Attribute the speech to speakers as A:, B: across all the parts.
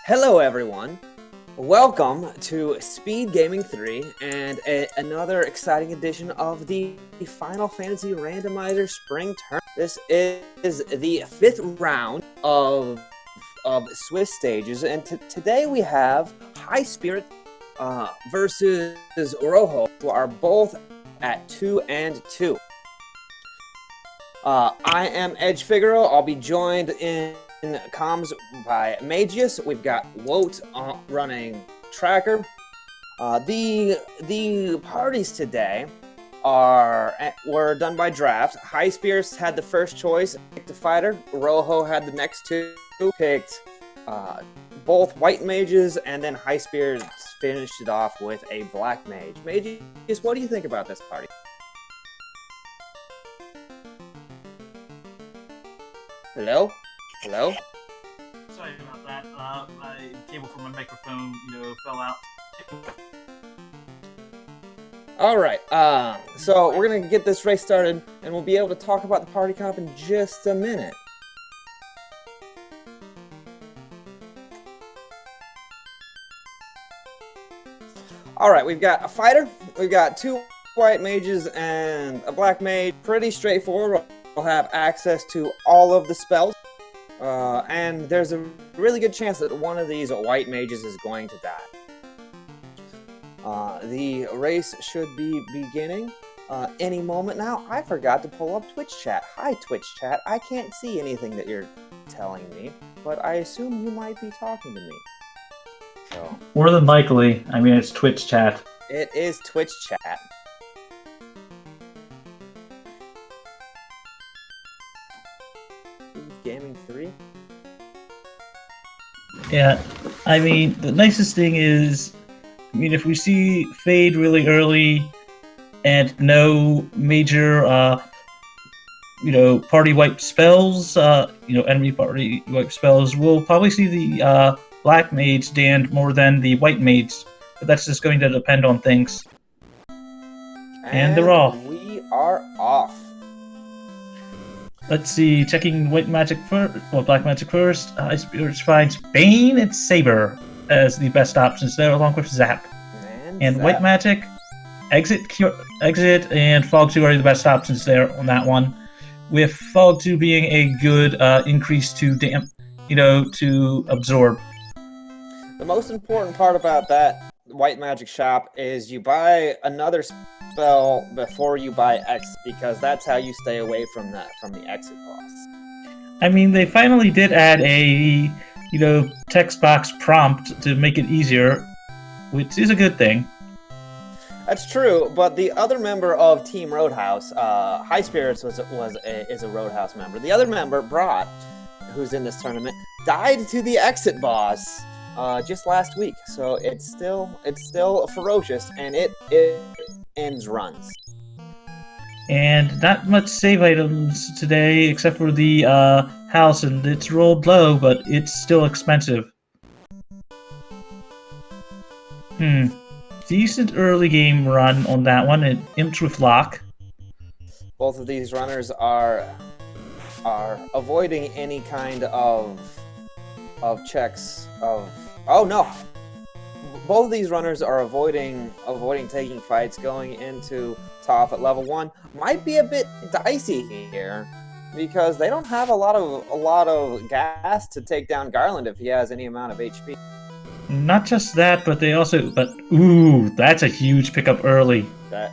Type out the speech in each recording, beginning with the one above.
A: Hello, everyone. Welcome to Speed Gaming 3 and another exciting edition of the Final Fantasy Randomizer Spring Tournament. This is the fifth round of Swiss stages, and today we have Highspirits versus Rojo, who are both at 2-2. I am Edge Figaro. I'll be joined in comms by Magius. We've got Woat running tracker. The parties today were done by draft. Highspirits had the first choice, picked a fighter. Rojo had the next two, picked both white mages, and then Highspirits finished it off with a black mage. Magius, what do you think about this party? Hello? Hello?
B: Sorry about that. My cable for my microphone, fell out.
A: All right. So we're gonna get this race started, and we'll be able to talk about the party comp in just a minute. All right. We've got a fighter. We've got two white mages and a black mage. Pretty straightforward. We'll have access to all of the spells. And there's a really good chance that one of these white mages is going to die. The race should be beginning any moment now. I forgot to pull up Twitch chat. Hi, Twitch chat. I can't see anything that you're telling me, but I assume you might be talking to me. So,
B: More than likely. I mean, it's Twitch chat.
A: it is Twitch chat. Gaming 3?
B: Yeah, I mean, the nicest thing is, if we see Fade really early and no major, party wipe spells, enemy party wipe spells, we'll probably see the black mage stand more than the white mage, but that's just going to depend on things. And they're off.
A: We are off.
B: Let's see, checking white magic first, well, black magic first. Highspirits finds Bane and Saber as the best options there, along with Zap. And
A: Zap.
B: white magic, exit, and Fog 2 are the best options there on that one. With Fog 2 being a good increase to to absorb.
A: The most important part about that white magic shop is you buy another spell before you buy X, because that's how you stay away from the exit boss.
B: I mean, they finally did add a text box prompt to make it easier, which is a good thing.
A: That's true, but the other member of Team Roadhouse, Highspirits is a Roadhouse member. The other member, Brat, who's in this tournament, died to the exit boss just last week. So it's still ferocious, and it ends runs.
B: And not much save items today, except for the house, and it's rolled low, but it's still expensive. Decent early game run on that one. It imps with lock.
A: Both of these runners are avoiding any kind of checks of. Oh no! Both of these runners are avoiding taking fights going into Toph at level 1. Might be a bit dicey here, because they don't have a lot of gas to take down Garland if he has any amount of HP.
B: Not just that, but ooh, that's a huge pickup early.
A: That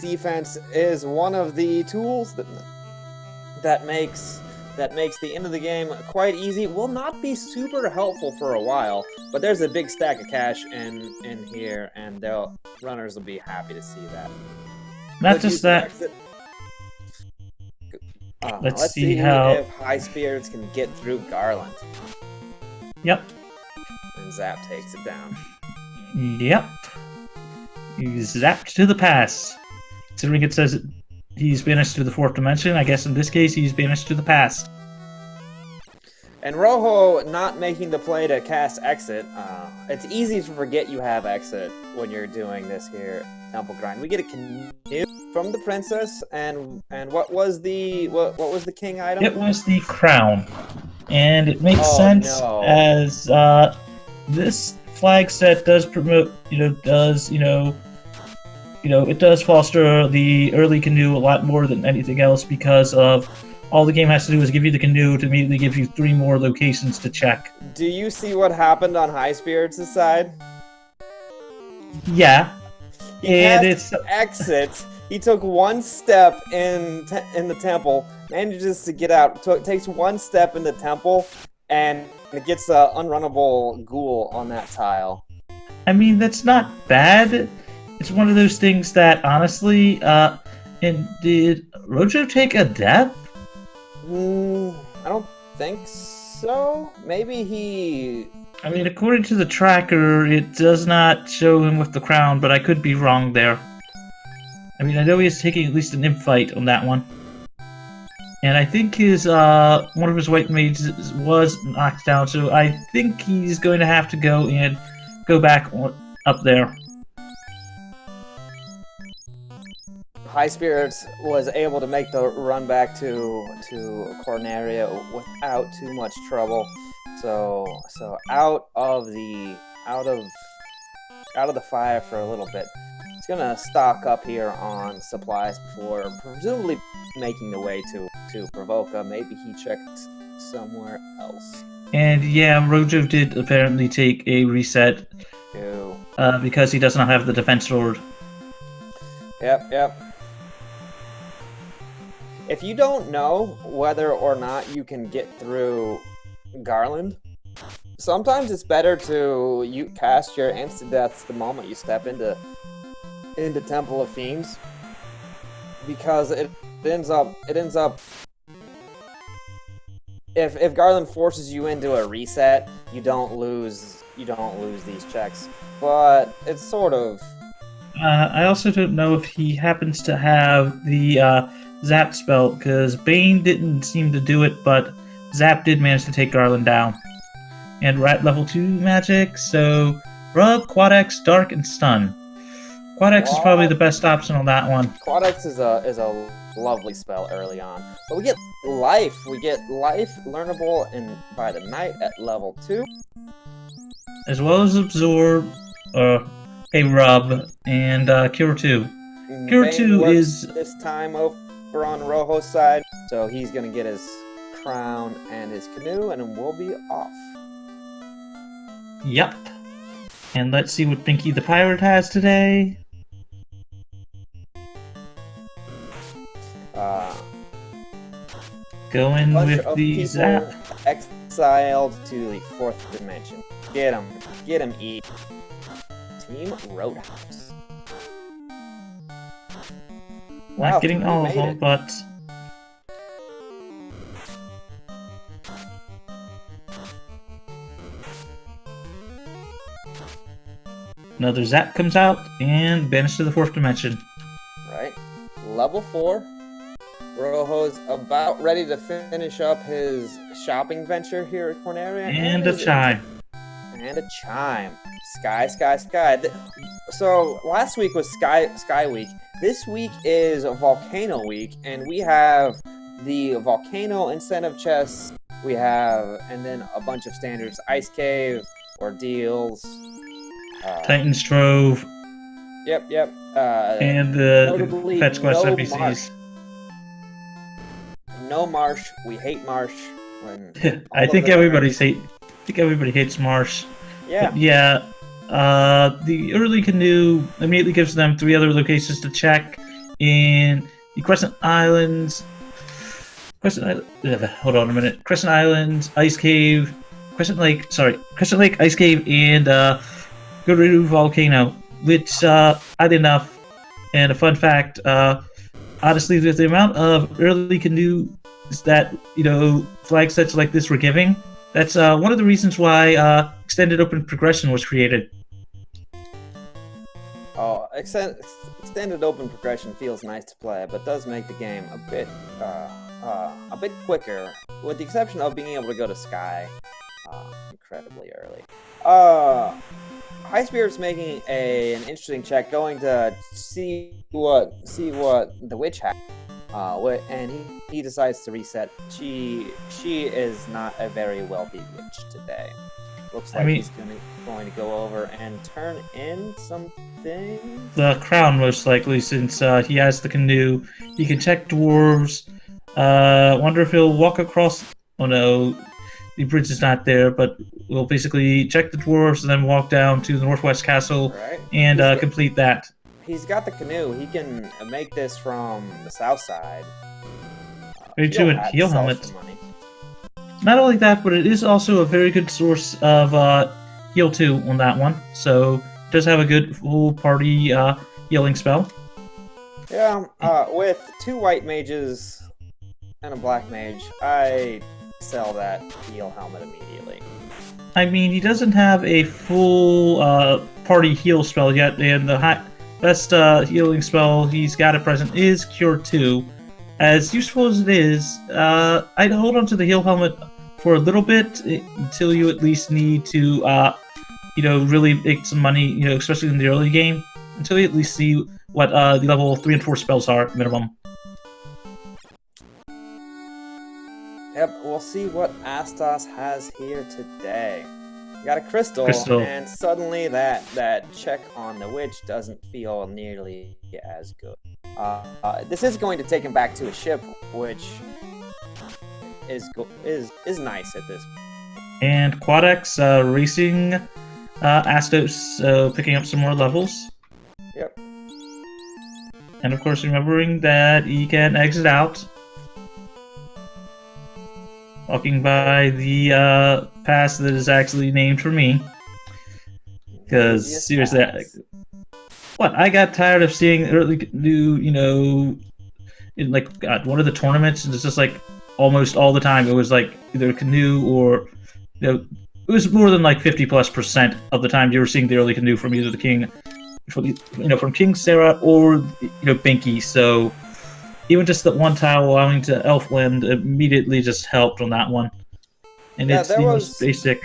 A: defense is one of the tools that makes the end of the game quite easy. Will not be super helpful for a while, but there's a big stack of cash in here, and runners will be happy to see that.
B: Not just that. Let's see how
A: if Highspirits can get through Garland.
B: Yep.
A: And Zap takes it down.
B: Yep. He's zapped to the pass. Considering it says he's banished to the 4th dimension, I guess in this case he's banished to the past.
A: And Rojo not making the play to cast Exit. It's easy to forget you have Exit when you're doing this here Temple Grind. We get a canoe from the princess, and what was the king item?
B: It was the crown, and it makes sense
A: no.
B: as this flag set does promote, it does foster the early canoe a lot more than anything else because of all the game has to do is give you the canoe to immediately give you 3 more locations to check.
A: Do you see what happened on Highspirits' side?
B: Yeah,
A: He
B: and
A: cast exit. He took 1 step in the temple, manages to get out. Takes 1 step in the temple, and it gets an unrunnable ghoul on that tile.
B: I mean, that's not bad. It's one of those things that, honestly, and did Rojo take a death?
A: I don't think so. Maybe he...
B: I mean, according to the tracker, it does not show him with the crown, but I could be wrong there. I mean, I know he is taking at least an imp fight on that one. And I think his, one of his white mages was knocked down, so I think he's going to have to go and go back up there.
A: Highspirits was able to make the run back to Corneria without too much trouble. So out of the fire for a little bit. He's gonna stock up here on supplies before presumably making the way to Provoca. Maybe he checked somewhere else.
B: And yeah, Rojo did apparently take a reset.
A: Ew.
B: Because he does not have the defense sword.
A: Yep. If you don't know whether or not you can get through Garland, sometimes it's better to cast your instant deaths the moment you step into Temple of Fiends, because it ends up if Garland forces you into a reset, you don't lose these checks, but it's sort of.
B: I also don't know if he happens to have the Zap spell, because Bane didn't seem to do it, but Zap did manage to take Garland down. And we're at level 2 magic, so Rub, Quad-X, Dark, and Stun. Quad-X is probably the best option on that one.
A: Quad-X is a lovely spell early on. But we get life. Learnable by the night at level 2.
B: As well as Absorb, a Rub, and Cure 2. Cure 2 is...
A: this time over on Rojo's side, so he's gonna get his crown and his canoe, and then we'll be off.
B: Yup. And let's see what Binky the Pirate has today. Going with the Zap.
A: Exiled to the 4th dimension. Get him, E. Team Roadhouse.
B: Not getting all of them, but... Another Zap comes out, and banished to the 4th dimension.
A: Right. Level 4. Rojo's about ready to finish up his shopping venture here at Corneria.
B: And a chime.
A: And a chime. Sky. So last week was Sky Week. This week is Volcano Week, and we have the Volcano incentive chests. We have, and then a bunch of standards: Ice Cave, Ordeals,
B: Titan's Trove.
A: Yep.
B: And the Fetch Quest NPCs.
A: No Marsh. We hate Marsh.
B: I think everybody hates Marsh.
A: Yeah.
B: But yeah. The early canoe immediately gives them 3 other locations to check in the Crescent Islands. Hold on a minute. Crescent Islands, Ice Cave, Crescent Lake, Ice Cave, and Guru Volcano, which odd enough, and a fun fact, honestly, with the amount of early canoes that, flag sets like this were giving, that's one of the reasons why extended open progression was created.
A: Oh, extended open progression feels nice to play, but does make the game a bit quicker, with the exception of being able to go to Sky incredibly early. Highspirits making an interesting check, going to see what the witch has, and he decides to reset. She is not a very wealthy witch today. Looks like he's gonna going to go over and turn in some things.
B: The crown, most likely, since he has the canoe. He can check dwarves. Wonder if he'll walk across. Oh no, the bridge is not there, but we'll basically check the dwarves and then walk down to the Northwest Castle
A: Right.
B: and complete that.
A: He's got the canoe. He can make this from the south side.
B: Very true, and heel
A: sells
B: helmet.
A: for money.
B: Not only that, but it is also a very good source of heal 2 on that one. So it does have a good full party healing spell.
A: Yeah, with 2 white mages and a black mage, I sell that heal helmet immediately.
B: I mean, he doesn't have a full party heal spell yet, and the best healing spell he's got at present is Cure 2. As useful as it is, I'd hold on to the heal helmet for a little bit until you at least need to, really make some money, especially in the early game, until you at least see what the level 3 and 4 spells are minimum.
A: Yep, we'll see what Astos has here today. We got a crystal, and suddenly that check on the witch doesn't feel nearly as good. This is going to take him back to a ship, which is nice at this point.
B: And Quadex racing Astos, picking up some more levels.
A: Yep.
B: And of course, remembering that he can exit out. Walking by the pass that is actually named for me. Because, seriously, I got tired of seeing early new, in one of the tournaments, and it's just like almost all the time it was like either canoe or, it was more than like 50+% of the time you were seeing the early canoe from either the king, from King Sarah or, Binky, so even just that one tile allowing to Elfland immediately just helped on that one. And it's the most basic.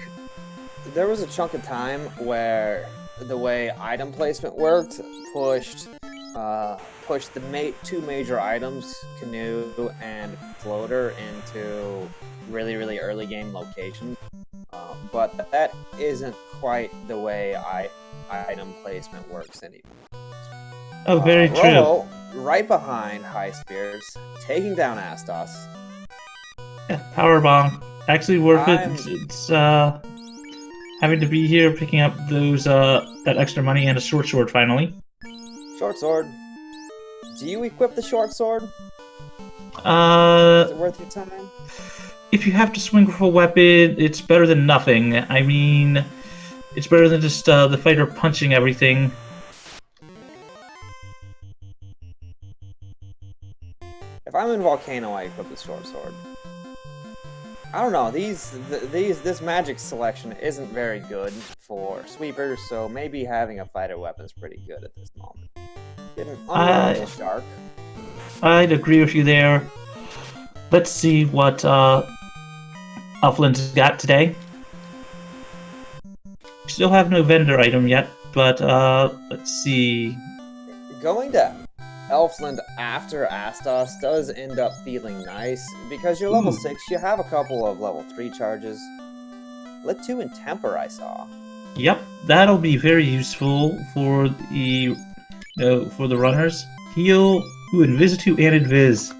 A: There was a chunk of time where the way item placement worked pushed the 2 major items, canoe and floater, into really, really early game locations. But that isn't quite the way item placement works anymore.
B: Oh, very true.
A: Rojo, right behind Highspirits, taking down Astos.
B: Yeah, power bomb. Actually worth it. It's having to be here, picking up those that extra money and a short sword finally.
A: Short sword. Do you equip the short sword? Is it worth your time?
B: If you have to swing with a weapon, it's better than nothing. I mean, it's better than just the fighter punching everything.
A: If I'm in Volcano, I equip the short sword. I don't know. This magic selection isn't very good for sweepers, so maybe having a fighter weapon is pretty good at this moment. Get an unreliable shark.
B: I'd agree with you there. Let's see what Elfland's got today. We still have no vendor item yet, but let's see.
A: Going to Elfland after Astos does end up feeling nice, because you're level 6, you have a couple of level 3 charges. Lit 2 and Temper I saw.
B: Yep, that'll be very useful for the runners. Heal, Invis 2 and Invis.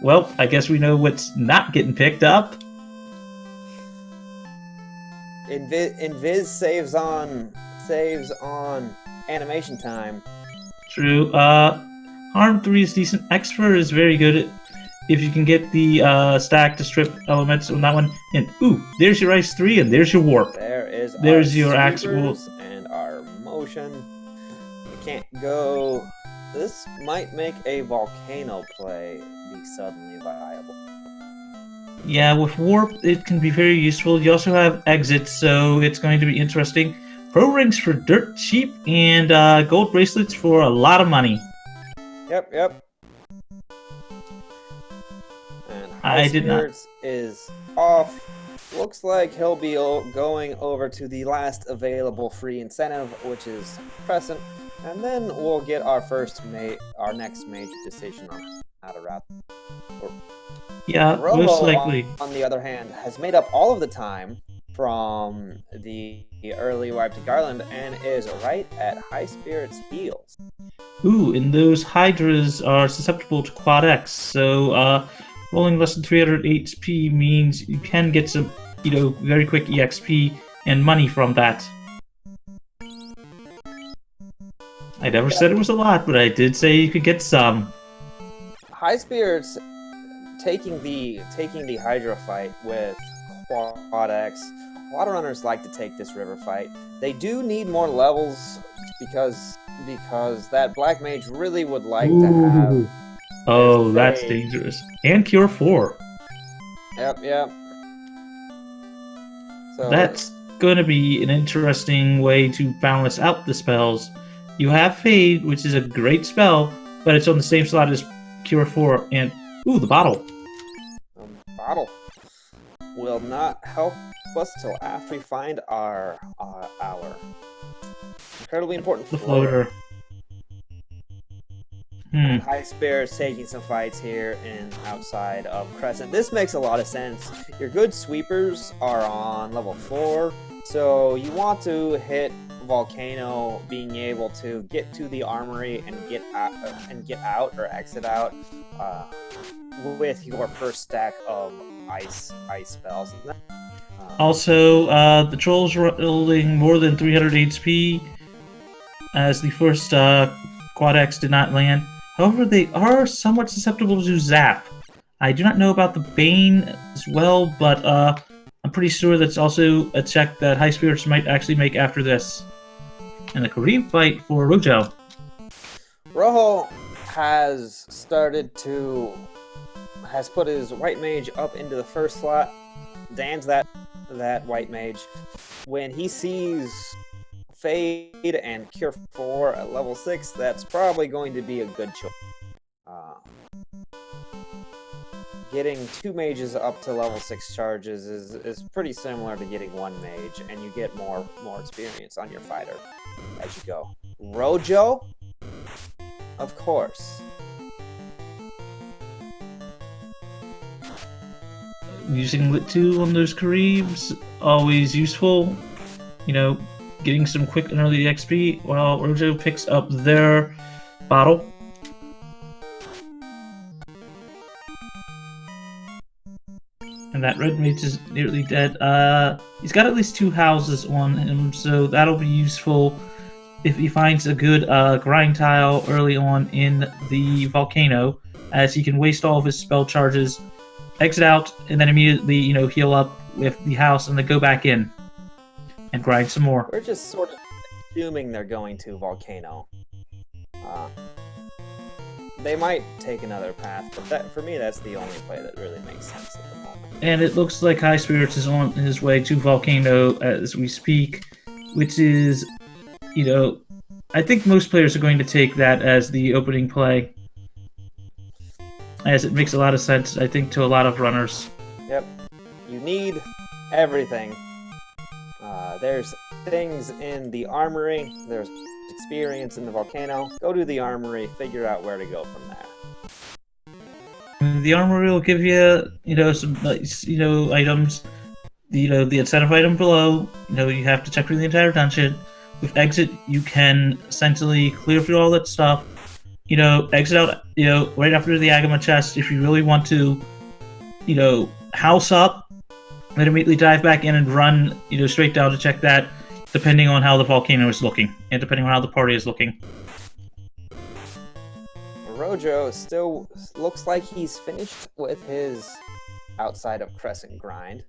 B: Well, I guess we know what's not getting picked up.
A: Invis saves on animation time.
B: True. Harm 3 is decent. Expert is very good if you can get the stack to strip elements on that one. And there's your Ice 3 and there's your Warp. There's your actual
A: and our motion. We can't go. This might make a volcano play be suddenly viable.
B: Yeah, with Warp it can be very useful. You also have Exit, so it's going to be interesting. Pro rings for dirt cheap and gold bracelets for a lot of money.
A: Yep. And Highspirits is off. Looks like he'll be going over to the last available free incentive, which is Crescent, and then we'll get our next major decision on how to route.
B: Yeah,
A: Rojo,
B: most likely.
A: on the other hand, has made up all of the time from the early wipe to Garland and is right at Highspirits' heels.
B: Ooh, and those Hydras are susceptible to Quad X, so rolling less than 300 HP means you can get some, very quick EXP and money from that. I never said it was a lot, but I did say you could get some.
A: Highspirits taking the Hydra fight with Quad X. A lot of runners like to take this river fight. They do need more levels because that Black Mage really would like to have.
B: Oh, that's dangerous. And Cure 4.
A: Yep. So
B: that's going to be an interesting way to balance out the spells. You have Fade, which is a great spell, but it's on the same slot as Cure 4, and ooh, the bottle.
A: Bottle will not help us till after we find our incredibly important floater. Highspirits taking some fights here and outside of Crescent. This makes a lot of sense. Your good sweepers are on level 4, so you want to hit Volcano being able to get to the armory and get out or exit out with your first stack of ice spells.
B: Also, the trolls rolling more than 300 HP as the first Quad X did not land. However, they are somewhat susceptible to Zap. I do not know about the Bane as well, but I'm pretty sure that's also a check that Highspirits might actually make after this. And a Kareem fight for Rojo.
A: Rojo has put his White Mage up into the first slot. Dan's that White Mage. When he sees Fade and Cure 4 at level 6, that's probably going to be a good choice. Getting 2 mages up to level 6 charges is pretty similar to getting 1 mage, and you get more experience on your fighter as you go. Rojo, of course.
B: Using Lit 2 on those Kareems, always useful. Getting some quick and early XP while Rojo picks up their bottle. And that red mage is nearly dead. He's got at least 2 houses on him, so that'll be useful if he finds a good grind tile early on in the volcano, as he can waste all of his spell charges, exit out, and then immediately, heal up with the house and then go back in and grind some more.
A: We're just sort of assuming they're going to volcano. They might take another path, but for me, that's the only play that really makes sense at the moment.
B: And it looks like Highspirits is on his way to Volcano as we speak, which is, I think most players are going to take that as the opening play, as it makes a lot of sense, I think, to a lot of runners.
A: Yep. You need everything. There's things in the armory, there's experience in the volcano. Go to the armory, figure out where to go from there.
B: The armory will give you, some nice, items. The incentive item below, you have to check through the entire dungeon. With exit, you can essentially clear through all that stuff. Exit out, right after the Agama chest if you really want to, house up, then immediately dive back in and run, straight down to check that, depending on how the volcano is looking, and depending on how the party is looking.
A: Rojo still looks like he's finished with his outside of Crescent grind.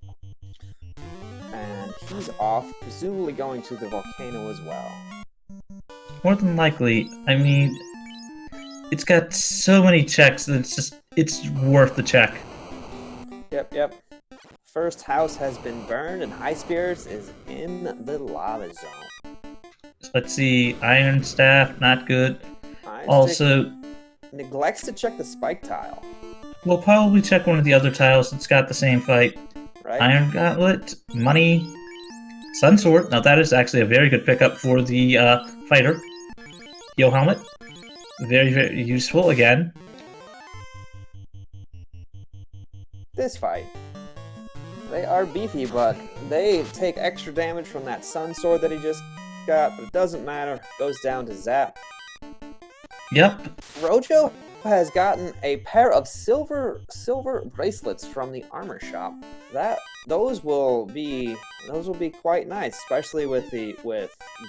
A: And he's off, presumably going to the volcano as well.
B: More than likely. I mean, it's got so many checks that it's worth the check.
A: Yep. First house has been burned, and Highspirits is in the lava zone.
B: Let's see, Iron Staff, not good. Also,
A: neglects to check the spike tile.
B: We'll probably check one of the other tiles that's got the same fight.
A: Right.
B: Iron Gauntlet, Money, Sun Sword. Now that is actually a very good pickup for the fighter. Heal Helmet, very, very useful again.
A: This fight. They are beefy, but they take extra damage from that sun sword that he just got, but it doesn't matter. Goes down to zap.
B: Yep.
A: Rojo has gotten a pair of silver bracelets from the armor shop. Those will be quite nice, especially with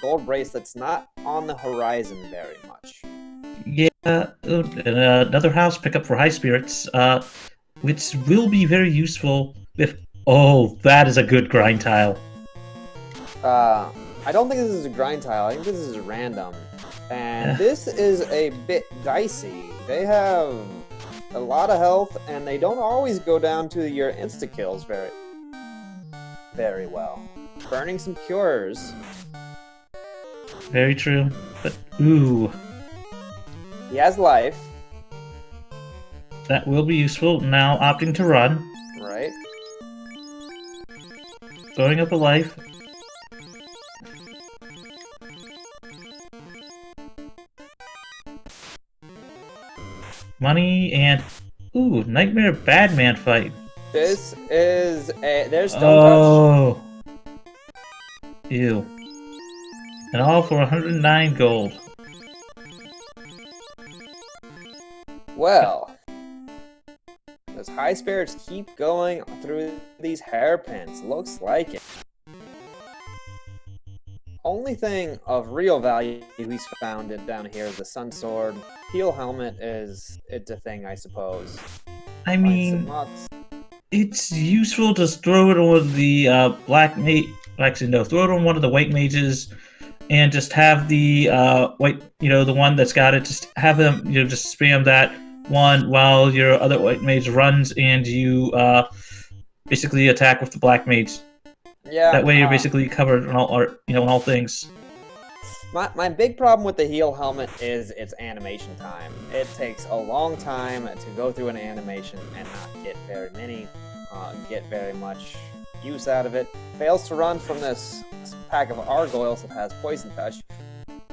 A: gold bracelets not on the horizon very much.
B: Yeah, another house pickup for Highspirits, which will be very useful if... Oh, that is a good grind tile.
A: I don't think this is a grind tile. I think this is random. And this is a bit dicey. They have a lot of health, and they don't always go down to your insta-kills very well. Burning some cures.
B: Very true. But, ooh.
A: He has life.
B: That will be useful. Now opting to run.
A: Right.
B: Throwing up a life. Money and... Ooh, Nightmare Badman fight.
A: This is a... There's Stone
B: Oh. Ew. And all for 109 gold.
A: Well, does Highspirits keep going through these hairpins? Looks like it. Only thing of real value he's found down here is the Sun Sword. Heal Helmet it's a thing, I suppose.
B: I mean, it's useful to throw it on the black mage. Actually, no, throw it on one of the white mages, and just have the white, the one that's got it. Just have them, just spam that one while your other white mage runs, and you basically attack with the black mage.
A: Yeah.
B: That way, you're basically covered on all things.
A: My big problem with the heal helmet is its animation time. It takes a long time to go through an animation and not get very much use out of it. Fails to run from this pack of gargoyles that has poison touch.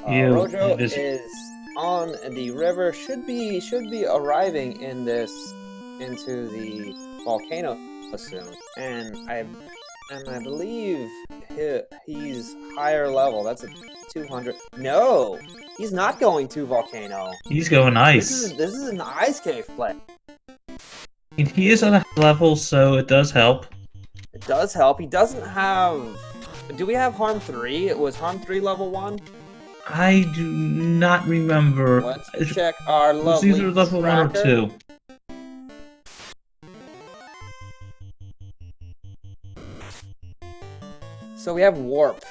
A: Rojo is on the river. Should be arriving into the volcano soon, and I believe he's higher level. That's a 200. No, he's not going to volcano.
B: He's going ice.
A: This is an ice cave play.
B: And he is on a high level, so it does help.
A: It does help. He doesn't have... Do we have Harm 3? Was Harm 3 level 1?
B: I do not remember.
A: Let's check our lovely
B: It's either level 1 or 2.
A: So we have Warp.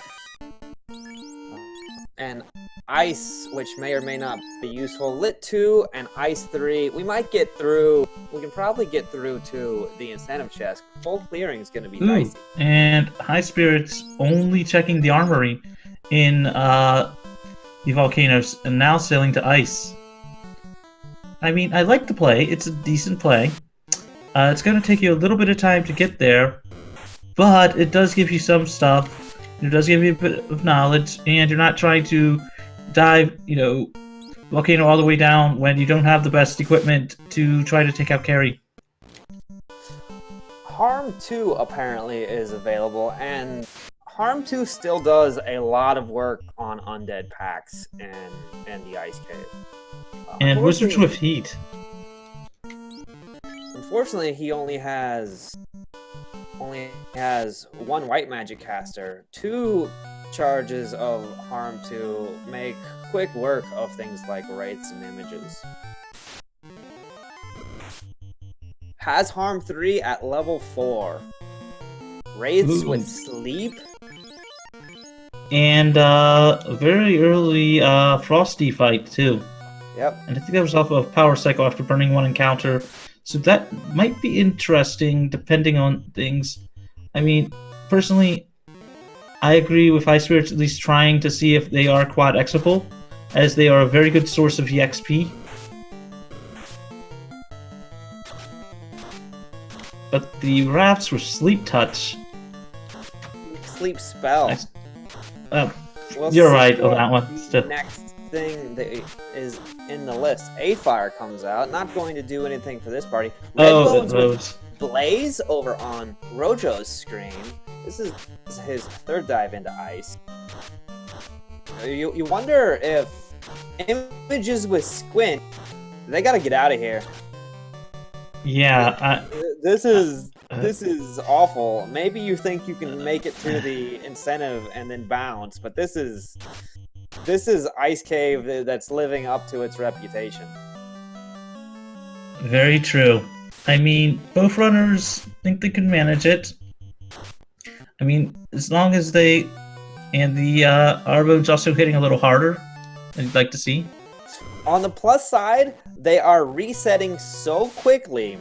A: And Ice, which may or may not be useful. Lit 2 and Ice 3. We might get through... We can probably get through to the incentive chest. Full clearing is going to be dicey.
B: And Highspirits only checking the armory in the volcanoes and now sailing to ice. I mean, I like the play. It's a decent play. It's going to take you a little bit of time to get there, but it does give you some stuff. It does give you a bit of knowledge, and you're not trying to dive, volcano all the way down when you don't have the best equipment to try to take out carry.
A: Harm 2 apparently is available, and Harm 2 still does a lot of work on undead packs and the ice cave.
B: And Wizards with Heat.
A: Unfortunately, he only has one white magic caster. 2 charges of Harm 2 make quick work of things like wraiths and images. Has Harm 3 at level 4. Wraiths with sleep.
B: And a very early Frosty fight too.
A: Yep.
B: And I think that was off of Power Cycle after burning one encounter. So that might be interesting depending on things. I mean, personally, I agree with Highspirits at least trying to see if they are quad exable, as they are a very good source of EXP. But the rafts with Sleep Touch...
A: Sleep Spell.
B: You're right on that one.
A: Next thing that is in the list. A Fire comes out. Not going to do anything for this party. Red Blaze over on Rojo's screen. This is his third dive into ice. You wonder if images with Squint, they gotta get out of here.
B: Yeah.
A: This is awful. Maybe you think you can make it to the incentive and then bounce, but this is Ice Cave that's living up to its reputation.
B: Very true. I mean, both runners think they can manage it. I mean, as long as they... And the Arbo's also hitting a little harder than you'd like to see.
A: On the plus side, they are resetting so quickly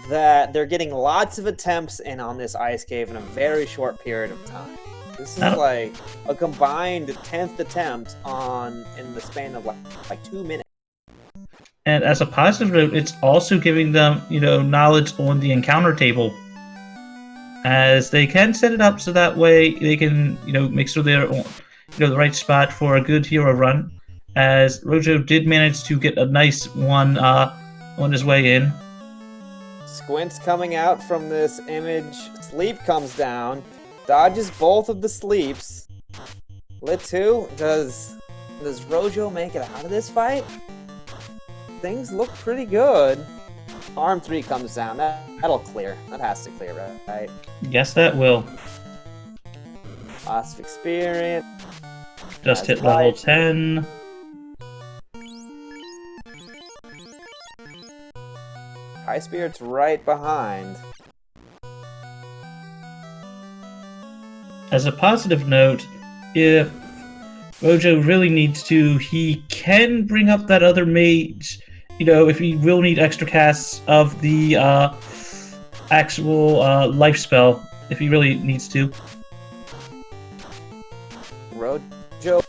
A: that they're getting lots of attempts in on this ice cave in a very short period of time. This is like a combined 10th attempt in the span of like 2 minutes.
B: And as a positive note, it's also giving them, knowledge on the encounter table. As they can set it up so that way they can, make sure they're on, the right spot for a good hero run. As Rojo did manage to get a nice one on his way in.
A: Squint's coming out from this image. Sleep comes down, dodges both of the sleeps. Lit 2, does Rojo make it out of this fight? Things look pretty good. Arm 3 comes down. That'll clear. That has to clear, right?
B: Yes, that will.
A: Lots of experience.
B: Just hit level 10.
A: Highspirits right behind.
B: As a positive note, if Rojo really needs to, he can bring up that other mage, if he will need extra casts of the actual life spell, if he really needs to.
A: Rojo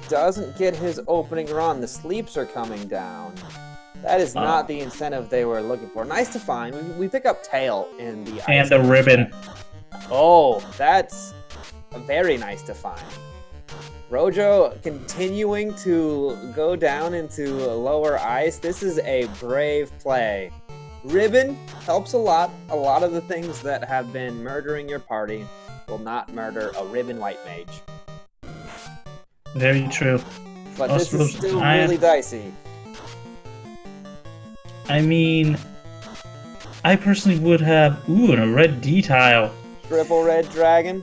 A: doesn't get his opening run. The sleeps are coming down. That is not the incentive they were looking for. Nice to find. We pick up tail in the
B: and the ribbon.
A: Oh, that's very nice to find. Rojo continuing to go down into lower ice. This is a brave play. Ribbon helps a lot. A lot of the things that have been murdering your party will not murder a ribbon white mage.
B: Very true.
A: But this is still really dicey.
B: I mean, I personally would have... Ooh, and a red D tile.
A: Triple red dragon.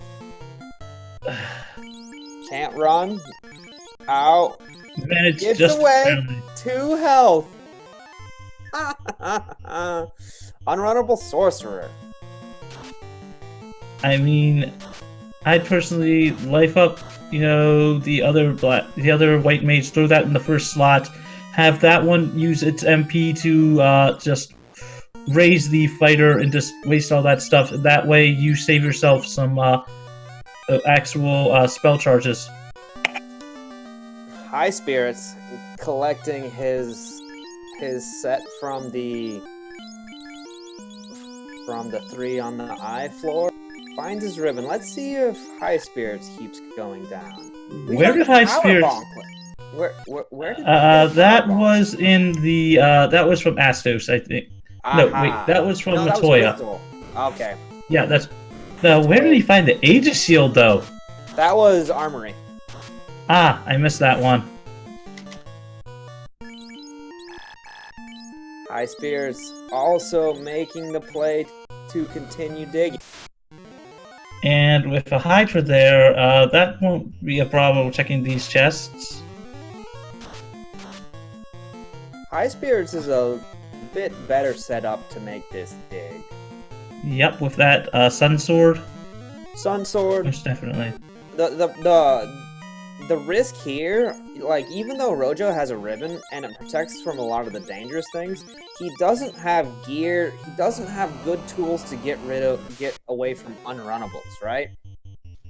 A: Can't run. Ow.
B: Managed
A: Gets
B: just
A: away.
B: barely.
A: 2 health. Unrunnable sorcerer.
B: I mean, I'd personally life up, the other white mage, throw that in the first slot, have that one use its MP to just raise the fighter and just waste all that stuff. That way you save yourself some actual spell charges.
A: Highspirits collecting his set from the 3 on the eye floor. Finds his ribbon. Let's see if Highspirits keeps going down.
B: Where did Highspirits?
A: Where did
B: that was in the that was from Astos, I think. No, wait, that was from Matoya.
A: Okay.
B: Yeah, that's. Where did he find the Aegis Shield though?
A: That was Armory.
B: Ah, I missed that one.
A: Highspirits also making the play to continue digging.
B: And with a Hydra there, that won't be a problem checking these chests.
A: Highspirits is a bit better set up to make this dig.
B: Yep, with that Sun Sword.
A: Sun Sword.
B: Most definitely.
A: The risk here, like, even though Rojo has a ribbon and it protects from a lot of the dangerous things, he doesn't have gear. He doesn't have good tools to get away from unrunnables, right?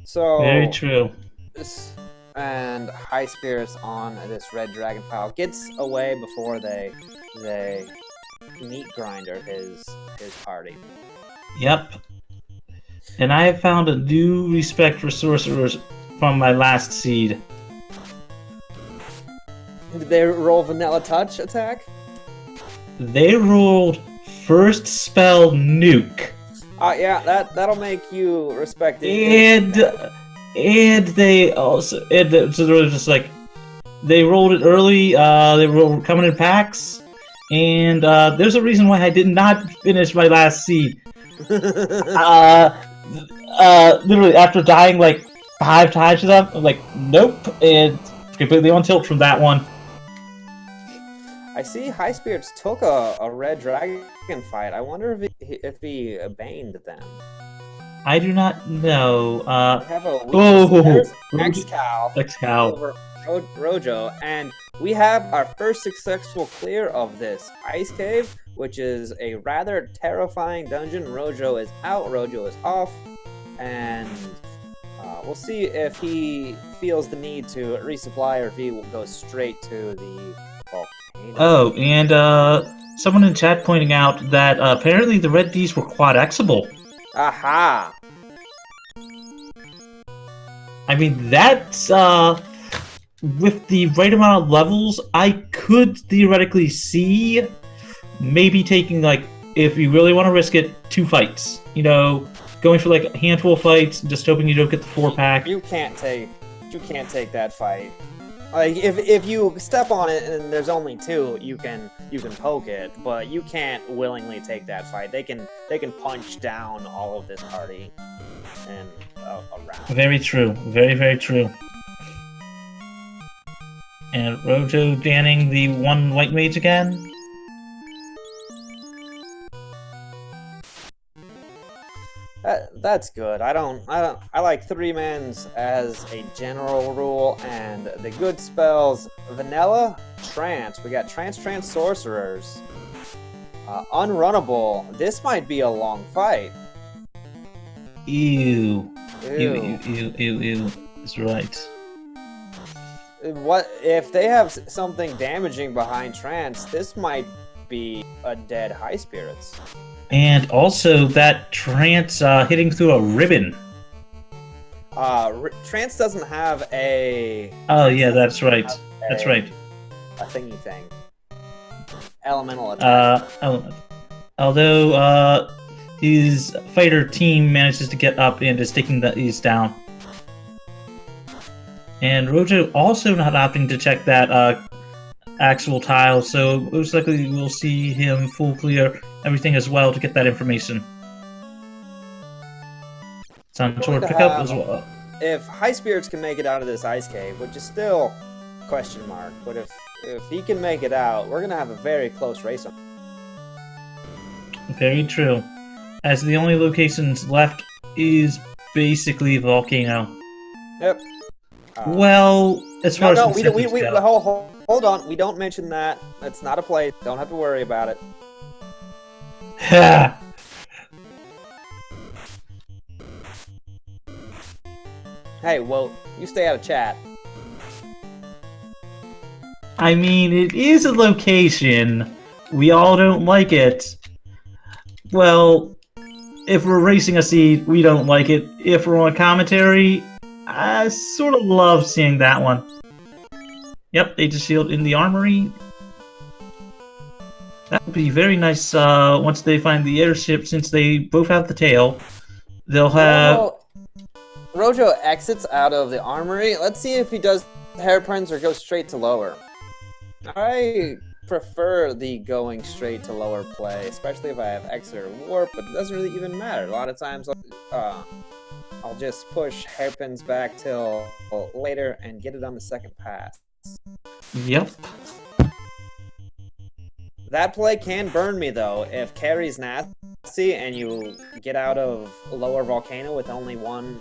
A: So
B: very true.
A: And Highspirits on this red dragon pile gets away before they meat grinder his party.
B: Yep. And I have found a new respect for sorcerers from my last seed.
A: Did they roll vanilla touch attack?
B: They rolled first spell nuke.
A: Yeah, that'll make you respect it.
B: And they also so they were just like they rolled it early. They were coming in packs, and there's a reason why I did not finish my last seed. Literally after dying like 5 times to them, I'm like, nope, and completely on tilt from that one.
A: I see Highspirits took a red dragon fight. I wonder if he baned them.
B: I do not know.
A: I have a weakness. There's X-Cow
B: X-Cow.
A: over Rojo, and we have our first successful clear of this ice cave, which is a rather terrifying dungeon. Rojo is out, Rojo is off, and we'll see if he feels the need to resupply or if he will go straight to the volcano.
B: Oh, and someone in chat pointing out that apparently the red Ds were quad-Xable.
A: Aha!
B: I mean, that's, with the right amount of levels, I could theoretically see maybe taking, like, if you really want to risk it, 2 fights. You know, going for, like, a handful of fights, just hoping you don't get the 4-pack.
A: You can't take that fight. Like, if you step on it and there's only 2, you can poke it, but you can't willingly take that fight. They can punch down all of this party and around.
B: Very true. Very, very true. And Rojo danning the 1 white mage again.
A: That's good. I like 3-mans as a general rule, and the good spells: Vanilla, Trance. We got Trance Sorcerers. Unrunnable. This might be a long fight.
B: Ew. Ew. That's right.
A: What if they have something damaging behind Trance? This might be a dead Highspirits.
B: And also that trance hitting through a ribbon.
A: Trance doesn't have a...
B: Oh yeah, that's right. That's right.
A: A thingy thing. Elemental attack.
B: Although his fighter team manages to get up and is taking these down. And Rojo also not opting to check that actual tile, so most likely we'll see him full clear everything as well to get that information. It's on toward pickup as well.
A: If Highspirits can make it out of this ice cave, which is still question mark, but if he can make it out, we're gonna have a very close race on.
B: Very true. As the only locations left is basically the volcano.
A: Yep.
B: Well, as far as
A: hold on. We don't mention that. That's not a play. Don't have to worry about it. Hey, well, you stay out of chat.
B: I mean, it is a location. We all don't like it. Well, if we're racing a seed, we don't like it. If we're on commentary, I sort of love seeing that one. Yep, Aegis Shield in the armory. That would be very nice once they find the airship, since they both have the tail. They'll have...
A: Rojo exits out of the armory. Let's see if he does hairpins or goes straight to lower. I prefer the going straight to lower play, especially if I have exit or warp, but it doesn't really even matter. A lot of times I'll just push hairpins back till later and get it on the second pass.
B: Yep.
A: That play can burn me, though. If carry's nasty and you get out of lower volcano with only one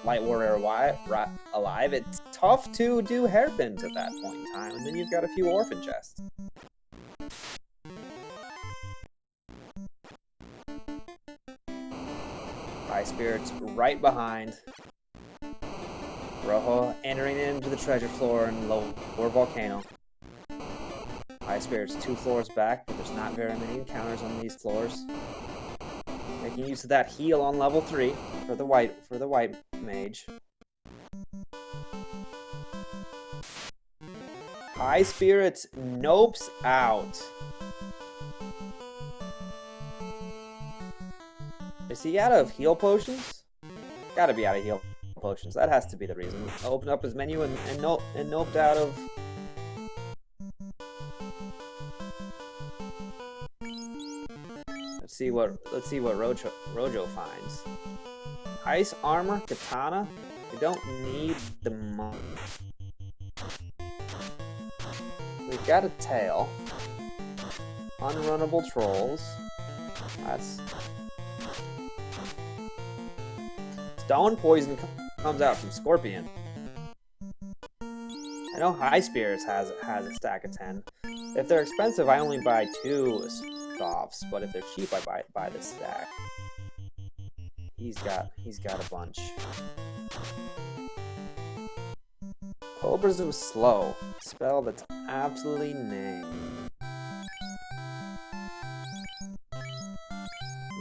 A: light warrior alive, it's tough to do hairpins at that point in time, and then you've got a few orphan chests. Highspirits right behind. Rojo entering into the treasure floor in lower volcano. Highspirits 2 floors back, but there's not very many encounters on these floors. Making use of that heal on level 3 for the white mage. Highspirits nopes out. Is he out of heal potions? Gotta be out of heal potions. That has to be the reason. Open up his menu and noped out of. Let's see what Rojo finds. Ice armor, katana. We don't need the money. We've got a tail. Unrunnable trolls. That's. Stone poison comes out from Scorpion. I know Highspirits has a stack of 10. If they're expensive, I only buy 2 softs, but if they're cheap, I buy the stack. He's got a bunch. Cobras of Slow. Spell that's absolutely named.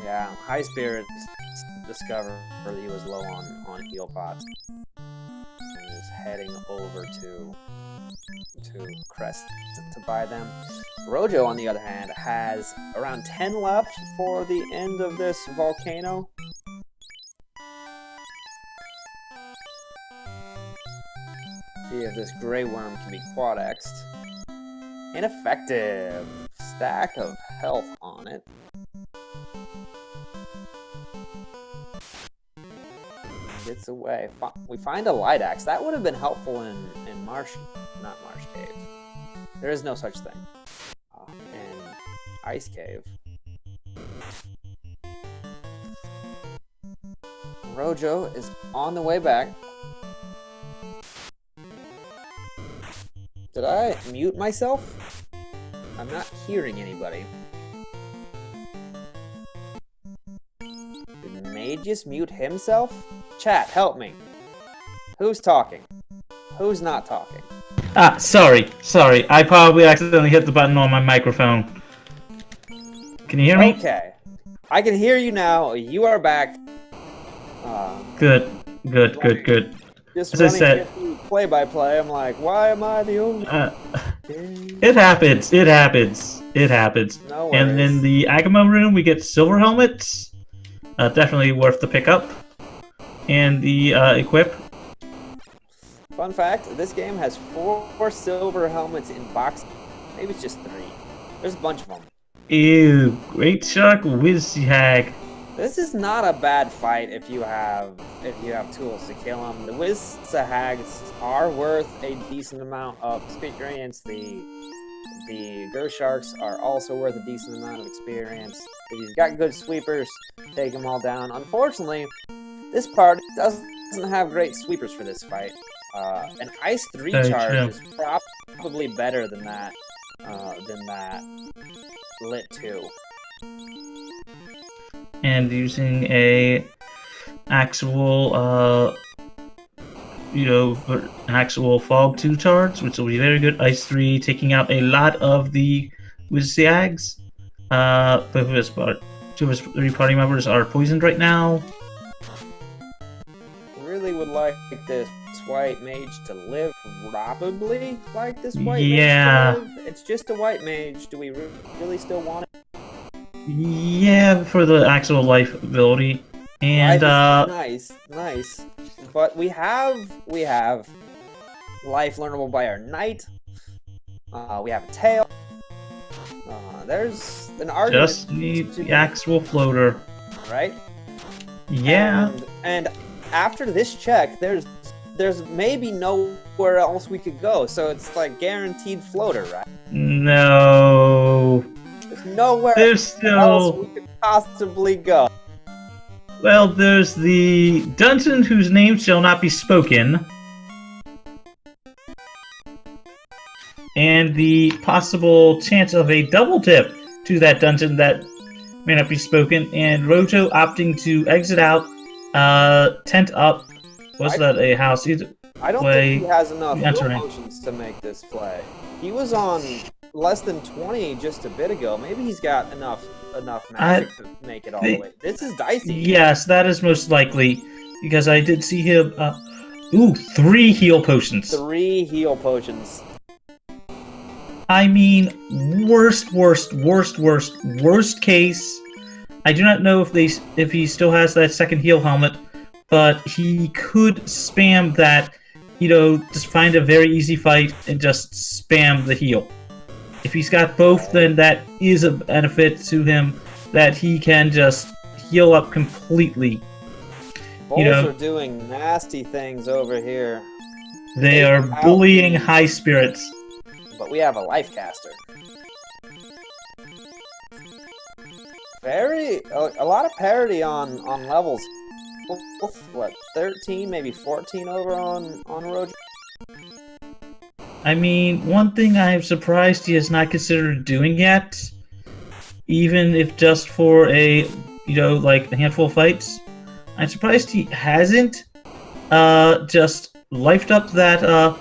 A: Yeah, Highspirits discovered he was low on heal pots and is heading over to Crest to buy them. Rojo, on the other hand, has around 10 left for the end of this volcano. See if this Grey Worm can be quad-X'd. Ineffective. Stack of health on it. Gets away. We find a light axe. That would have been helpful in not Marsh Cave. There is no such thing. In Ice Cave. Rojo is on the way back. Did I mute myself? I'm not hearing anybody. Did Magus mute himself? Chat, help me. Who's talking? Who's not talking?
B: Sorry. I probably accidentally hit the button on my microphone. Can you hear me?
A: Okay. I can hear you now. You are back.
B: Good.
A: Just
B: As I said,
A: play-by-play, I'm like, why am I the only...
B: It happens. No
A: worries.
B: And in the Agamo room, we get silver helmets. Definitely worth the pickup. And the equip.
A: Fun fact, this game has 4 silver helmets in box. Maybe it's just 3. There's a bunch of them.
B: Ew, Great Shark Wizhag.
A: This is not a bad fight if you have tools to kill them. The Wizhags are worth a decent amount of experience. The Ghost Sharks are also worth a decent amount of experience. If you've got good sweepers, take them all down. Unfortunately, this part doesn't have great sweepers for this fight. An Ice 3 charge is probably better than that Lit 2.
B: And using a actual actual fog 2 charge, which will be very good. Ice 3 taking out a lot of the Wizhags. Both of his 2 of his 3 party members are poisoned right now.
A: Really would like this white mage to live. Probably like this white mage to live. It's just a white mage. Do we really still want it?
B: Yeah, for the actual life ability. And
A: nice. But we have life learnable by our knight. We have a tail. There's an argument.
B: Just need the actual floater.
A: Right?
B: Yeah.
A: And after this check, there's maybe nowhere else we could go. So it's like guaranteed floater, right?
B: No.
A: There's nowhere else we could possibly go.
B: Well, there's the dungeon whose name shall not be spoken. And the possible chance of a double dip to that dungeon that may not be spoken. And Rojo opting to exit out, tent up. Was that a house?
A: I don't think he has enough potions to make this play. He was on less than 20 just a bit ago. Maybe he's got enough magic to make it all the way. This is dicey.
B: Yes, that is most likely, because I did see him. 3 heal potions.
A: 3 heal potions.
B: I mean, worst case. I do not know if he still has that second heal helmet, but he could spam that. Just find a very easy fight and just spam the heal. If he's got both, then that is a benefit to him that he can just heal up completely.
A: Bulls are doing nasty things over here.
B: They are bullying Highspirits.
A: But we have a life caster. A lot of parity on levels. What, 13, maybe 14 over on Rojo?
B: I mean, one thing I am surprised he has not considered doing yet, even if just for a, like a handful of fights, I'm surprised he hasn't just lifed up that,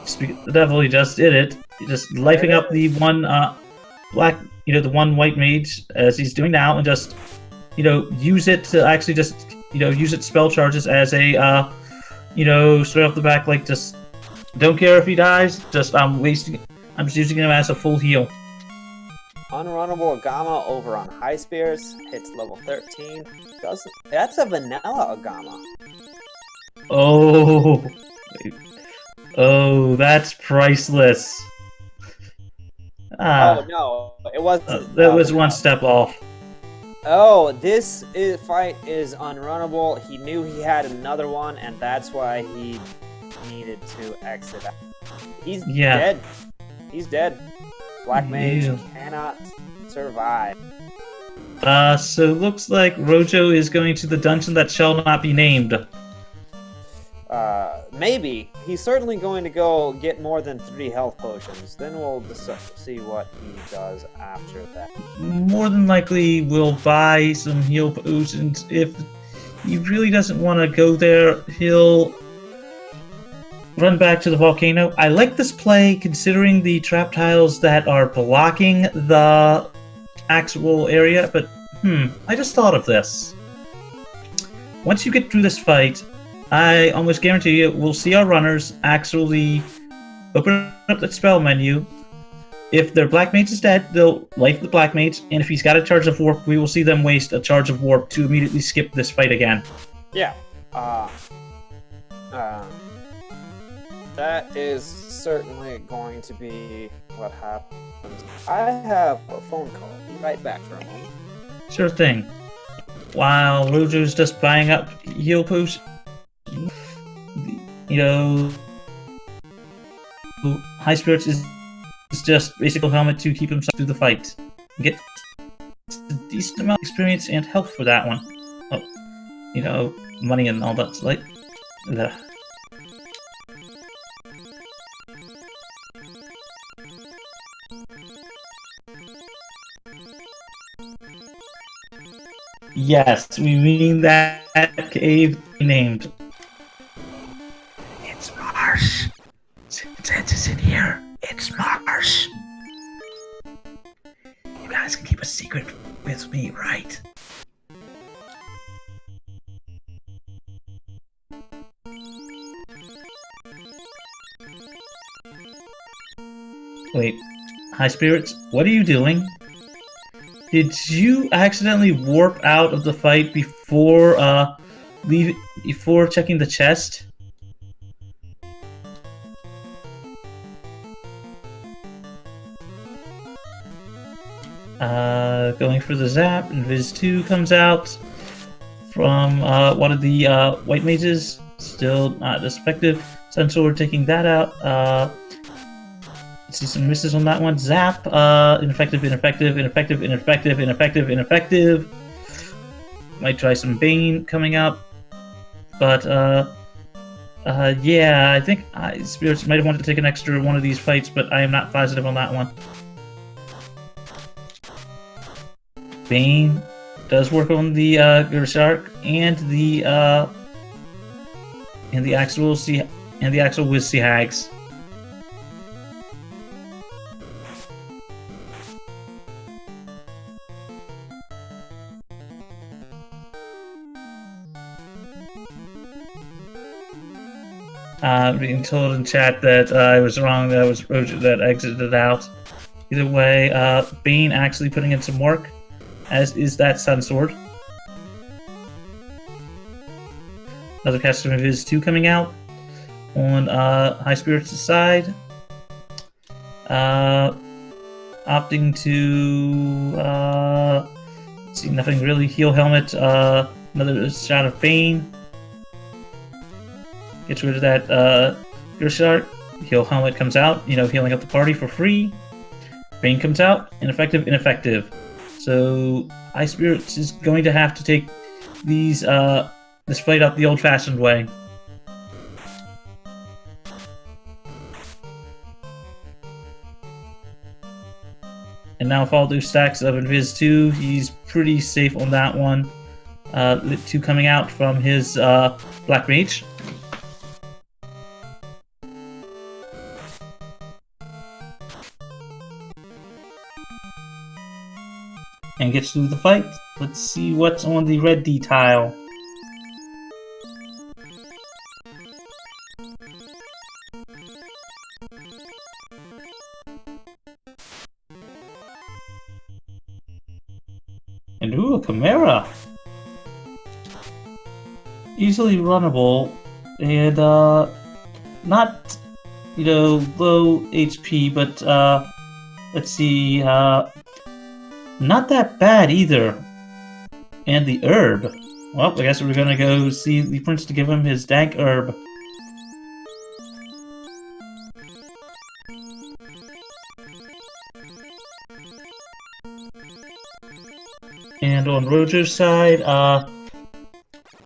B: speaking of the devil, he just did it. He just lifing up the one black, the one white mage, as he's doing now, and just, use it to actually just, use its spell charges as a, straight off the back, like, just don't care if he dies, just, I'm just using him as a full heal.
A: Unrunnable Agama over on Highspirits, hits level 13. That's a vanilla Agama.
B: Oh, that's priceless.
A: Oh no, it wasn't.
B: That was one step off.
A: Oh, this fight is unrunnable. He knew he had another one, and that's why he needed to exit. He's dead. He's dead. Black Mage cannot survive.
B: So it looks like Rojo is going to the dungeon that shall not be named.
A: Maybe. He's certainly going to go get more than 3 health potions. Then we'll see what he does after that.
B: More than likely, we'll buy some heal potions. If he really doesn't want to go there, he'll run back to the volcano. I like this play, considering the trap tiles that are blocking the actual area, but I just thought of this. Once you get through this fight, I almost guarantee you we'll see our runners actually open up the spell menu. If their Black Mage is dead, they'll life the Black Mage, and if he's got a charge of warp, we will see them waste a charge of warp to immediately skip this fight again.
A: Yeah. That is certainly going to be what happens. I have a phone call. Be right back for a moment.
B: Sure thing. While Rojo's just buying up heal potions, Highspirits is just basically helmet to keep himself through the fight. Get a decent amount of experience and health for that one. Oh, money and all that's like the. Yes, we mean that cave named. It's Marsh. Since it's in here, it's Marsh. You guys can keep a secret with me, right? Wait, Highspirits, what are you doing? Did you accidentally warp out of the fight before checking the chest? Going for the zap, and Viz 2 comes out from one of the white mages. Still not as effective. Sunsword taking that out. See some misses on that one. Zap, ineffective. Might try some Bane coming up. But, yeah, I think Spirits might have wanted to take an extra one of these fights, but I am not positive on that one. Bane does work on the Gershark and the actual Wiz Sea Hags. Being told in chat that I was wrong, that was Rojo that exited out. Either way, Bane actually putting in some work as is that Sun Sword. Another cast of Invis 2 coming out on Highspirits' side. Opting to let's see, nothing really. Heal Helmet, another shot of Bane. Gets rid of that Pure Start. Heal Helmet comes out, healing up the party for free. Bane comes out, ineffective, ineffective. So Highspirits is going to have to take these this fight up the old-fashioned way. And now with all those stacks of Invis 2, he's pretty safe on that one. Lit 2 coming out from his Black Mage. And gets through the fight. Let's see what's on the red D tile. And ooh, a Chimera! Easily runnable, and not, low HP, but let's see, not that bad either. And the herb. Well, I guess we're gonna go see the prince to give him his dank herb. And on Rojo's side,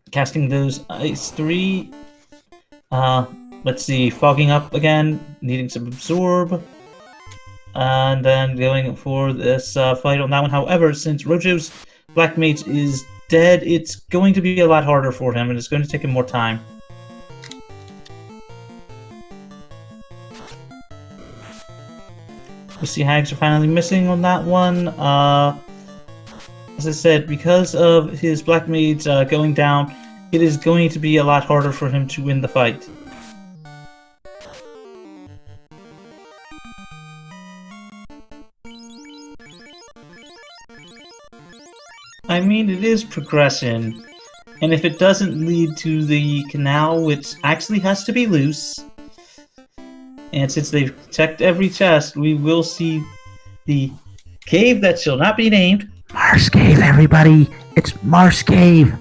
B: casting those Ice 3. Let's see, fogging up again, needing some absorb. And then going for this fight on that one. However, since Rojo's Black Mage is dead, it's going to be a lot harder for him, and it's going to take him more time. We see Hags are finally missing on that one. As I said, because of his Black Mage going down, it is going to be a lot harder for him to win the fight. I mean, it is progression, and if it doesn't lead to the canal, which actually has to be loose, and since they've checked every chest, we will see the cave that shall not be named.
C: Mars Cave, everybody! It's Mars Cave!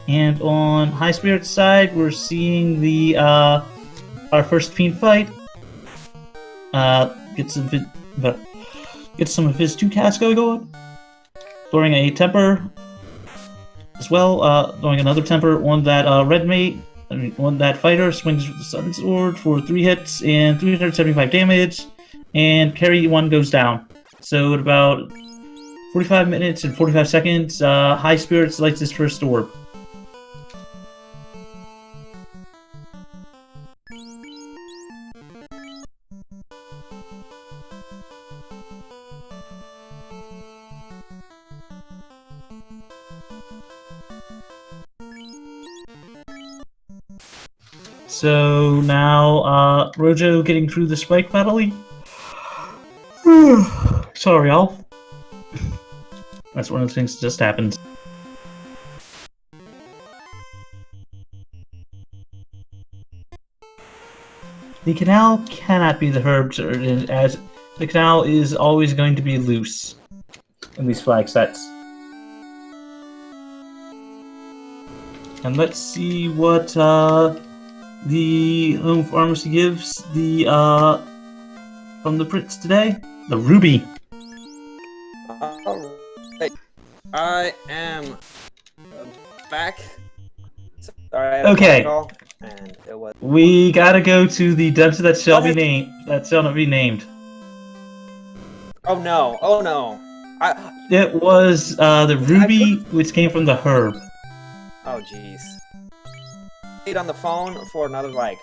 B: And on Highspirits' side, we're seeing the our first fiend fight. Get some of his 2 casts going on. Throwing a temper as well. Throwing another temper on that red mate. On that fighter, swings with the Sun Sword for 3 hits and 375 damage. And carry 1 goes down. So at about 45 minutes and 45 seconds, Highspirits lights his first orb. So now, Rojo getting through the spike medley. Sorry, y'all. That's one of the things that just happened. The canal cannot be the herb, as the canal is always going to be loose in these flag sets. And let's see what the home pharmacy gives the from the Prince today. The ruby.
A: Alright. I am back. Sorry, I had
B: okay.
A: a call, and it was...
B: We gotta go to the dungeon that shall be named. That shall not be named.
A: Oh no! Oh no!
B: It was the ruby, which came from the herb.
A: Oh jeez. Stayed on the phone for another like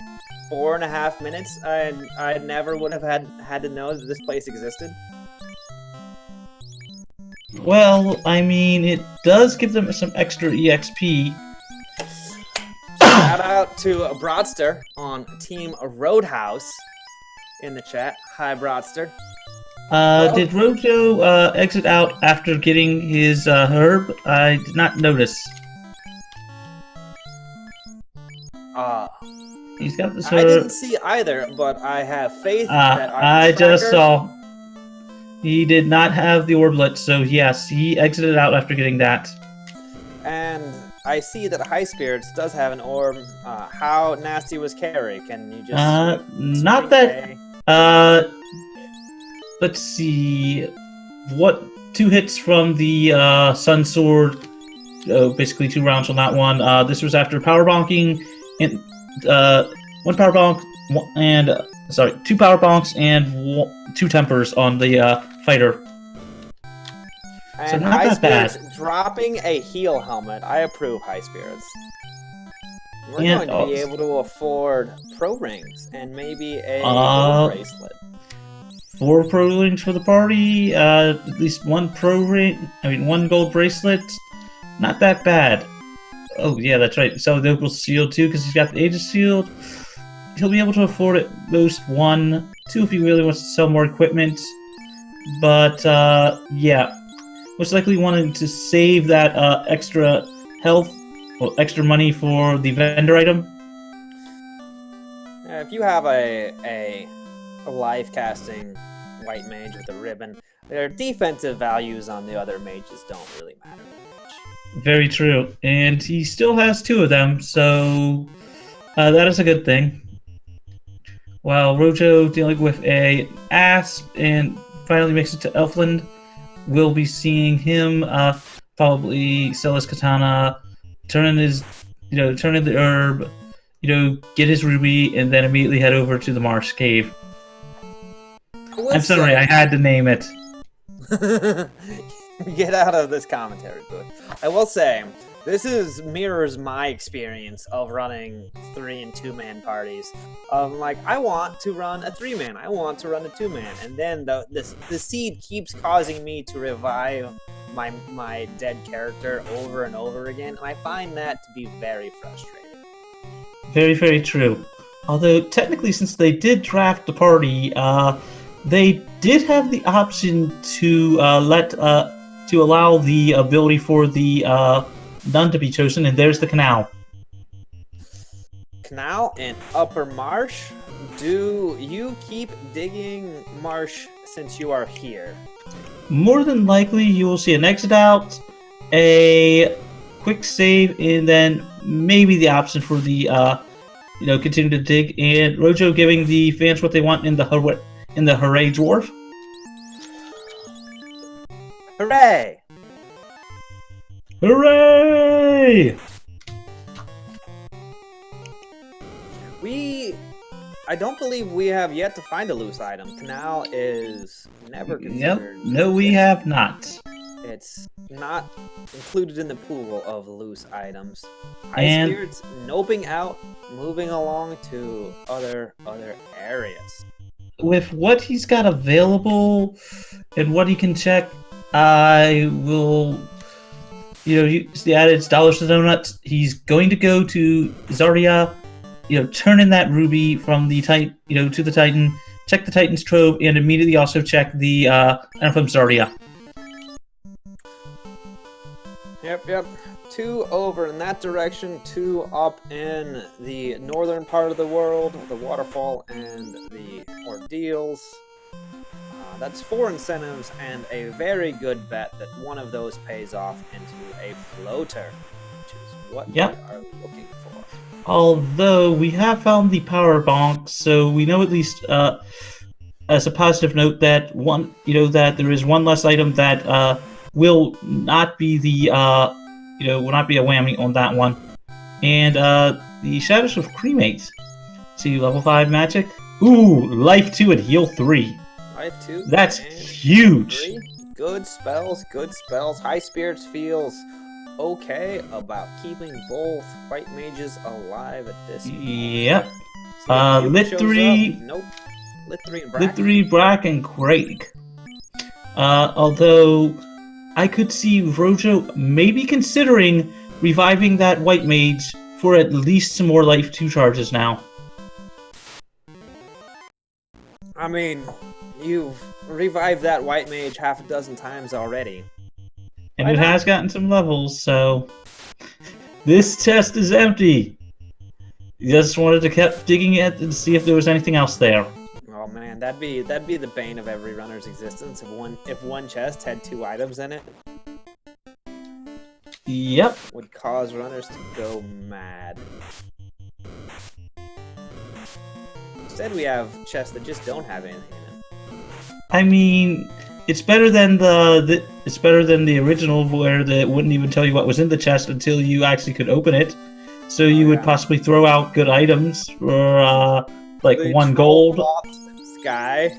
A: 4.5 minutes, and I never would have had to know that this place existed.
B: Well, I mean, it does give them some extra EXP.
A: Shout out to Broadster on Team Roadhouse in the chat. Hi, Broadster.
B: Did Rojo exit out after getting his herb? I did not notice. He's got this herb.
A: I didn't see either, but I have faith that our
B: I just
A: tracker-
B: saw. He did not have the orblet, so yes, he exited out after getting that.
A: And I see that Highspirits does have an orb. How nasty was Carrie? Can you just...
B: Not that... Let's see... What... 2 hits from the Sun Sword. Basically 2 rounds on that one. This was after power bonking, and 1 power bonk, and... sorry, 2 power bonks and 2 tempers on the fighter.
A: And
B: So not
A: High
B: that bad.
A: Spirits dropping a heal helmet. I approve, High Spirits. We're
B: And
A: going to be able to afford pro rings and maybe a gold bracelet.
B: 4 pro rings for the party, at least 1 pro ring, 1 gold bracelet. Not that bad. Oh yeah, that's right. So the Opal Shield too, because he's got the Aegis Shield. He'll be able to afford at most 1, 2 if he really wants to sell more equipment. But yeah, most likely wanting to save that extra health or extra money for the vendor item.
A: If you have a life casting white mage with a ribbon, their defensive values on the other mages don't really matter much.
B: Very true, and he still has 2 of them, so that is a good thing. While Rojo dealing with a asp and finally makes it to Elfland, we'll be seeing him probably sell his katana, turn in the herb, get his ruby, and then immediately head over to the Marsh Cave. I'm sorry, I had to name it.
A: Get out of this commentary booth. I will say, this mirrors my experience of running 3- and 2-man parties. Like, I want to run a 3-man, I want to run a 2-man, and then the seed keeps causing me to revive my dead character over and over again, and I find that to be very frustrating.
B: Very, very true. Although, technically, since they did draft the party, they did have the option to allow the ability for the none to be chosen, and there's the canal.
A: Canal and Upper Marsh? Do you keep digging marsh since you are here?
B: More than likely, you will see an exit out, a quick save, and then maybe the option for the continue to dig, and Rojo giving the fans what they want in the Hooray Dwarf.
A: Hooray!
B: Hooray!
A: I don't believe we have yet to find a loose item. Canal is never considered.
B: Yep. No, we have not.
A: It's not included in the pool of loose items.
B: And
A: Highspirits noping out, moving along to other areas.
B: with what he's got available and what he can check, I will, use the added dollars to donuts. He's going to go to Zarya, turn in that ruby from the Titan, to the Titan, check the Titan's trove, and immediately also check the item from Zarya.
A: Yep. 2 over in that direction, 2 up in the northern part of the world, the waterfall and the ordeals. That's 4 incentives and a very good bet that one of those pays off into a floater, which is what we are looking for.
B: Although we have found the power bonk, so we know at least as a positive note that that there is one less item that will not be the will not be a whammy on that one. And the Shadows of Cremate. See, level 5 magic. Ooh, life 2 and heal 3.
A: Life 2.
B: That's huge.
A: 3. Good spells. Highspirits feels okay about keeping both white mages alive at this point.
B: Yep.
A: See if
B: Lit
A: shows
B: 3.
A: up. Nope. Lit 3 and Bracken.
B: Lit 3, Brack, and Craig. Although I could see Rojo maybe considering reviving that white mage for at least some more life 2 charges now.
A: I mean, you've revived that white mage half a dozen times already.
B: And
A: Why
B: it
A: not?
B: has gotten some levels, so this chest is empty. Just wanted to keep digging it and see if there was anything else there.
A: Oh man, that'd be the bane of every runner's existence if one chest had 2 items in it.
B: Yep.
A: Would cause runners to go mad. Instead, we have chests that just don't have anything in it.
B: I mean, it's better than it's better than the original where it wouldn't even tell you what was in the chest until you actually could open it. So you would
A: yeah.
B: possibly throw out good items for like
A: The
B: 1
A: troll
B: gold.
A: bot Sky.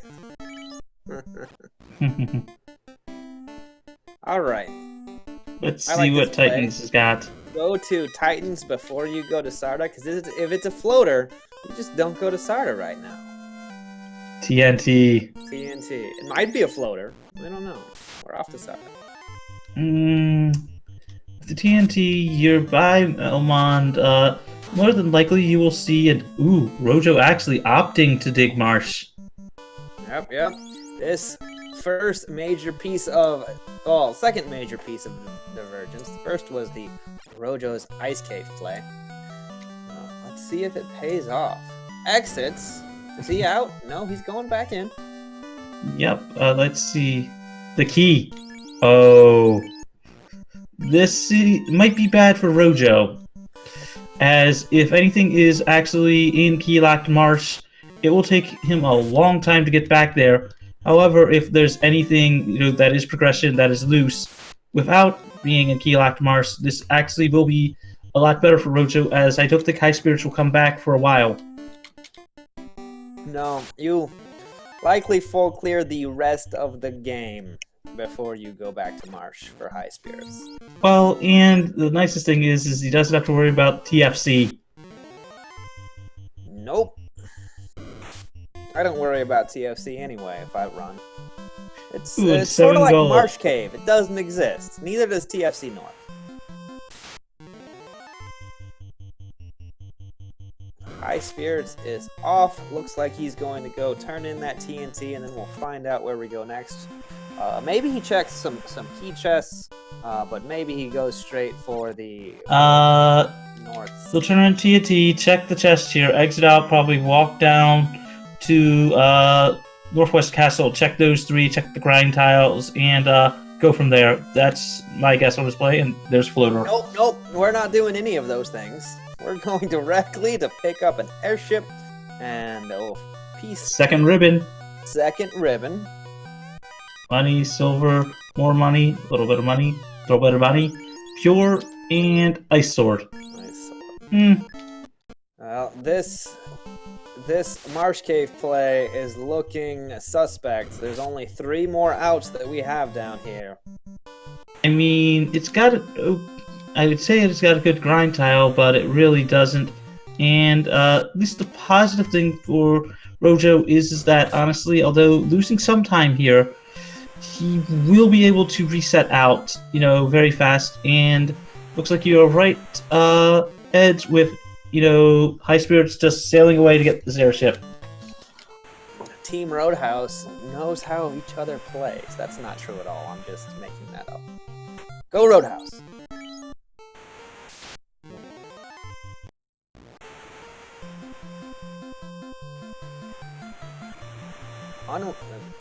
A: All right.
B: Let's
A: I
B: see
A: like
B: what
A: this play.
B: Titans has got.
A: Go to Titans before you go to Sarda, because if it's a floater, you just don't go to Sarda right now.
B: TNT.
A: TNT. It might be a floater. We don't know. We're off to Sarda.
B: The TNT, you're by Elmond. More than likely you will see Rojo actually opting to dig marsh.
A: Yep. This first major piece of, second major piece of divergence. The first was the Rojo's Ice Cave play. Let's see if it pays off. Exits. Is he out? No, he's going back in.
B: Yep, let's see. The key. Oh. This might be bad for Rojo. As if anything is actually in Key-locked Marsh, it will take him a long time to get back there. However, if there's anything that is progression that is loose, without being in Key-locked Marsh, this actually will be a lot better for Rojo, as I don't think Highspirits will come back for a while.
A: No, you likely full clear the rest of the game before you go back to Marsh for Highspirits.
B: Well, and the nicest thing is he doesn't have to worry about TFC.
A: Nope. I don't worry about TFC anyway if I run. It's sort of
B: 7
A: like
B: gold.
A: Marsh Cave. It doesn't exist. Neither does TFC North. Highspirits is off. Looks like he's going to go turn in that TNT, and then we'll find out where we go next. Maybe he checks some key chests, but maybe he goes straight for the north.
B: They'll turn on TNT, check the chest here, exit out, probably walk down to Northwest Castle, check those 3, check the grind tiles, and go from there. That's my guess on this play, and there's Floater.
A: Nope. We're not doing any of those things. We're going directly to pick up an airship and
B: Second ribbon.
A: Second ribbon.
B: Money, silver, more money, a little bit of money, a little bit of money, pure, and ice sword.
A: Nice sword. Well, this Marsh Cave play is looking suspect. There's only 3 more outs that we have down here.
B: I mean, I would say it's got a good grind tile, but it really doesn't. And at least the positive thing for Rojo is that, honestly, although losing some time here, he will be able to reset out, very fast. And looks like you're right, Eds, with, Highspirits just sailing away to get this airship.
A: Team Roadhouse knows how each other plays. That's not true at all. I'm just making that up. Go Roadhouse!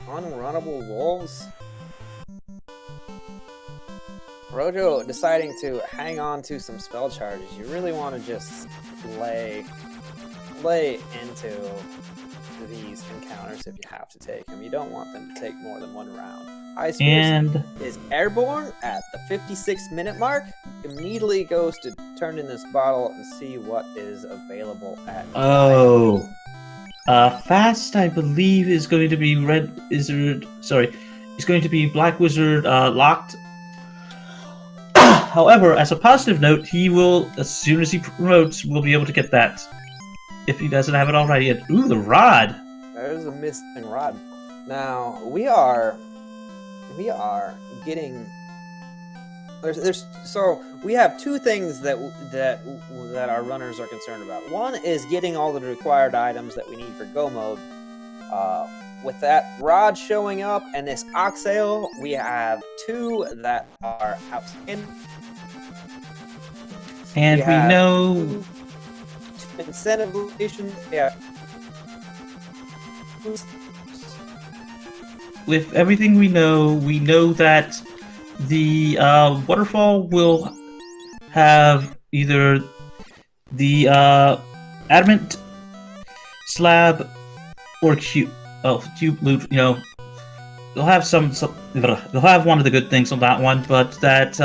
A: Unrunnable wolves? Rojo deciding to hang on to some spell charges. You really want to just lay into these encounters if you have to take them. You don't want them to take more than 1 round. Highspirits is airborne at the 56-minute mark. Immediately goes to turn in this bottle and see what is available at
B: Fast, I believe, is going to be is going to be Black Wizard locked. However, as a positive note, he will, as soon as he promotes, will be able to get that. If he doesn't have it already yet. Ooh, the rod!
A: There's a missing rod. Now, we are getting... So, we have 2 things that our runners are concerned about. One is getting all the required items that we need for go mode with that rod showing up and this oxale, we have 2 that are outstanding.
B: And we
A: have
B: know
A: 2 incentive locations. Yeah.
B: with everything we know that the waterfall will have either the adamant slab or cube loot. You know, they'll have they'll have one of the good things on that one, but that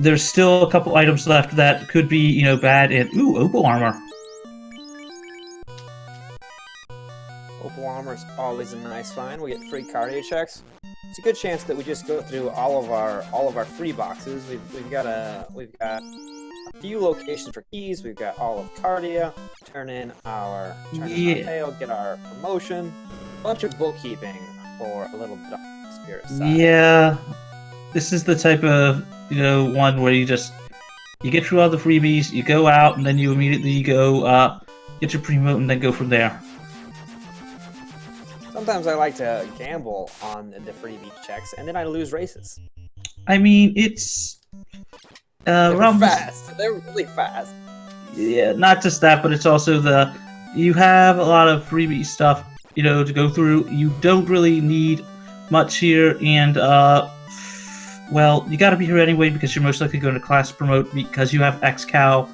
B: there's still a couple items left that could be, you know, bad. And opal armor.
A: Opal armor is always a nice find. We get free cardio checks. It's a good chance that we just go through all of our free boxes. We've got a few locations for keys. We've got all of cardia. Turn in our tail, get our promotion. A bunch of bookkeeping for a little bit of spirit side.
B: Yeah, this is the type of, you know, one where you get through all the freebies, you go out, and then you immediately go get your promote and then go from there.
A: Sometimes I like to gamble on the freebie checks, and then I lose races.
B: I mean, it's
A: They're fast. They're really fast.
B: Yeah, not just that, but it's also you have a lot of freebie stuff, you know, to go through. You don't really need much here, and well, you got to be here anyway because you're most likely going to class promote because you have XCal.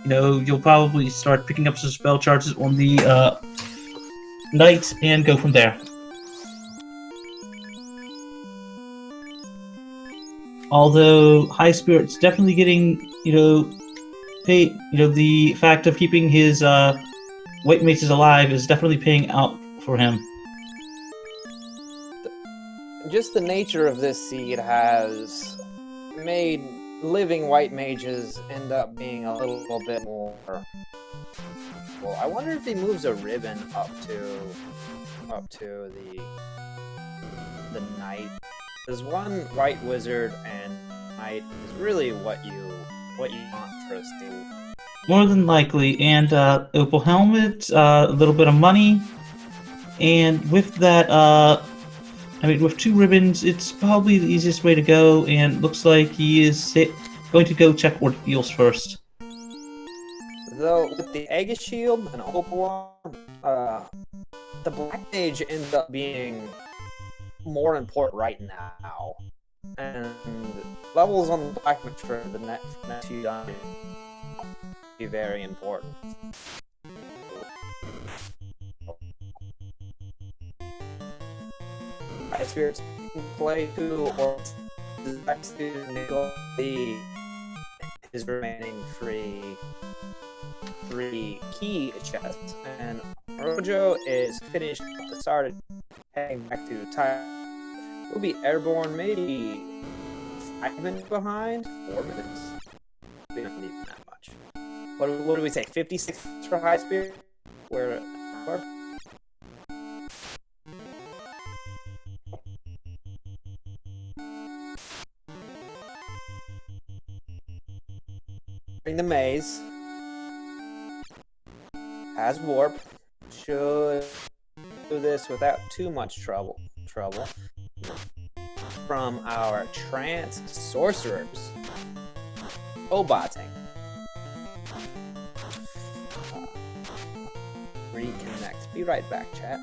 B: You know, you'll probably start picking up some spell charges on the knights and go from there. Although Highspirits definitely getting, you know, the fact of keeping his white maces alive is definitely paying out for him.
A: Just the nature of this seed has made living white mages end up being a little bit more. Well, I wonder if he moves a ribbon up to the knight. There's one white wizard, and knight is really what you want for a steal.
B: More than likely, and opal helmet, a little bit of money, and with that, I mean, with 2 ribbons, it's probably the easiest way to go. And looks like he is going to go check ordeals first.
A: Though with the Aegis shield and opal arm, the black mage ends up being more important right now, and levels on the black mage for the next few dungeons be very important. Highspirits can play too, or to negotiate his remaining free key chests, and Rojo is finished up the start, heading back to Thai. We'll be airborne maybe 5 minutes behind, 4 minutes. We don't need that much. What do we say? 56 for Highspirit? Where? The maze has warp. Should do this without too much trouble. From our trance sorcerers, Obating. Reconnect. Be right back, chat.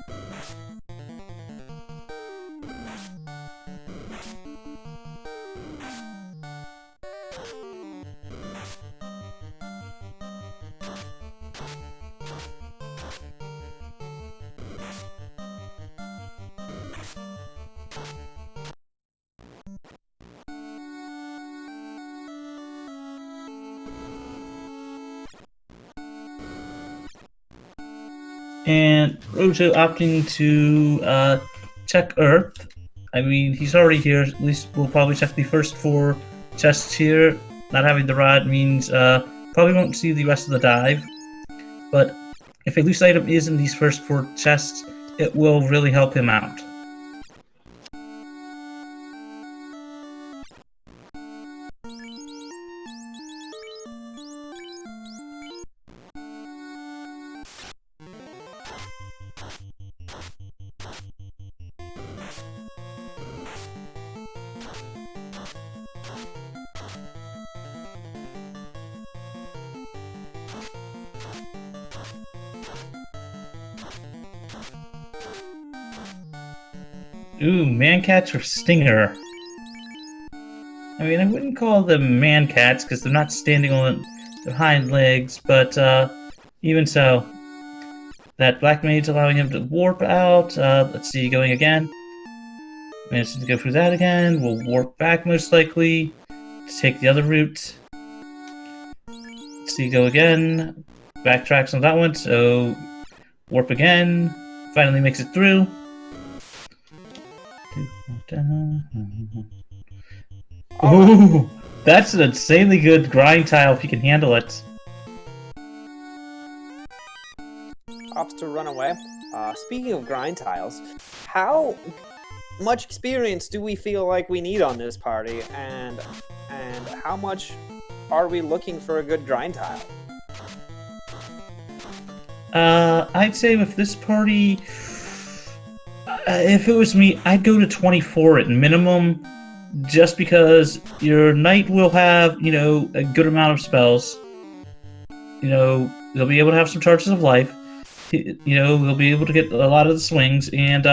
B: And Rojo opting to check Earth. I mean, he's already here. At least we'll probably check the first 4 chests here. Not having the rod means probably won't see the rest of the dive. But if a loose item is in these first 4 chests, it will really help him out. Ooh, man-cats or stinger? I mean, I wouldn't call them man-cats because they're not standing on their hind legs, but even so, that black mage's allowing him to warp out. Let's see, going again. Managed to go through that again. We'll warp back most likely to take the other route. Let's see, go again. Backtracks on that one, so warp again. Finally makes it through. Ooh, that's an insanely good grind tile if you can handle it.
A: Opts to run away. Speaking of grind tiles, how much experience do we feel like we need on this party, and how much are we looking for a good grind tile?
B: I'd say with this party, if it was me, I'd go to 24 at minimum, just because your knight will have, a good amount of spells. They'll be able to have some charges of life. They'll be able to get a lot of the swings, and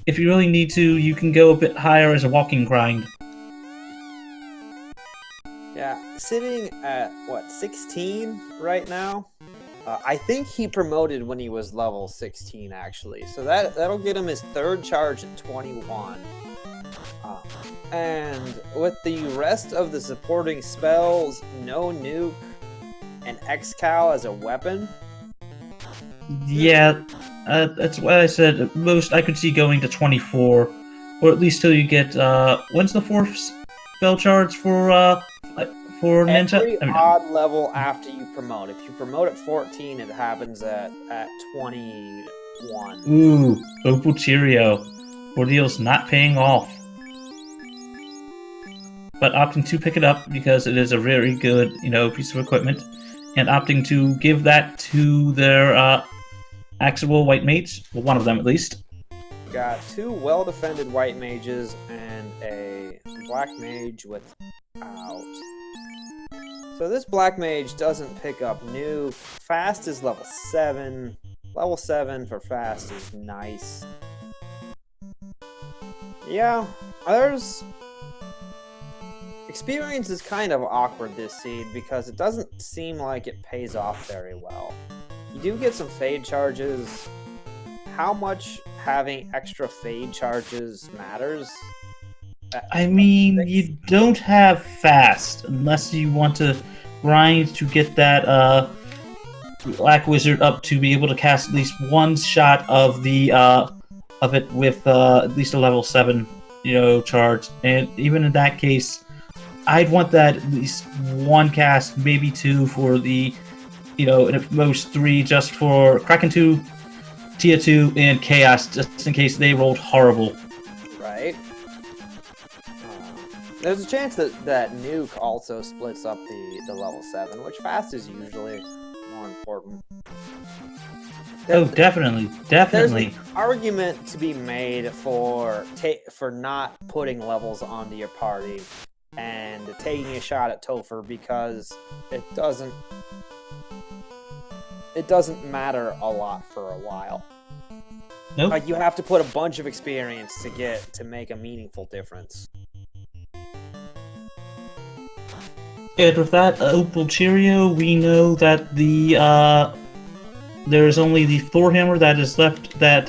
B: if you really need to, you can go a bit higher as a walking grind.
A: Yeah, sitting at, 16 right now? I think he promoted when he was level 16, actually. So that'll get him his third charge at 21. And with the rest of the supporting spells, no nuke, and X-Cal as a weapon.
B: Yeah, that's why I said at most I could see going to 24, or at least till you get, when's the fourth spell charge for Ninja?
A: Every odd level after you promote. If you promote at 14, it happens at 21.
B: Ooh, Opal Cheerio. Ordeal's not paying off. But opting to pick it up because it is a very good, piece of equipment, and opting to give that to their Axable white mage, well, one of them at least.
A: Got two well-defended white mages and a black mage without. So this black mage doesn't pick up new. Fast is level 7. Level 7 for fast is nice. Yeah, there's... Experience is kind of awkward this seed because it doesn't seem like it pays off very well. You do get some fade charges. How much having extra fade charges matters?
B: I mean, you don't have fast unless you want to grind to get that Black Wizard up to be able to cast at least one shot of the of it with at least a level 7, charge. And even in that case, I'd want that at least one cast, maybe 2 for the, and at most 3 just for Kraken 2, Tia 2, and Chaos, just in case they rolled horrible.
A: Right. There's a chance that Nuke also splits up the level 7, which fast is usually more important.
B: Oh, definitely.
A: There's an argument to be made for not putting levels onto your party and taking a shot at Topher because it doesn't matter a lot for a while.
B: Nope.
A: Like, you have to put a bunch of experience to make a meaningful difference.
B: And with that, Opal Cheerio, we know that there's only the Thor Hammer that is left that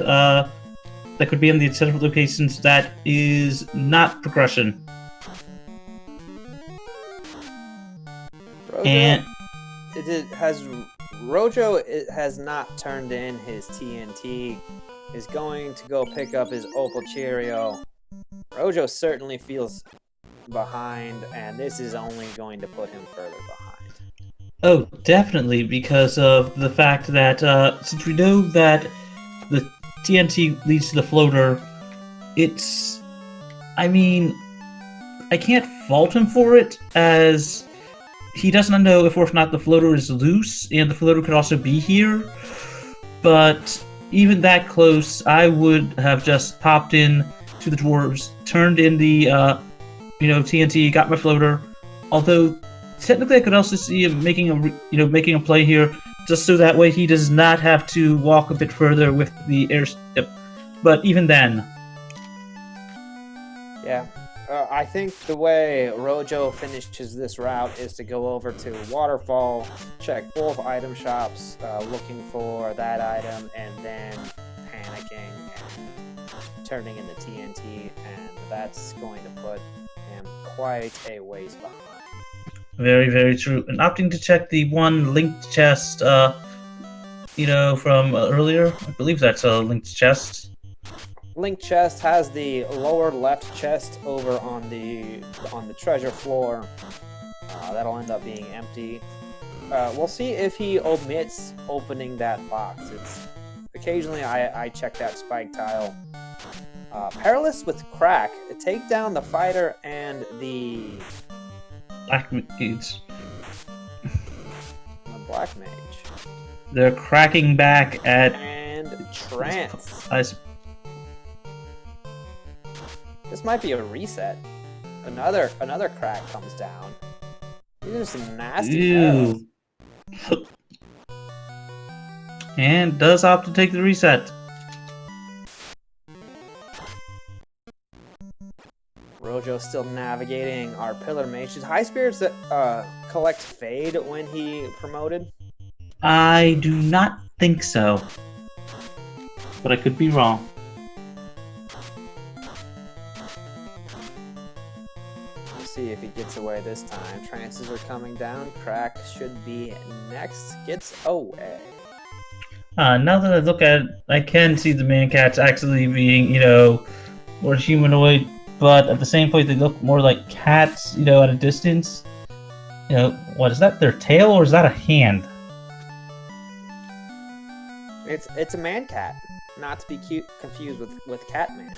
B: could be in the several locations that is not progression.
A: Rojo has not turned in his TNT, is going to go pick up his Opal Cheerio. Rojo certainly feels behind, and this is only going to put him further behind.
B: Oh, definitely, because of the fact that since we know that the TNT leads to the floater, I can't fault him for it, as he doesn't know if or if not the floater is loose, and the floater could also be here. But even that close, I would have just popped in to the dwarves, turned in the TNT, got my floater. Although technically, I could also see him making a play here, just so that way he does not have to walk a bit further with the airship. But even then,
A: Yeah. I think the way Rojo finishes this route is to go over to Waterfall, check both item shops, looking for that item, and then panicking and turning into TNT, and that's going to put him quite a ways behind.
B: Very, very true. And opting to check the one linked chest, from earlier. I believe that's a linked chest.
A: Link chest has the lower left chest over on the treasure floor. That'll end up being empty. We'll see if he omits opening that box. It's occasionally I check that spike tile. Perilous with crack. Take down the fighter and the
B: Black mage.
A: black mage.
B: They're cracking back at.
A: And trance. This might be a reset. Another crack comes down. These are some nasty battles.
B: And does opt to take the reset.
A: Rojo's still navigating our pillar mage. Did Highspirits collect fade when he promoted?
B: I do not think so. But I could be wrong.
A: We'll see if he gets away this time. Trances are coming down. Crack should be next. Gets away.
B: Now that I look at it, I can see the man cats actually being, more humanoid, but at the same point they look more like cats, at a distance. What is that? Their tail, or is that a hand?
A: It's a man cat, not to be confused with Catman.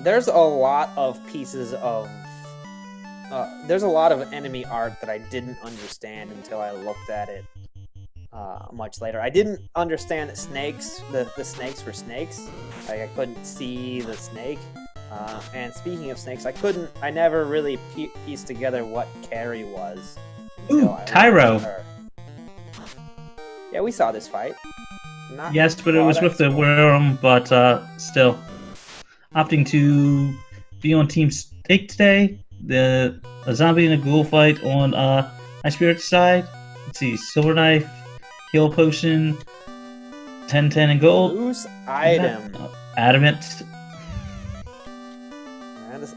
A: There's a lot of pieces of. There's a lot of enemy art that I didn't understand until I looked at it much later. I didn't understand that snakes, the snakes were snakes. Like, I couldn't see the snake. And speaking of snakes, I never really pieced together what Carrie was.
B: Ooh, Tyro.
A: Yeah, we saw this fight.
B: Yes, but it was with the worm, but still. Opting to be on Team Stake today. A zombie and a ghoul fight on Highspirits side. Let's see, Silver Knife, Heal Potion, 10, and gold.
A: Loose item.
B: Adamant.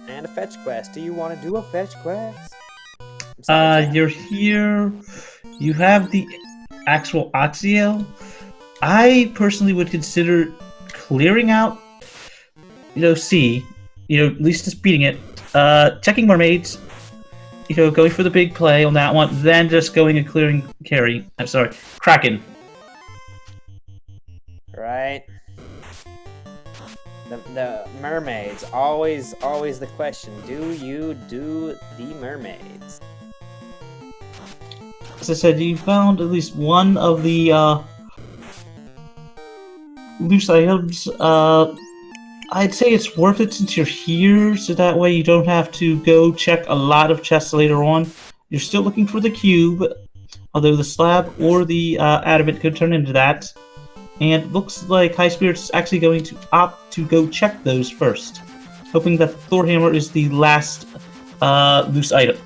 A: And a fetch quest. Do you want to do a fetch quest?
B: You're here. You have the actual Oxio. I personally would consider clearing out, C, at least just beating it. Checking mermaids, going for the big play on that one, then just going and clearing carry. I'm sorry, Kraken.
A: Right. The mermaids, always the question. Do you do the mermaids?
B: As I said, you found at least one of the loose items. I'd say it's worth it since you're here, so that way you don't have to go check a lot of chests later on. You're still looking for the cube, although the slab or the adamant could turn into that. And looks like Highspirits is actually going to opt to go check those first, hoping that Thor Hammer is the last loose item.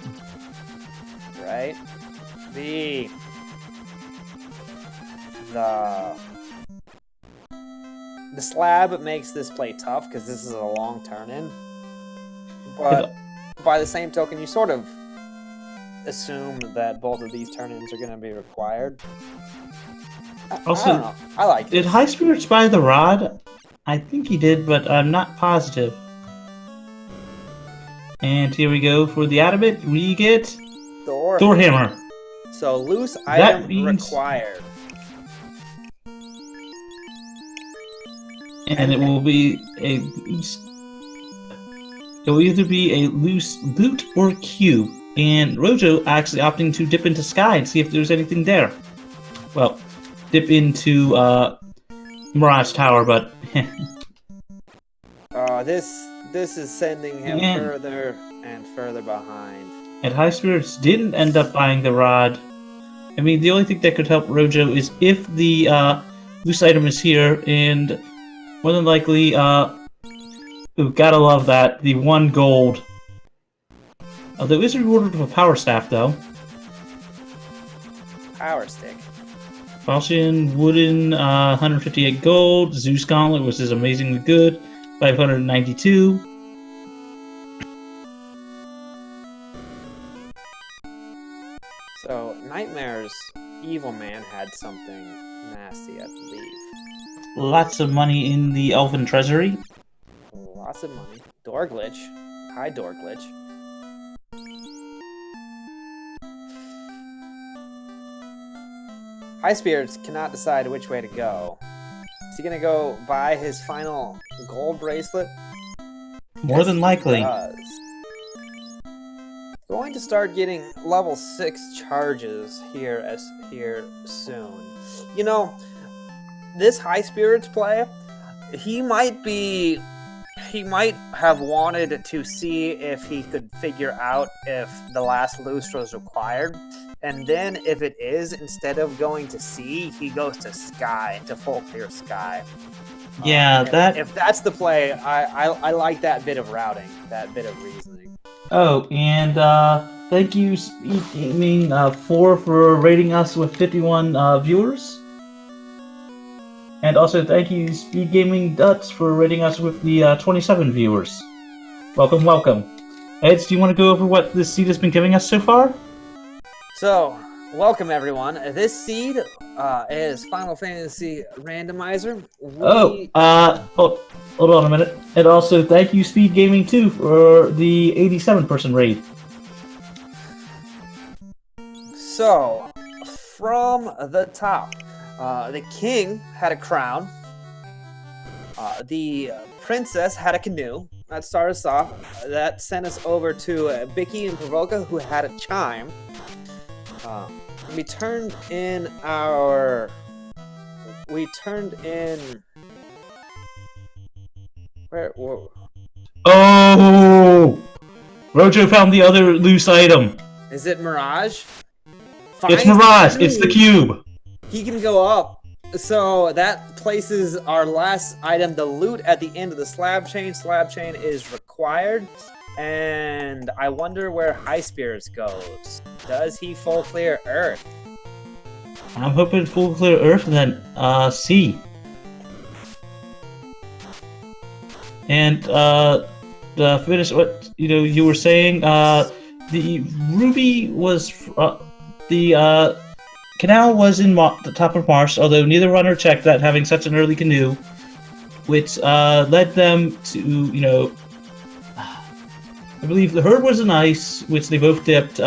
A: Right. The slab makes this play tough because this is a long turn-in. But by the same token, you sort of assume that both of these turn-ins are going to be required.
B: Also,
A: I don't know. I like
B: did
A: this.
B: Highspirits buy the rod? I think he did, but I'm not positive. And here we go for the adamant. We get Thor Hammer.
A: So loose item required.
B: And it will be a loose. It will either be a loose loot or cube. And Rojo actually opting to dip into Sky and see if there's anything there. Well, dip into Mirage Tower, but
A: this is sending him further and further behind.
B: And Highspirits didn't end up buying the rod. I mean, the only thing that could help Rojo is if the loose item is here, and more than likely, ooh, gotta love that, the 1 gold. Although it is rewarded with a power staff, though.
A: Power stick.
B: Falchion, wooden, 158 gold. Zeus Gauntlet, which is amazingly good, 592.
A: So, Nightmare's evil man had something nasty, I believe.
B: Lots of money in the Elven Treasury.
A: Lots of money. Door glitch. Hi, door glitch. Highspirits cannot decide which way to go. Is he gonna go buy his final gold bracelet?
B: More than likely.
A: He does. Going to start getting level 6 charges here soon. You know, this Highspirits play, he might have wanted to see if he could figure out if the last loose was required. And then if it is, instead of going to sea, he goes to sky, to full clear sky.
B: Yeah,
A: If that's the play, I like that bit of routing, that bit of reasoning.
B: Oh, and thank you, Speed Gaming 4, for rating us with 51 viewers. And also thank you, Speed Gaming Duts, for rating us with the 27 viewers. Welcome, welcome. Eds, do you want to go over what this seed has been giving us so far?
A: So, welcome everyone. This seed is Final Fantasy Randomizer.
B: Hold on a minute. And also, thank you, Speed Gaming 2, for the 87-person raid.
A: So, from the top, the king had a crown. The princess had a canoe. That started us off. That sent us over to Bicky and Provoca, who had a chime. We turned in. Where?
B: Oh! Rojo found the other loose item.
A: Is it Mirage?
B: It's Mirage. It's the cube.
A: He can go up. So that places our last item, the loot, at the end of the slab chain. Slab chain is required. And I wonder where Highspirits goes. Does he full clear Earth?
B: I'm hoping full clear Earth and then sea. And to finish what you were saying, the ruby was the canal was in the top of Mars, although neither runner checked that, having such an early canoe, which led them to I believe the herd was in ice, which they both dipped.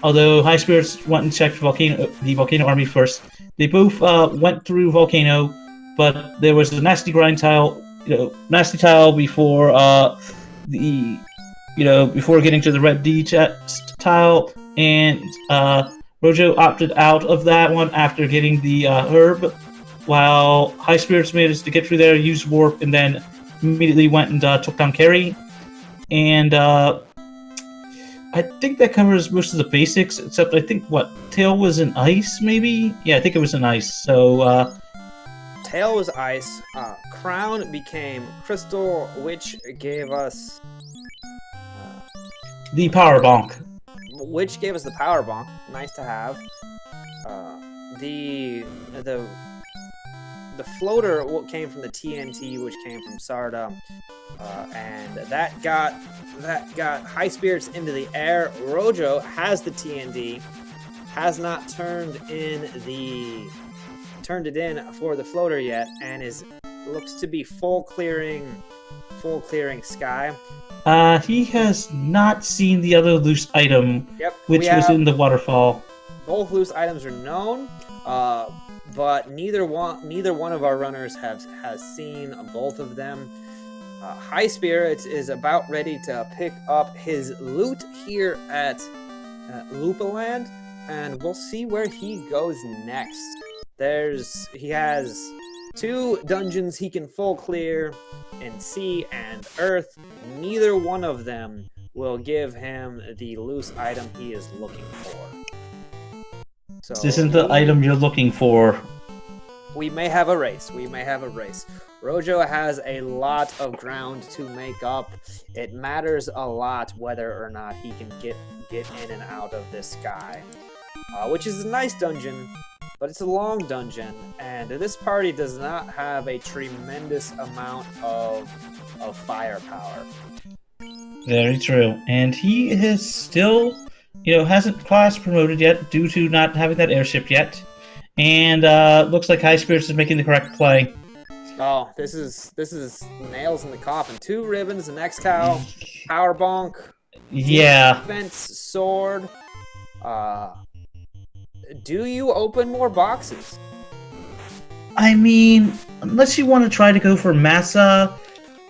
B: Although Highspirits went and checked the volcano army first. They both went through volcano, but there was a nasty grind tile, nasty tile before before getting to the red D chest tile, and Rojo opted out of that one after getting the herb, while Highspirits managed to get through there, used warp, and then immediately went and took down Carrie. And I think that covers most of the basics, except I think, Tail was in ice, maybe? Yeah, I think it was in ice, so,
A: Tail was ice, Crown became crystal, which gave us...
B: the power bonk.
A: Which gave us the power bonk, nice to have. The floater came from the TNT, which came from Sarda. And that got Highspirits into the air. Rojo has the TND, has not turned it in for the floater yet, and looks to be full clearing sky.
B: He has not seen the other loose item, which was in the waterfall.
A: Both loose items are known, but neither one of our runners has seen both of them. Highspirits is about ready to pick up his loot here at Lupaland, and we'll see where he goes next. He has 2 dungeons he can full clear in sea and earth. Neither one of them will give him the loose item he is looking for. So
B: this isn't the item you're looking for.
A: we may have a race. We may have a race. Rojo has a lot of ground to make up. It matters a lot whether or not he can get in and out of this sky, which is a nice dungeon, but it's a long dungeon, and this party does not have a tremendous amount of firepower.
B: Very true. And he is still, hasn't class promoted yet due to not having that airship yet. And looks like Highspirits is making the correct play.
A: Oh, this is nails in the coffin. 2 ribbons, the next cow, power bonk.
B: Yeah.
A: Defense sword. Do you open more boxes?
B: I mean, unless you want to try to go for Massa,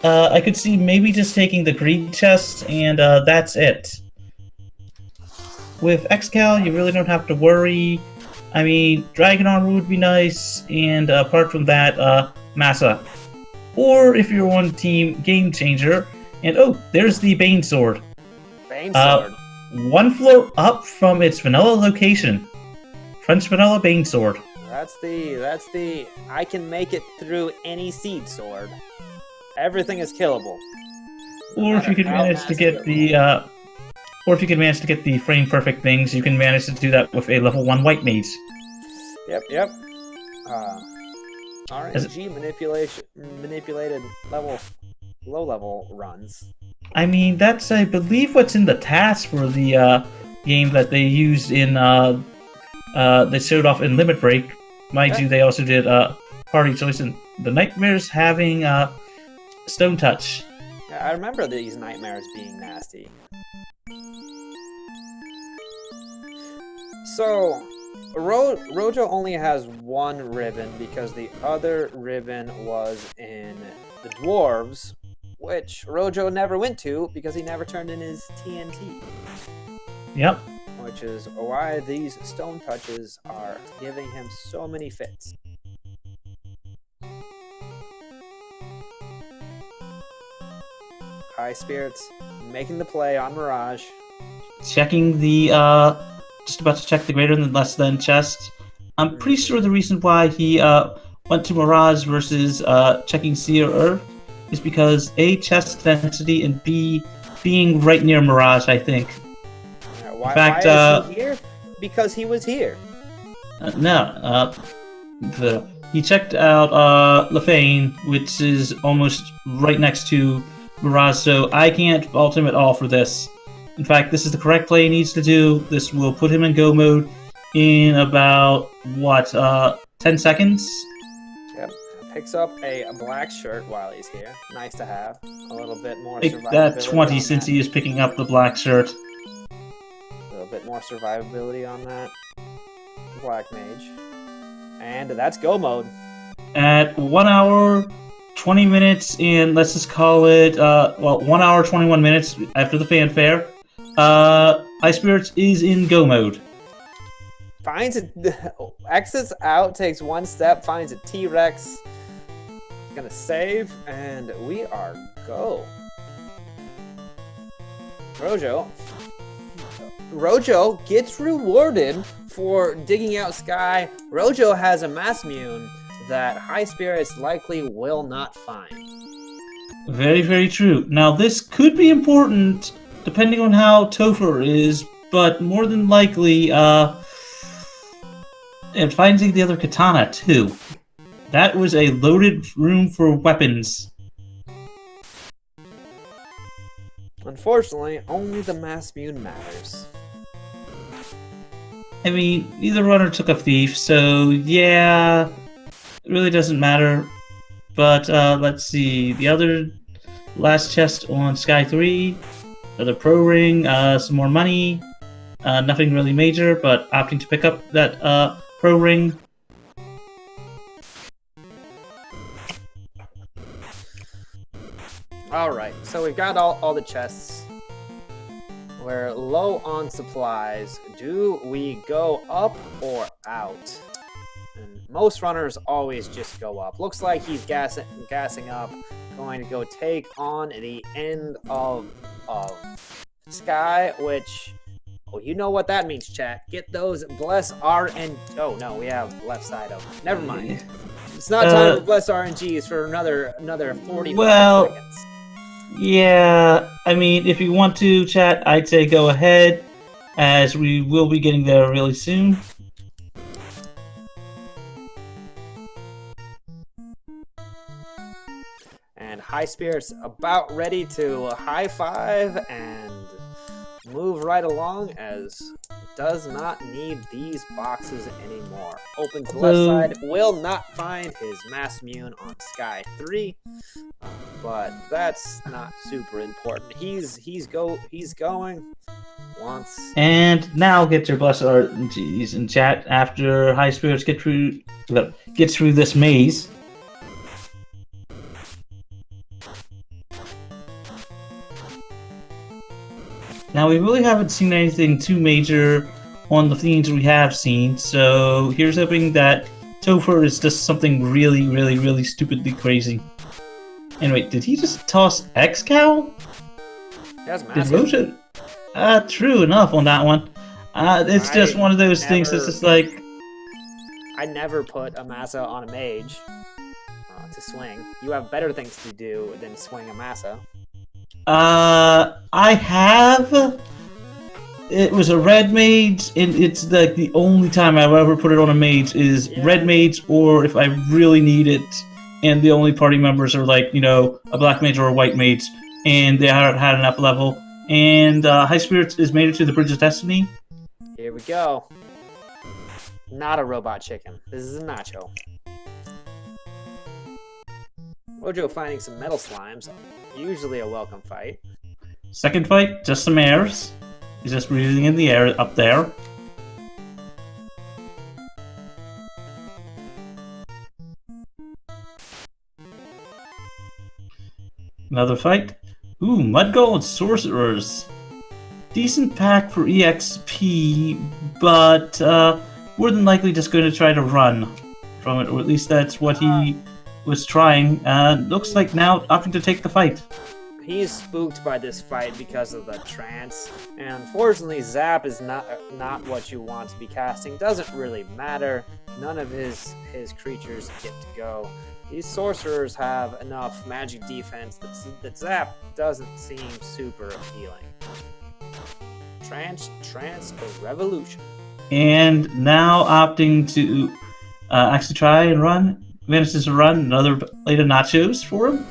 B: I could see maybe just taking the greed chest, and that's it. With Excal, you really don't have to worry. I mean, Dragon Armor would be nice, and apart from that, Massa. Or if you're on Team Game Changer, and oh, there's the Bane Sword.
A: Bane Sword.
B: 1 floor up from its vanilla location. French Vanilla Bane Sword.
A: That's the I can make it through any seed sword. Everything is killable.
B: Or if you can manage to get the frame perfect things, you can manage to do that with a level 1 white mage.
A: Yep. RNG manipulated low level runs.
B: I mean, that's, I believe, what's in the task for the game that they used in, they showed off in Limit Break. Mind you, they also did Party Choice, and the Nightmares having Stone Touch.
A: Yeah, I remember these nightmares being nasty. So, Rojo only has 1 ribbon because the other ribbon was in the dwarves, which Rojo never went to because he never turned in his TNT.
B: Yep.
A: Which is why these stone touches are giving him so many fits. Highspirits making the play on Mirage.
B: Checking the, just about to check the greater than less than chest. I'm pretty sure the reason why he went to Mirage versus checking Sea or Earth is because A, chest density, and B, being right near Mirage, I think.
A: Why,
B: in fact,
A: why is he here? Because he was here.
B: He checked out Lefane, which is almost right next to Mirage, so I can't fault him at all for this. In fact, this is the correct play he needs to do. This will put him in go mode in about, 10 seconds?
A: Yep. Picks up a black shirt while he's here. Nice to have. A little bit more
B: Make
A: survivability.
B: that 20 since he is picking up the black shirt.
A: A little bit more survivability on that black mage. And that's go mode. At
B: 1 hour, 20 minutes, and let's just call it, 1 hour, 21 minutes after the fanfare, Highspirits is in go mode.
A: Finds it, exits out, takes 1 step, finds a T-Rex. Gonna save, and we are go. Rojo gets rewarded for digging out Sky. Rojo has a Massmune that Highspirits likely will not find.
B: Very, very true. Now, this could be important depending on how Topher is, but more than likely, and finding the other katana, too. That was a loaded room for weapons.
A: Unfortunately, only the Massmune matters.
B: I mean, neither runner took a thief, so yeah, it really doesn't matter. But let's see, the other last chest on Sky 3, the pro ring, some more money, nothing really major, but opting to pick up that pro ring.
A: Alright, so we've got all the chests. We're low on supplies. Do we go up or out? And most runners always just go up. Looks like he's gassing up. Going to go take on the end of Sky, which... Oh, you know what that means, chat. Get those bless R and... Oh, no, we have left side open. Never mind. It's not time for Blessed RNGs for another 45
B: Well,
A: seconds.
B: yeah, I mean, if you want to chat, I'd say go ahead, as we will be getting there really soon.
A: And Highspirits about ready to high five and move right along, as does not need these boxes anymore. Opens the left side, will not find his Mass Immune on Sky 3, but that's not super important. He's going once.
B: And now get your Blessed RNGs in chat after Highspirits gets through this maze. Now, we really haven't seen anything too major on the themes we have seen, so here's hoping that Topher is just something really, really, really stupidly crazy. And wait, did he just toss X-Cow?
A: That's
B: Did
A: massive.
B: Rojo? True enough on that one. It's just one of those things that's just like...
A: I never put a Massa on a mage to swing. You have better things to do than swing a Massa.
B: I have. It was a red mage, and it's like the only time I've ever put it on a mage is red mage, or if I really need it, and the only party members are like, you know, a black mage or a white mage, and they haven't had enough level. And Highspirits is made it to the Bridge of Destiny.
A: Here we go. Not a robot chicken. This is a nacho. Rojo finding some metal slimes. Usually a welcome fight.
B: Second fight, just some airs. He's just breathing in the air up there. Another fight. Ooh, Mud Gold Sorcerers. Decent pack for EXP, but more than likely just going to try to run from it, or at least that's what he was trying. Looks like now opting to take the fight.
A: He's spooked by this fight because of the trance, and unfortunately Zap is not what you want to be casting. Doesn't really matter. None of his creatures get to go. These sorcerers have enough magic defense that Zap doesn't seem super appealing. Trance or Revolution.
B: And now opting to actually try and run. Manages to run another plate of nachos for him.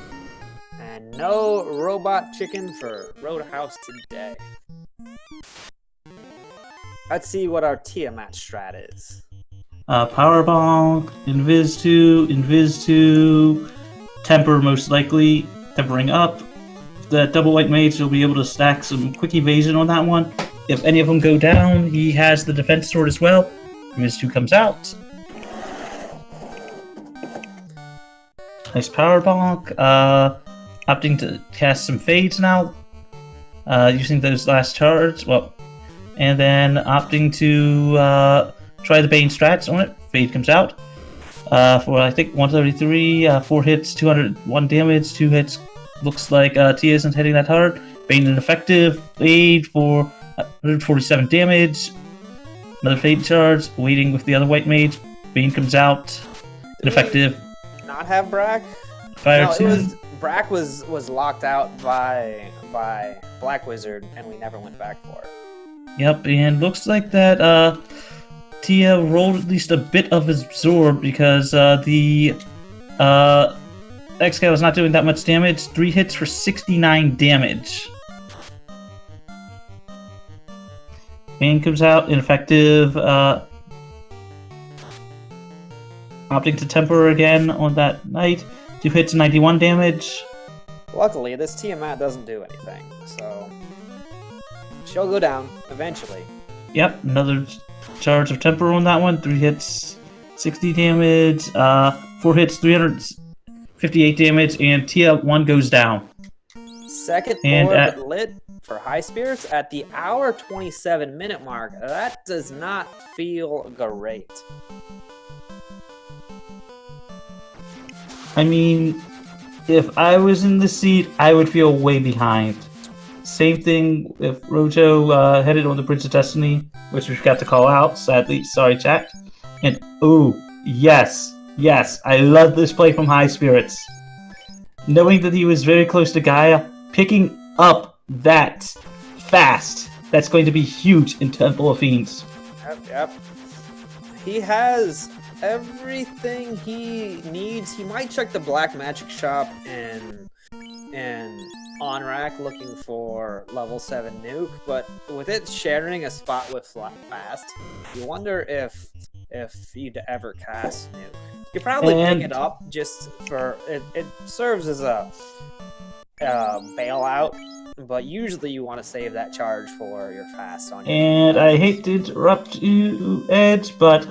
A: And no robot chicken for Roadhouse today. Let's see what our Tiamat strat is.
B: Power Bonk, Invis 2, Temper most likely, Tempering up. The double white mage will be able to stack some quick evasion on that one. If any of them go down, he has the defense sword as well. Invis 2 comes out. Nice Power Bonk. Opting to cast some fades now. Using those last charge. Well, and then opting to try the Bane strats on it. Fade comes out. For I think 133, 4 hits, 201 damage, 2 hits. Looks like Tia isn't hitting that hard. Bane ineffective. Fade for 147 damage. Another fade charge. Waiting with the other white mage. Bane comes out. Ineffective.
A: Not have Brack?
B: Fire
A: No,
B: 2.
A: Brack was locked out by Black Wizard, and we never went back for it.
B: Yep, and looks like that Tia rolled at least a bit of his absorb because the X-Guy was not doing that much damage. 3 hits for 69 damage. Bane comes out, ineffective. Opting to temper again on that night. 2 hits, 91 damage.
A: Luckily, this Tiamat doesn't do anything, so she'll go down eventually.
B: Yep, another charge of temper on that one. 3 hits, 60 damage. 4 hits, 358 damage, and Tia 1 goes down.
A: Second
B: And
A: board lit for Highspirits at the hour 27-minute mark. That does not feel great.
B: I mean, if I was in the seat, I would feel way behind. Same thing if Rojo headed on the Bridge of Destiny, which we forgot to call out, sadly. Sorry, chat. And, ooh, yes. Yes, I love this play from Highspirits. Knowing that he was very close to Gaia, picking up that fast. That's going to be huge in Temple of Fiends.
A: Yep. He has everything he needs. He might check the black magic shop and on rack looking for level 7 nuke, but with it sharing a spot with fast, you wonder if you'd ever cast nuke. You probably pick it up just for it serves as a bailout, but usually you want to save that charge for your fast on your
B: And I hate to interrupt you, Ed, but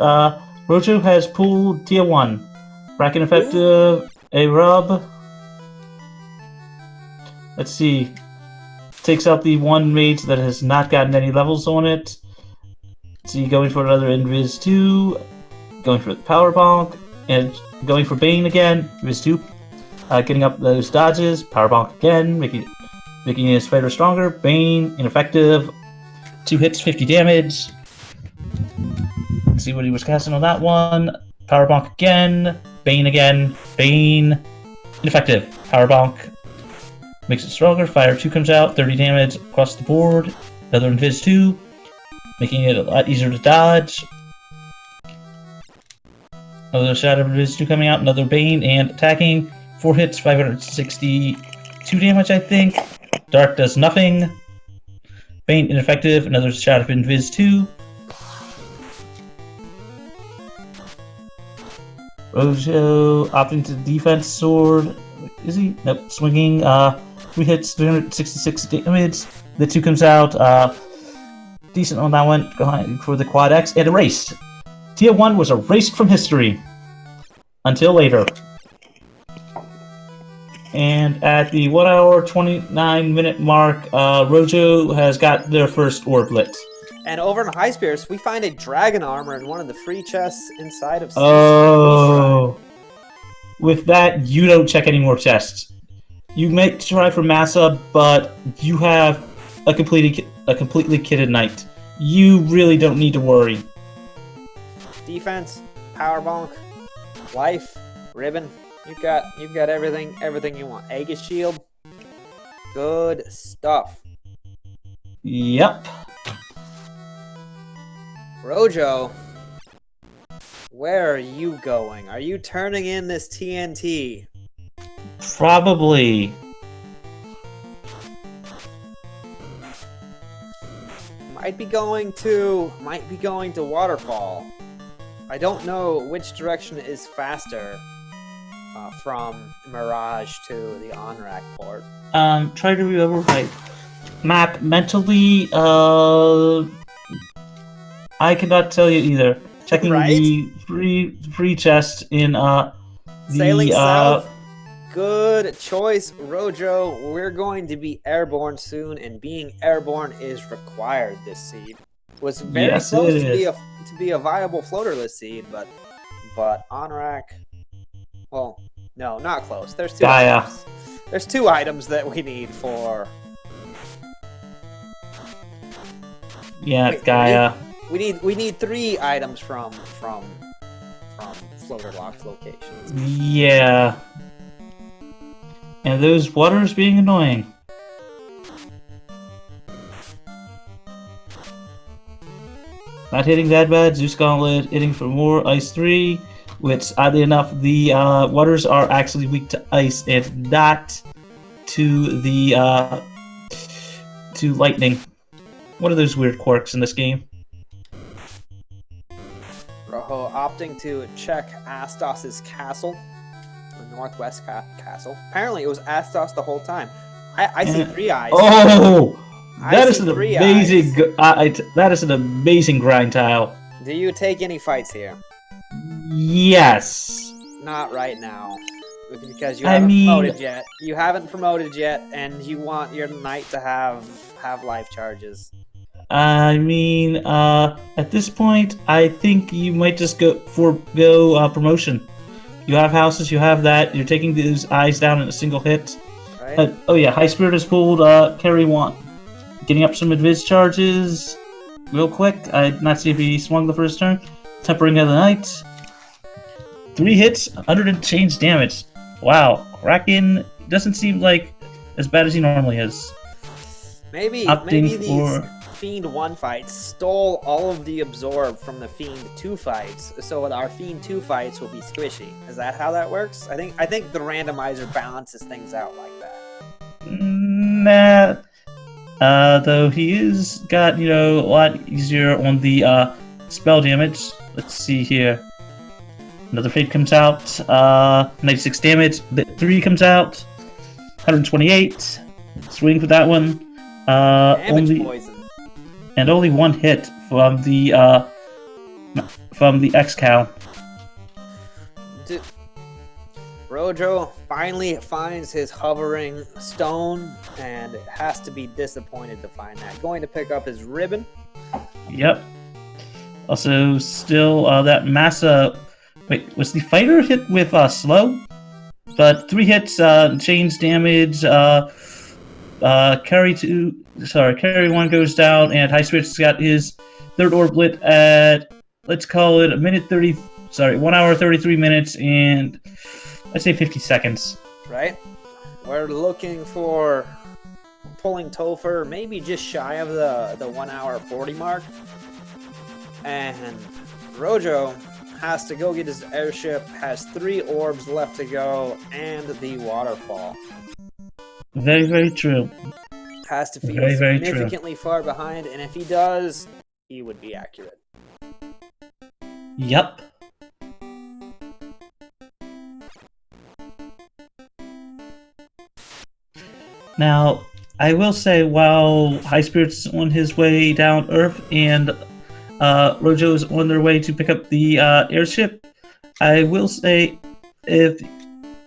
B: Rojo has pulled tier 1. Bracket effective, a rub. Let's see. Takes out the one mage that has not gotten any levels on it. Let's see, going for another Invis 2. Going for the Power Bonk. And going for Bane again. Invis 2. Getting up those dodges. Power Bonk again. Making his fighter stronger. Bane, ineffective. 2 hits, 50 damage. Let's see what he was casting on that one. Power Bonk again. Bane again. Bane. Ineffective. Power Bonk. Makes it stronger. Fire 2 comes out. 30 damage across the board. Another Invis 2. Making it a lot easier to dodge. Another shot of Invis 2 coming out. Another Bane and attacking. 4 hits, 562 damage, I think. Dark does nothing. Bane ineffective. Another shot of Invis 2. Rojo opting to defense sword. Is he? Nope. Swinging. 3 hits, 366 damage. The 2 comes out. Decent on that one. Going for the quad X and erased. Tier 1 was erased from history. Until later. And at the 1 hour 29 minute mark, Rojo has got their first orblet.
A: And over in Highspirits, we find a dragon armor in one of the free chests inside of.
B: Oh, with that, you don't check any more chests. You may try for Massa, but you have a completely kitted knight. You really don't need to worry.
A: Defense, power bonk, life, ribbon. You've got everything you want. Aegis shield. Good stuff.
B: Yep.
A: Rojo, where are you going? Are you turning in this TNT?
B: Probably.
A: Might be going to Waterfall. I don't know which direction is faster from Mirage to the Onrak port.
B: Try to remember my map mentally. I cannot tell you either. Checking the free chest in
A: Sailing south. Good choice, Rojo. We're going to be airborne soon, and being airborne is required this seed. Was very close to be a viable floaterless seed, but Onrak. Well, no, not close. There's 2
B: Gaia.
A: items. There's 2 items that we need for.
B: Yeah, Gaia.
A: We need 3 items from floater locked locations.
B: Yeah. And those waters being annoying. Not hitting that bad. Zeus Gauntlet hitting for more. Ice 3. Which, oddly enough, the waters are actually weak to ice and not to the to lightning. One of those weird quirks in this game.
A: Rojo opting to check Astos' castle, the northwest castle. Apparently, it was Astos the whole time. I see 3 eyes.
B: Oh, that is an amazing. That is an amazing grind tile.
A: Do you take any fights here?
B: Yes.
A: Not right now, because you haven't promoted yet. You haven't promoted yet, and you want your knight to have life charges.
B: I mean, at this point, I think you might just go promotion. You have houses, you have that. You're taking those eyes down in a single hit.
A: Right.
B: Oh yeah, High Spirit has pulled carry 1. Getting up some advice charges real quick. I did not see if he swung the first turn. Tempering of the Knight. 3 hits, 100 and change damage. Wow, Kraken doesn't seem like as bad as he normally is.
A: Maybe
B: Opting
A: these
B: for-
A: Fiend 1 fights stole all of the absorb from the Fiend 2 fights, so our Fiend 2 fights will be squishy. Is that how that works? I think the randomizer balances things out like that.
B: Nah. Though he is got, a lot easier on the spell damage. Let's see here. Another fate comes out. 96 damage. Bit 3 comes out. 128. Swing for that one.
A: Damage poison.
B: And only 1 hit from the X-Cow.
A: Rojo finally finds his hovering stone and has to be disappointed to find that. Going to pick up his ribbon.
B: Yep. Also, still that Massa. Wait, was the fighter hit with slow? But 3 hits, change damage. Carry 1 goes down, and Highspirits has got his third orblet at, let's call it 1 hour 33 minutes and I'd say 50 seconds.
A: Right? We're looking for pulling Topher maybe just shy of the 1 hour 40 mark. And Rojo has to go get his airship, has 3 orbs left to go, and the waterfall.
B: Very, very true.
A: Has to feel
B: Very, very
A: significantly far behind, and if he does, he would be accurate.
B: Yep. Now, I will say, while Highspirits is on his way down Earth and Rojo is on their way to pick up the airship, I will say, if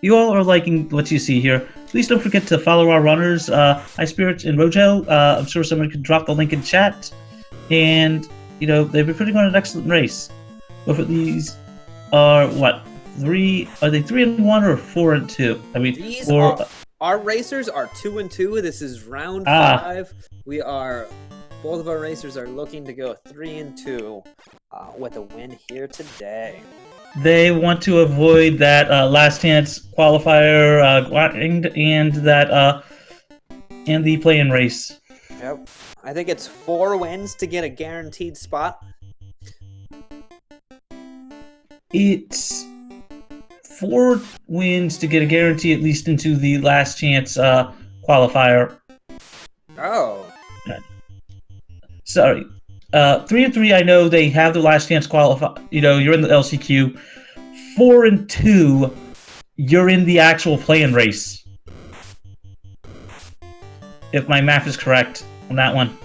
B: you all are liking what you see here, please don't forget to follow our runners, Highspirits and Rojo. I'm sure someone could drop the link in chat. And, they've been putting on an excellent race. Both of these are, what, 3? Are they 3-1 or 4-2? I mean,
A: These our racers are 2-2. This is round 5. Both of our racers are looking to go 3-2 with a win here today.
B: They want to avoid that last chance qualifier grind and that and the play-in race.
A: Yep. I think it's 4 wins to get a guaranteed spot.
B: It's 4 wins to get a guarantee at least into the last chance qualifier.
A: Oh.
B: Sorry. 3-3, I know they have the last chance qualify. You're in the LCQ. 4-2, you're in the actual play-in race. If my math is correct on that one.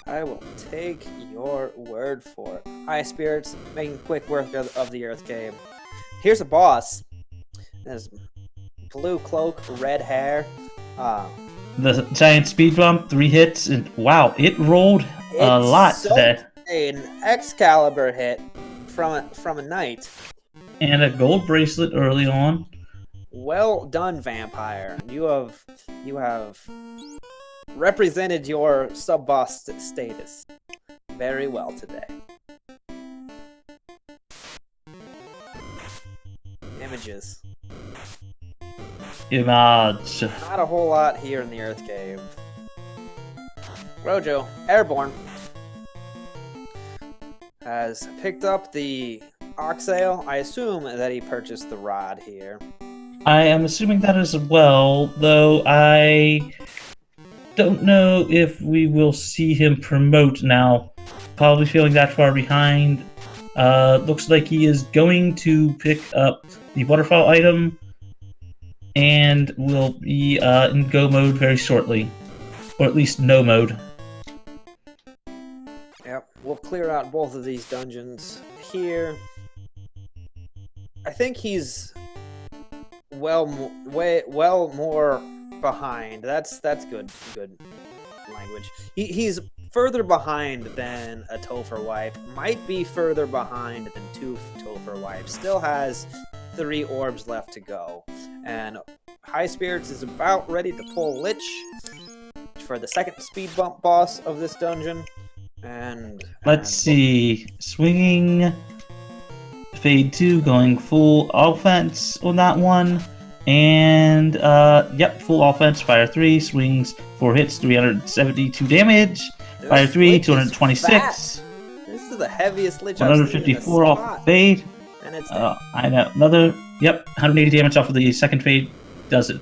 A: I will take your word for it. Highspirits, making quick work of the Earth game. Here's a boss. There's blue cloak, red hair.
B: The giant speed bump, 3 hits, and wow, it rolled a lot today.
A: An Excalibur hit from a knight.
B: And a gold bracelet early on.
A: Well done, vampire. You have represented your sub-boss status very well today. Images.
B: Image.
A: Not a whole lot here in the Earth Cave. Rojo, airborne, has picked up the oxale. I assume that he purchased the rod here.
B: I am assuming that as well, though I don't know if we will see him promote now. Probably feeling that far behind. Looks like he is going to pick up the waterfall item and will be in go mode very shortly. Or at least no mode.
A: Yep, we'll clear out both of these dungeons here. I think he's well more behind. That's good language. He's further behind than a Topher wipe. Might be further behind than 2 Topher wipes. Still has 3 orbs left to go. And Highspirits is about ready to pull Lich for the second speed bump boss of this dungeon. And
B: let's see. Swinging Fade 2 going full offense on that one. And, yep, full offense. Fire 3 swings 4 hits, 372 damage. Fire 3, 226.
A: This is the heaviest lich I've seen in a
B: 154 off
A: spot.
B: Fade.
A: And it's
B: I know. Another, yep, 180 damage off of the second Fade. Does it.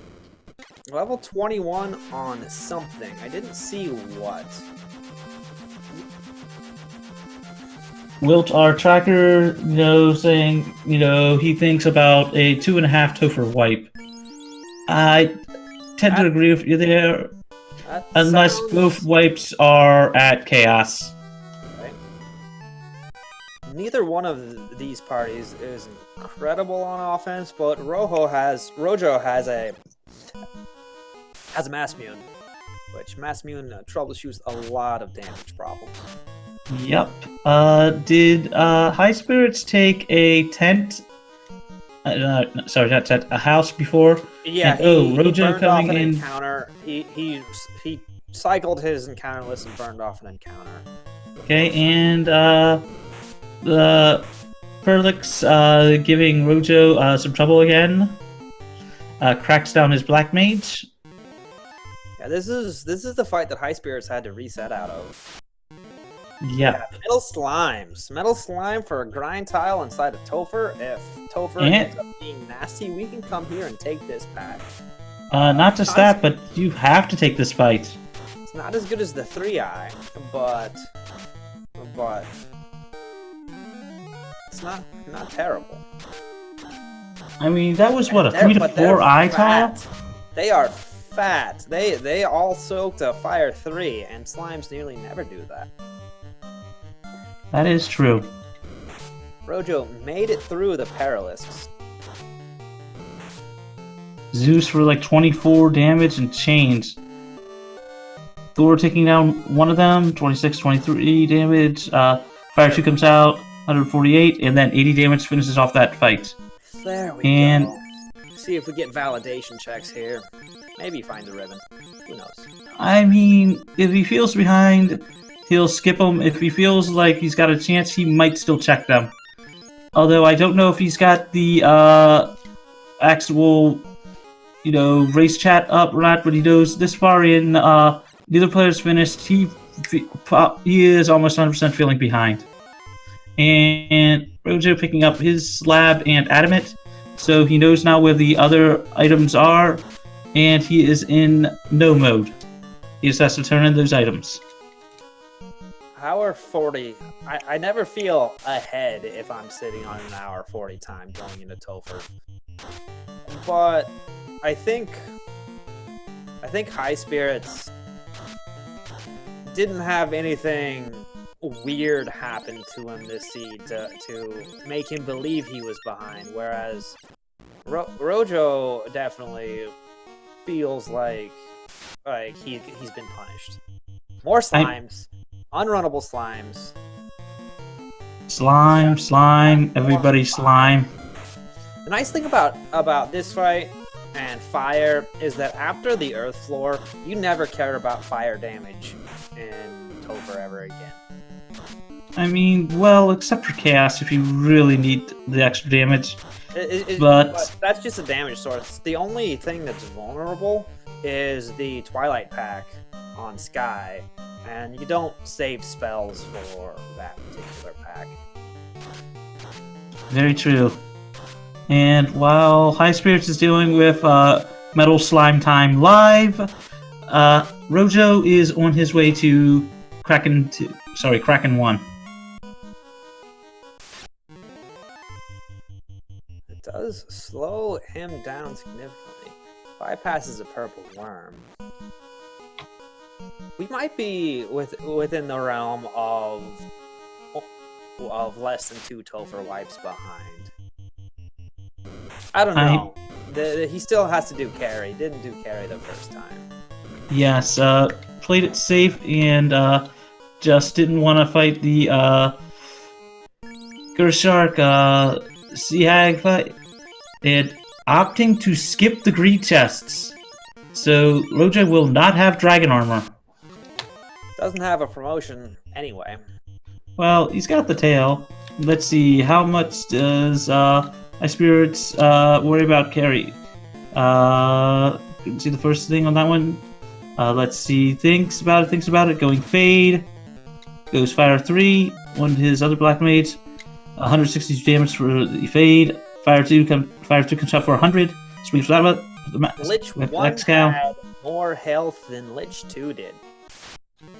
A: level 21 on something. I didn't see what.
B: Wilt, our tracker, saying, he thinks about a 2.5 Topher wipe. I tend to agree with you there, unless both wipes are at Chaos.
A: Right. Neither one of these parties is incredible on offense, but Rojo has a Mass Mune, which Mass Mune troubleshoots a lot of damage problems.
B: Yep. Did Highspirits take a tent? Sorry, not tent. A house before?
A: Yeah.
B: And,
A: he
B: Rojo
A: burned off
B: coming
A: an
B: in.
A: encounter. He cycled his encounter list and burned off an encounter.
B: Okay, and the Perlix giving Rojo some trouble again. Cracks down his Black Mage.
A: Yeah, this is the fight that Highspirits had to reset out of.
B: Yeah.
A: Metal slimes. Metal slime for a grind tile inside of Topher. If Topher ends up being nasty, we can come here and take this pack.
B: Not just that, but you have to take this fight.
A: It's not as good as the 3-eye, but it's not terrible.
B: I mean, that was what, a
A: They're-
B: 3 to
A: but they're
B: 4 eye
A: fat.
B: tile?
A: They are fat. They all soaked a fire 3, and slimes nearly never do that.
B: That is true.
A: Rojo made it through the Paralisks.
B: Zeus for like 24 damage and change. Thor taking down one of them, 26, 23 damage. Fire 2 comes out, 148, and then 80 damage finishes off that fight.
A: There we go. See if we get validation checks here. Maybe find the ribbon. Who knows?
B: I mean, if he feels behind, he'll skip them. If he feels like he's got a chance, he might still check them. Although I don't know if he's got the actual, race chat up or not, but he knows this far in, neither player's finished. He is almost 100% feeling behind. And Rojo picking up his slab and adamant, so he knows now where the other items are, and he is in no mode. He just has to turn in those items.
A: Hour 40. I never feel ahead if I'm sitting on an hour 40 time going into Topher. But I think Highspirits didn't have anything weird happen to him this seed to make him believe he was behind, whereas Rojo definitely feels like he's been punished. More slimes. Unrunnable slimes.
B: Slime, everybody slime.
A: The nice thing about this fight and fire is that after the earth floor, you never care about fire damage in Topher ever again.
B: I mean, well, except for Chaos if you really need the extra damage. But
A: that's just a damage source. The only thing that's vulnerable is the Twilight Pack on Sky, and you don't save spells for that particular pack.
B: Very true. And while Highspirits is dealing with Metal Slime Time live, Rojo is on his way to Kraken 1.
A: It does slow him down significantly. Bypasses a purple worm. We might be within the realm of less than 2 Topher wipes behind. I don't know. He still has to do carry. Didn't do carry the first time.
B: Yes, played it safe and just didn't want to fight the Gershark Sea Hag fight. And opting to skip the greed chests. So Rojo will not have dragon armor.
A: Doesn't have a promotion anyway.
B: Well, he's got the tail. let's see. How much does Highspirits worry about carry? See the first thing on that one. Let's see. Thinks about it. Going fade. Goes fire 3. One of his other black mates. 160 damage for the fade. Fire 2 comes out for 100. Swings for that.
A: Lich 1 had more health than Lich 2 did.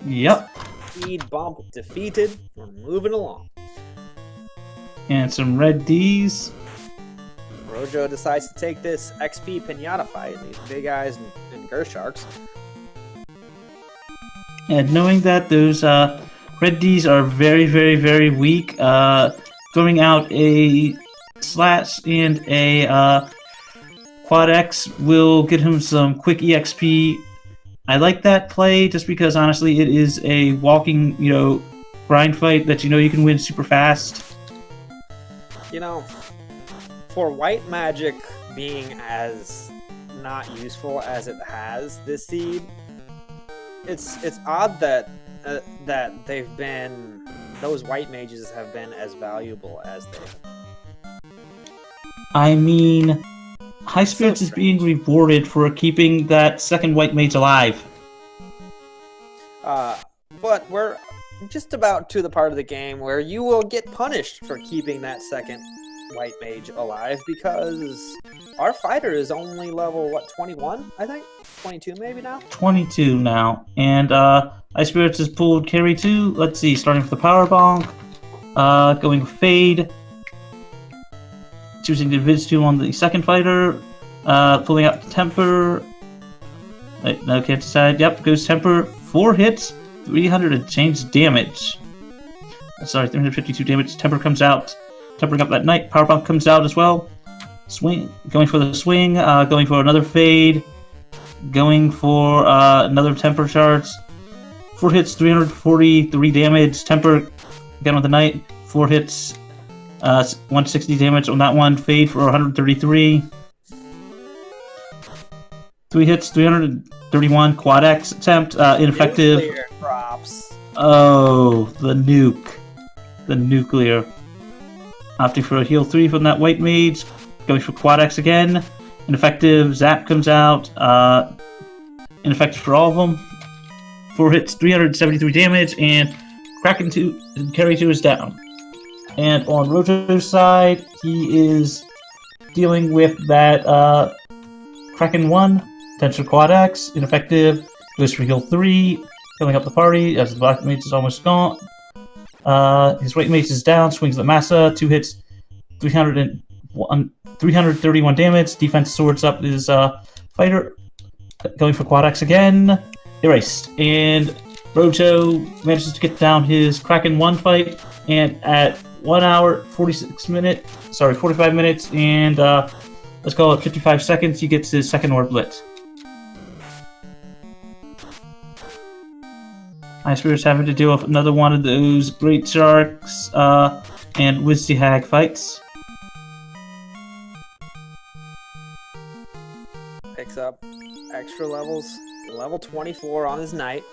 B: Yep.
A: Speed bump defeated. We're moving along.
B: And some red Ds.
A: Rojo decides to take this XP pinata fight, these big eyes and Gersharks.
B: And knowing that those red Ds are very, very, very weak, throwing out a slash and a quad X will get him some quick EXP. I like that play just because honestly it is a walking, grind fight that you can win super fast.
A: For white magic being as not useful as it has this seed, it's odd that those white mages have been as valuable as they have.
B: I mean, Highspirits is being rewarded for keeping that second white mage alive.
A: But we're just about to the part of the game where you will get punished for keeping that second white mage alive, because our fighter is only level 21, I think 22 maybe now.
B: 22 now, and Highspirits has pulled carry 2. Let's see, starting with the power bonk, going fade, choosing the Viz 2 on the second fighter, pulling out the temper. Wait, no, can't decide. Yep, goes temper. 4 hits, 300 and change damage. Sorry, 352 damage. Temper comes out. Tempering up that knight. Power bomb comes out as well. Swing, going for the swing. Going for another fade. Going for another temper charge. 4 hits, 343 damage. Temper again with the knight. 4 hits, 160 damage on that one. Fade for 133. 3 hits, 331. Quad X attempt. Ineffective.
A: Nuclear drops.
B: Oh, the nuke. The nuclear. Opting for a heal 3 from that white mage. Going for Quad X again. Ineffective. Zap comes out. Ineffective for all of them. 4 hits, 373 damage, and Kraken 2, carry 2 is down. And on Rojo's side, he is dealing with that Kraken 1. Potential Quad X. Ineffective. Goes for heal 3. Filling up the party as the black mage is almost gone. His white mage is down, swings the massa, 2 hits, 331 damage. Defense swords up his fighter, going for Quad X again, erased. And Rojo manages to get down his Kraken 1 fight, and at 1 hour, 45 minutes, and let's call it 55 seconds, he gets his second orb lit. Highspirits having to deal with another one of those Great Sharks and Wizzy Hag fights.
A: Picks up extra levels, level 24 on his knight.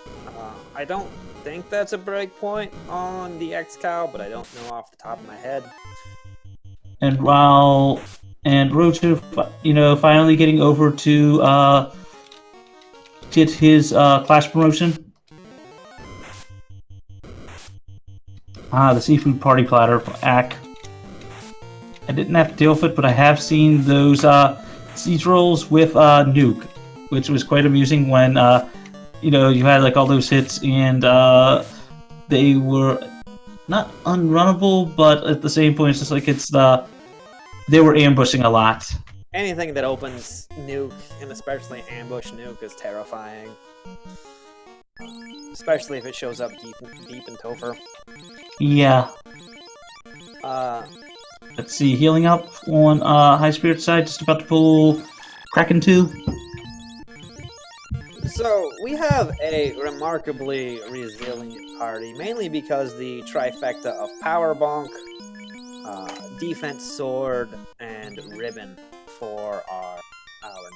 A: I don't think that's a break point on the X-Cow, but I don't know off the top of my head.
B: And Rojo, finally getting over to get his class promotion. The seafood party platter, ack. I didn't have to deal with it, but I have seen those siege rolls with nuke, which was quite amusing when you had like all those hits and they were not unrunnable, but at the same point, it's just like they were ambushing a lot.
A: Anything that opens nuke, and especially ambush nuke, is terrifying. Especially if it shows up deep in Topher.
B: Yeah. Let's see, healing up on Highspirits side, just about to pull Kraken 2.
A: So, we have a remarkably resilient party, mainly because the trifecta of Power Bonk, Defense Sword, and Ribbon for our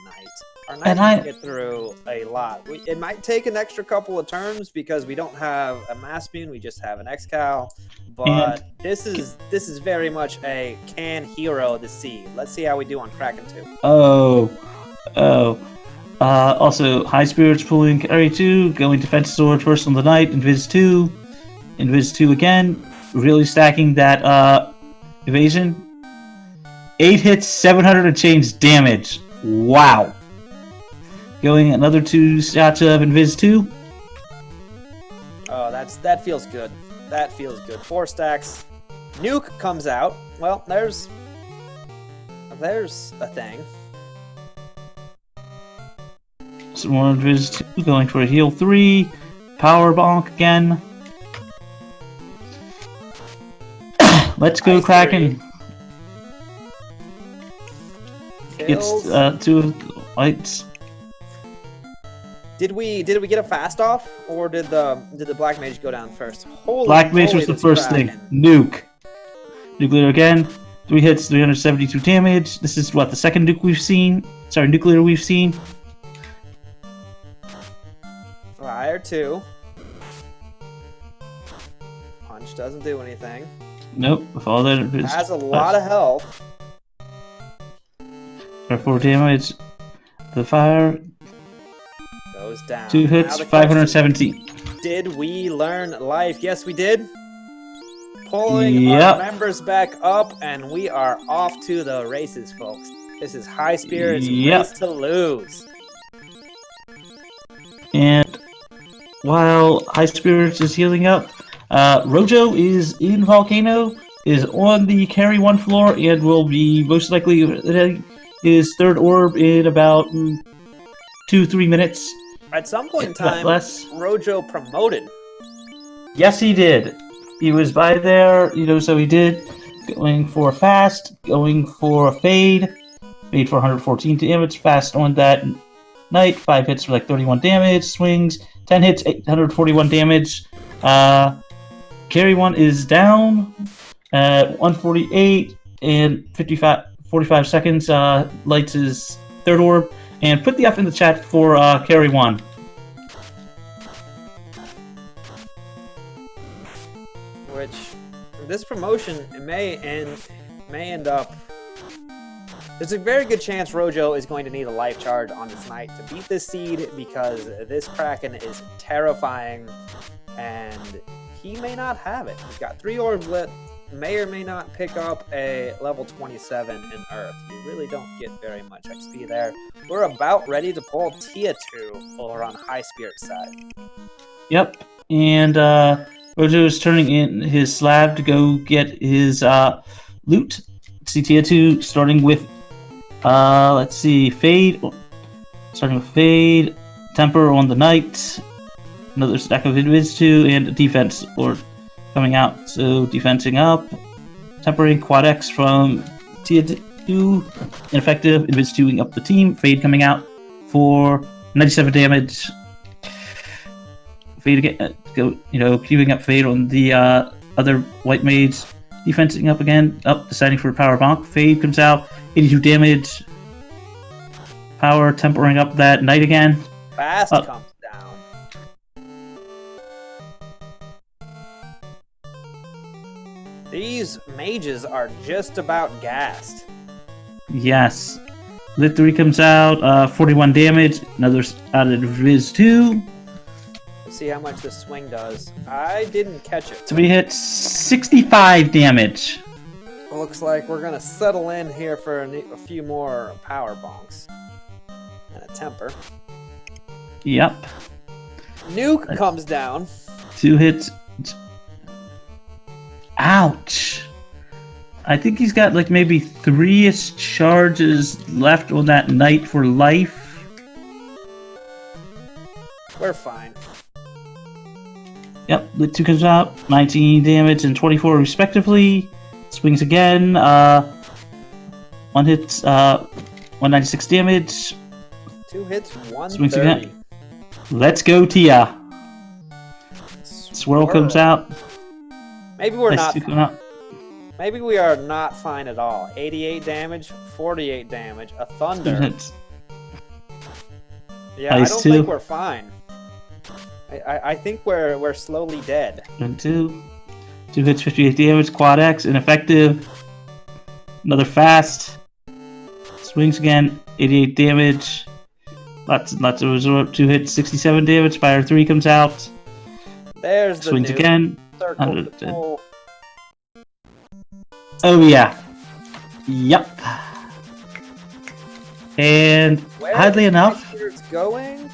A: knight. Our knight can get through a lot. It might take an extra couple of turns because we don't have a mass bean, we just have an X-Cal. But this is very much a can hero the seed. Let's see how we do on Kraken 2.
B: Also, Highspirits pulling carry 2, going defense sword first on the knight, Invis 2. Invis 2 again, really stacking that evasion. 8 hits, 700 and change damage. Wow. Going another 2 shots of Invis 2.
A: Oh, that feels good. That feels good. 4 stacks. Nuke comes out. Well, there's a thing.
B: Some more Invis 2, going for a heal 3. Power bonk again. Let's go, Kraken. Gets 2 lights.
A: Did we get a fast off, or did the Black Mage go down first? Holy
B: Black Mage was the first
A: Kraken.
B: thing. Nuke. Nuclear again. 3 hits, 372 damage. This is what, the second nuke we've seen? Sorry, nuclear we've seen.
A: Fire 2. Punch doesn't do anything.
B: Nope. With all that
A: has a lot of health.
B: 4 damage. The fire
A: goes down.
B: 2 hits, 570.
A: Did we learn life? Yes, we did. Pulling our members back up, and we are off to the races, folks. This is Highspirits race to lose.
B: And while Highspirits is healing up, Rojo is in Volcano, is on the carry 1 floor, and will be most likely his 3rd orb in about 2-3 minutes.
A: At some point in time, Rojo promoted.
B: Yes, he did. He was by there, so he did. Going for a fast, going for a fade. Fade for 114 damage. Fast on that knight. 5 hits for like 31 damage. Swings. 10 hits, 841 damage. Carry 1 is down at 148 and 45 seconds. Lights his 3rd orb. And put the F in the chat for carry 1.
A: Which, this promotion may end up. There's a very good chance Rojo is going to need a life charge on this night to beat this seed, because this Kraken is terrifying, and he may not have it. He's got 3 orbs lit. May or may not pick up a level 27 in Earth. You really don't get very much XP there. We're about ready to pull Tier 2 over on Highspirits side.
B: Yep, and Rojo is turning in his slab to go get his loot. See Tier 2 starting with, let's see, Fade. Starting with Fade, Temper on the Knight, another stack of Invis 2, and Defense or coming out. So defensing up, tempering Quad X from Tier 2, ineffective, Invis 2ing up the team, Fade coming out for 97 damage. Fade again, queuing up Fade on the other White Mage, defensing up again, deciding for a Power Bonk. Fade comes out, 82 damage. Power tempering up that Knight again.
A: Fast comes down. These mages are just about gassed.
B: Yes. Lit 3 comes out, 41 damage. Another out of Viz 2.
A: Let's see how much this swing does. I didn't catch it.
B: 3 hits, 65 damage.
A: Looks like we're going to settle in here for a few more power bonks. And a temper.
B: Yep.
A: Nuke comes down.
B: 2 hits. Ouch. I think he's got like maybe 3-ish charges left on that Knight for life.
A: We're fine.
B: Yep, Lit 2 comes out, 19 damage and 24 respectively. Swings again, 1 hit, 196 damage.
A: 2 hits, 130.
B: Swings again. Let's go, Tia. Swirl comes out.
A: Maybe we're not. Maybe we are not fine at all. 88 damage, 48 damage, a thunder. Yeah, I
B: Nice,
A: don't
B: too.
A: think we're fine. I think we're slowly dead.
B: 1, 2. 2 hits, 58 damage. Quad X, ineffective. Another fast. Swings again, 88 damage. Lots and lots of resort. 2 hits, 67 damage. Fire 3 comes out.
A: There's the
B: Swings
A: new
B: again.
A: circle
B: 110.
A: control.
B: Oh yeah. Yep. And
A: Where
B: oddly
A: is
B: enough,
A: Highspirits going?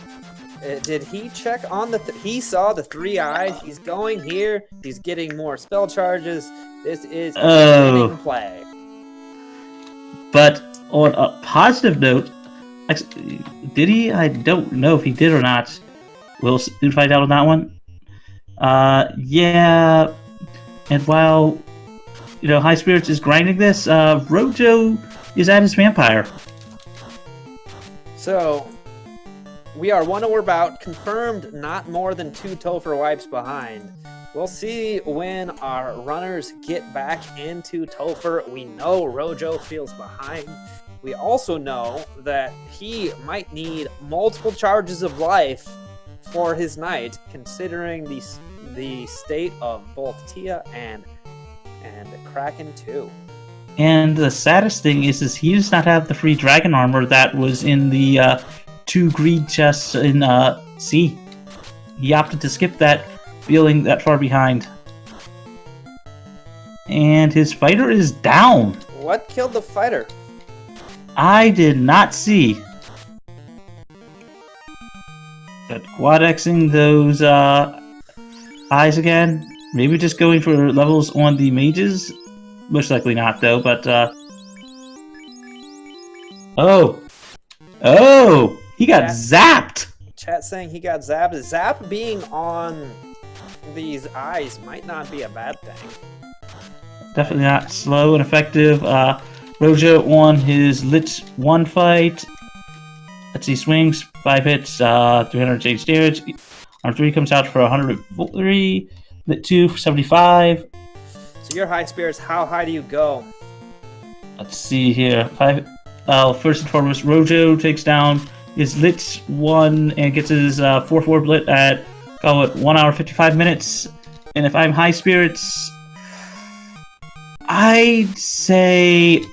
A: Did he check on the? He saw the 3 eyes. He's going here. He's getting more spell charges. This is
B: Oh.
A: winning play.
B: but on a positive note, actually, did he? I don't know if he did or not. We'll soon find out on that one. Yeah. And while Highspirits is grinding this, Rojo is at his vampire.
A: So, we are 1 over bout, confirmed not more than 2 Topher wipes behind. We'll see when our runners get back into Topher. We know Rojo feels behind. We also know that he might need multiple charges of life for his night, considering the state of both Tia and Kraken too.
B: And the saddest thing is he does not have the free dragon armor that was in the 2 greed chests in C. He opted to skip that, feeling that far behind. And his fighter is down.
A: What killed the fighter?
B: I did not see. But quad-Xing those eyes again. Maybe just going for levels on the mages. Most likely not, though, but Oh! He got zapped!
A: Chat saying he got zapped. Zap being on these eyes might not be a bad thing.
B: Definitely not slow and effective. Rojo on his Lich 1 fight. Let's see, swings, 5 hits, 300 damage. Arm 3 comes out for 103. Lit 2 for 75.
A: So your Highspirits, how high do you go?
B: Let's see here. First and foremost, Rojo takes down his Lich 1 and gets his 4-4 Blit at, call it, 1 hour 55 minutes. And if I'm Highspirits, I'd say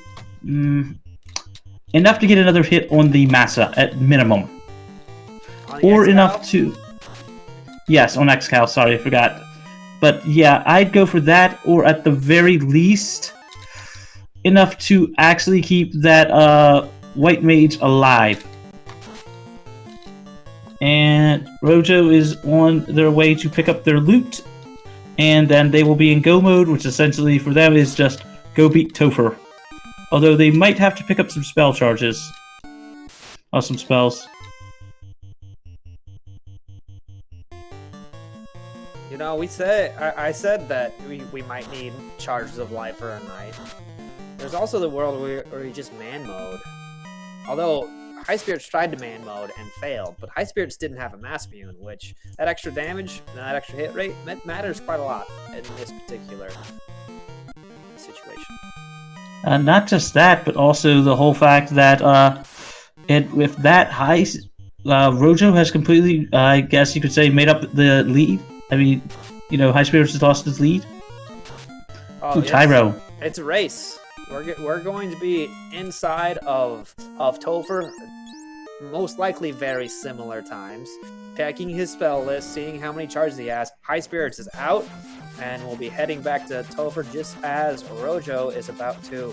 B: enough to get another hit on the Massa at minimum. Or enough to... Yes, on X-Cal, sorry, I forgot. But yeah, I'd go for that, or at the very least, enough to actually keep that white mage alive. And Rojo is on their way to pick up their loot, and then they will be in go mode, which essentially for them is just go beat Topher. Although they might have to pick up some spell charges. Or some spells.
A: You know, I said that we might need charges of life for a night. There's also the world where you just man mode. Although Highspirits tried to man mode and failed, but Highspirits didn't have a mass immune, which that extra damage and that extra hit rate matters quite a lot in this particular situation.
B: Not just that, but also the whole fact that with that high, Rojo has completely, I guess you could say, made up the lead. I mean, Highspirits has lost his lead.
A: Oh,
B: Tyro.
A: It's a race. We're going to be inside of Topher, most likely very similar times. Checking his spell list, seeing how many charges he has. Highspirits is out, and we'll be heading back to Topher just as Rojo is about to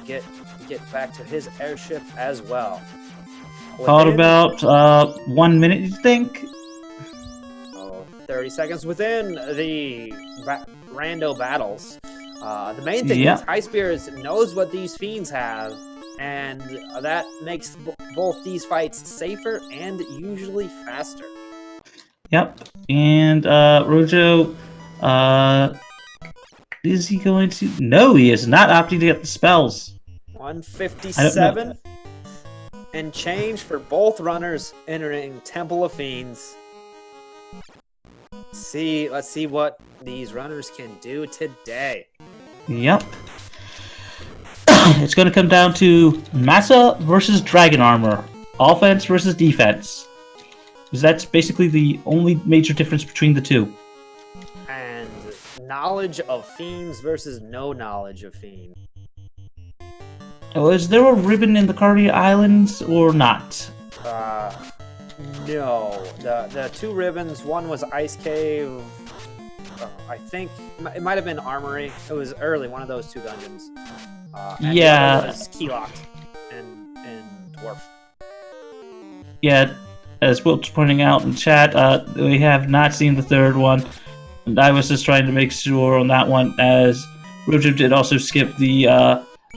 A: get back to his airship as well.
B: Called about 1 minute, you think?
A: 30 seconds within the rando battles. The main thing is Highspirits knows what these fiends have, and that makes both these fights safer and usually faster.
B: Yep. And Rojo, is he going to? No, he is not opting to get the spells.
A: 157 and change for both runners entering Temple of Fiends. Let's see what these runners can do today.
B: Yep. It's going to come down to Massa versus Dragon Armor. Offense versus defense. Because that's basically the only major difference between the two.
A: And knowledge of fiends versus no knowledge of fiends.
B: Oh, is there a ribbon in the Cardia Islands or not?
A: No. The two ribbons, one was Ice Cave. I think it might have been Armory. It was early, one of those two dungeons. And
B: Yeah.
A: the other was Keylocked and Dwarf.
B: Yeah, as Wilt's pointing out in chat, we have not seen the third one. And I was just trying to make sure on that one, as Rojo did also skip the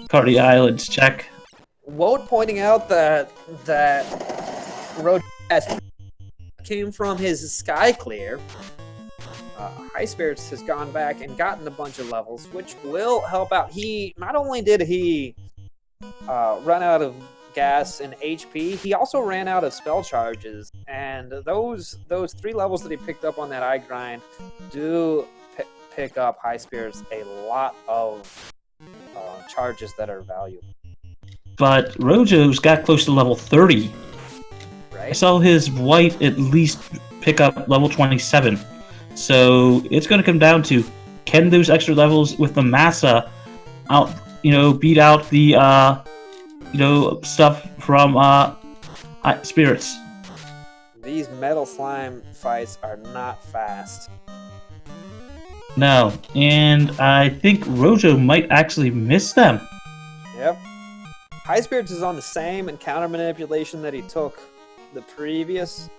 B: Cardia Islands check.
A: Wout pointing out that Road came from his Sky Clear. Highspirits has gone back and gotten a bunch of levels, which will help out. He not only did he run out of gas and HP, he also ran out of spell charges, and those 3 levels that he picked up on that eye grind do pick up Highspirits a lot of charges that are valuable.
B: But Rojo's got close to level 30.
A: Right?
B: I saw his white at least pick up level 27. So it's going to come down to, can those extra levels with the Massa beat out the stuff from Spirits?
A: These metal slime fights are not fast.
B: No, and I think Rojo might actually miss them.
A: Yep. Highspirits is on the same encounter manipulation that he took the previous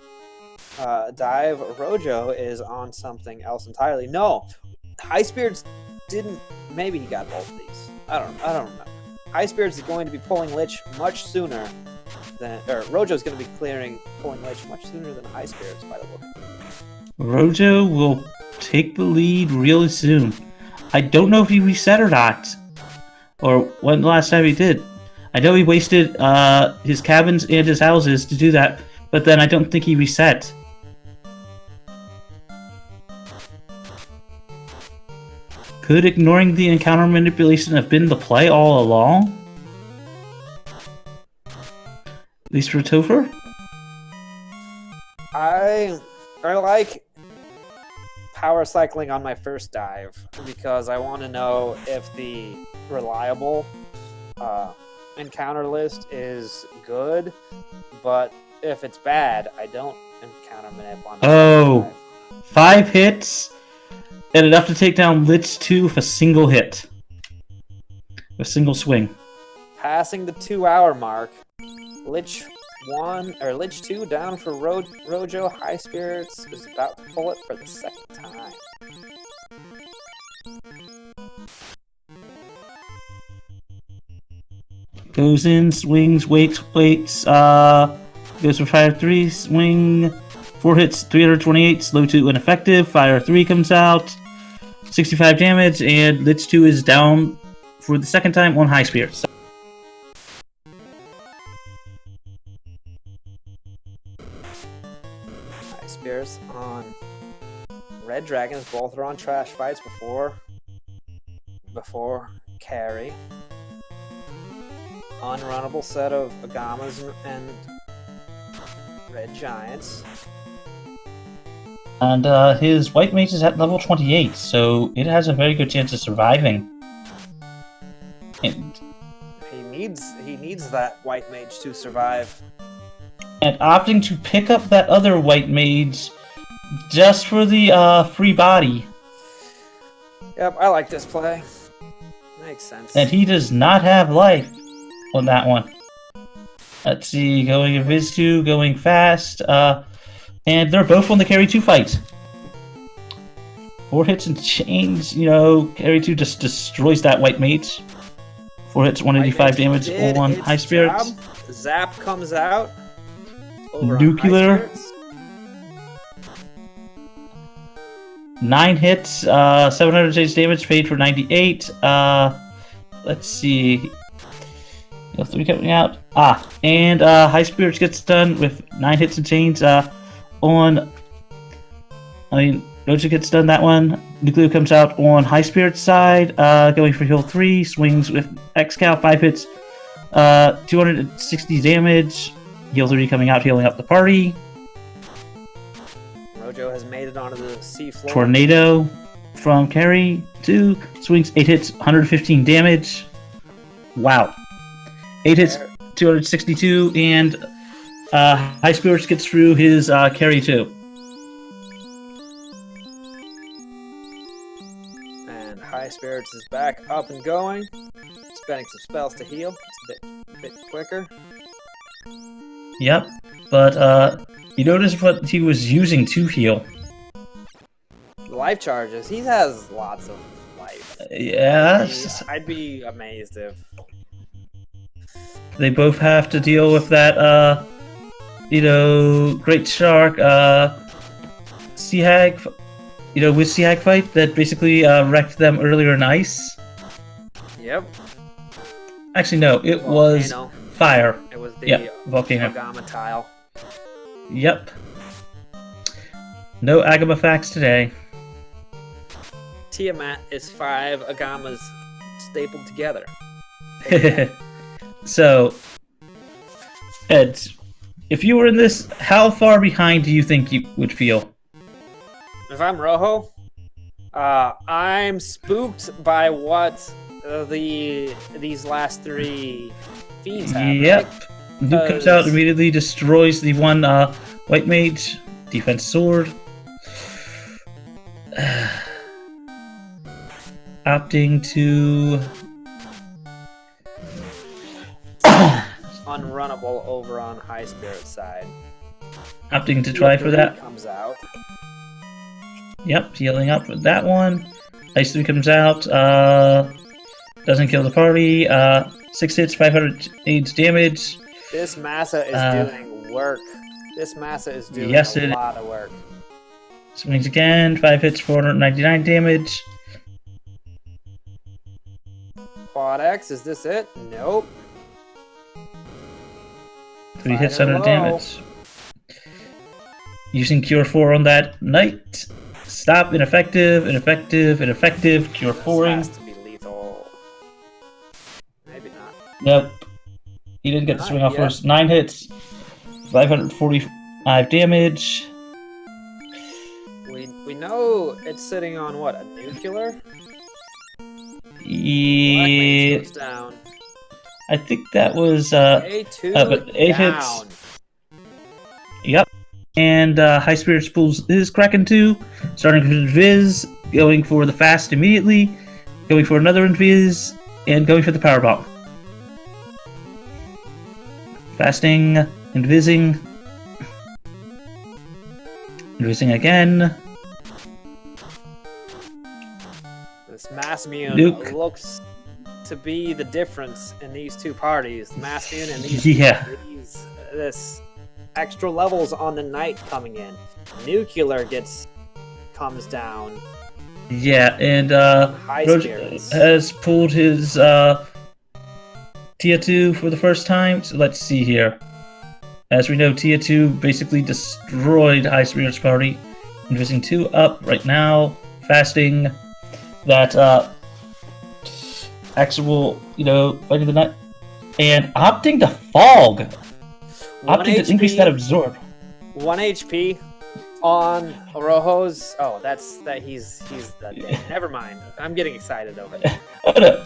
A: dive. Rojo is on something else entirely. No, Highspirits didn't. Maybe he got both of these. I don't remember. Highspirits is going to be pulling Lich much sooner than, or Rojo's going to be pulling Lich much sooner than Highspirits by the look of it.
B: Rojo will take the lead really soon. I don't know if he reset or not, or when the last time he did. I know he wasted his cabins and his houses to do that, but then I don't think he reset. Could ignoring the encounter manipulation have been the play all along? At least for Topher?
A: I like power cycling on my first dive because I want to know if the reliable encounter list is good, but if it's bad, I don't encounter manip on the
B: Oh,
A: second dive.
B: 5 hits and enough to take down Lich 2 with a single hit. A single swing.
A: Passing the 2-hour mark, Lich 1 or Lich 2 down for Rojo. Highspirits is about to pull it for the second time.
B: Goes in, swings, waits, goes for fire 3, swing, 4 hits, 328, slow 2 ineffective, fire 3 comes out, 65 damage, and Lich 2 is down for the second time on Highspirits.
A: Highspirits on Red Dragons, both are on trash fights before carry. Unrunnable set of Agamas and Red Giants.
B: And his white mage is at level 28, so it has a very good chance of surviving. And
A: He needs that white mage to survive.
B: opting to pick up that other white mage just for the free body.
A: Yep, I like this play. Makes sense.
B: And he does not have life on that one. Let's see, going Invis 2, going fast, and they're both on the carry 2 fight. 4 hits and change, carry 2 just destroys that white mage. 4 hits, 185 damage on Highspirits.
A: Zap comes out. Over
B: Nuclear. 9 hits, 700 damage, paid for 98. Let's see. 3 coming out. And Highspirits gets done with 9 hits and chains Rojo gets done that one. Nuclear comes out on Highspirits side, going for heal 3, swings with X-Cow, 5 hits, 260 damage. Heal 3 coming out, healing up the party.
A: Rojo has made it onto the seafloor.
B: Tornado from carry 2. Swings 8 hits, 115 damage. Wow. 8 hits, 262, and Highspirits gets through his carry 2.
A: And Highspirits is back up and going. Spending some spells to heal. It's a bit quicker.
B: Yep, but you notice what he was using to heal.
A: Life charges. He has lots of life.
B: Yeah,
A: I'd be amazed if...
B: they both have to deal with that, Great Shark, Sea Hag, with Sea Hag fight that basically wrecked them earlier in ice.
A: Yep.
B: Actually, no, it was fire.
A: It was the
B: volcano.
A: Agama tile.
B: Yep. No Agama facts today.
A: Tiamat is 5 Agamas stapled together.
B: So, Ed, if you were in this, how far behind do you think you would feel?
A: If I'm Rojo, I'm spooked by what these last 3 fiends have.
B: Yep.
A: Right?
B: Nuke comes out, immediately destroys the one White Mage, defense sword. Opting to...
A: unrunnable over on Highspirits side.
B: Opting to try for that.
A: Comes out.
B: Yep, healing up with that one. Ice 3 comes out, doesn't kill the party, 6 hits, 508 damage.
A: This Massa is doing work. This Massa is doing a lot of work.
B: Swings again, 5 hits, 499 damage.
A: Quad X, is this it? Nope.
B: 3 hits, 100 damage. Using Cure 4 on that Knight. Stop, ineffective, ineffective, ineffective, Cure 4ing.
A: This has to be lethal. Maybe not.
B: Nope. He didn't get the swing off first. 9 hits, 545 damage.
A: We know it's sitting on what, a nuclear?
B: Yeah.
A: Goes down.
B: I think that was
A: A2
B: but 8
A: down.
B: hits. Yep. And Highspirits pulls his Kraken 2, starting with Invis, going for the fast immediately, going for another Invis, and going for the Power Bomb. Fasting, Invising. Invising again.
A: This Massmune
B: Nuke.
A: looks to be the difference in these 2 parties. Massmune and this extra levels on the Knight coming in. Nuclear comes down.
B: Yeah, and
A: Highspirits
B: has pulled his Tia 2 for the first time. So let's see here. As we know, Tia 2 basically destroyed Highspirits party. Invising 2 up right now. Fasting that actual, fighting the Knight. And opting to Fog. Opting to increase that absorb.
A: 1 HP on Rojo's. Oh, he's the never mind. I'm getting excited over it.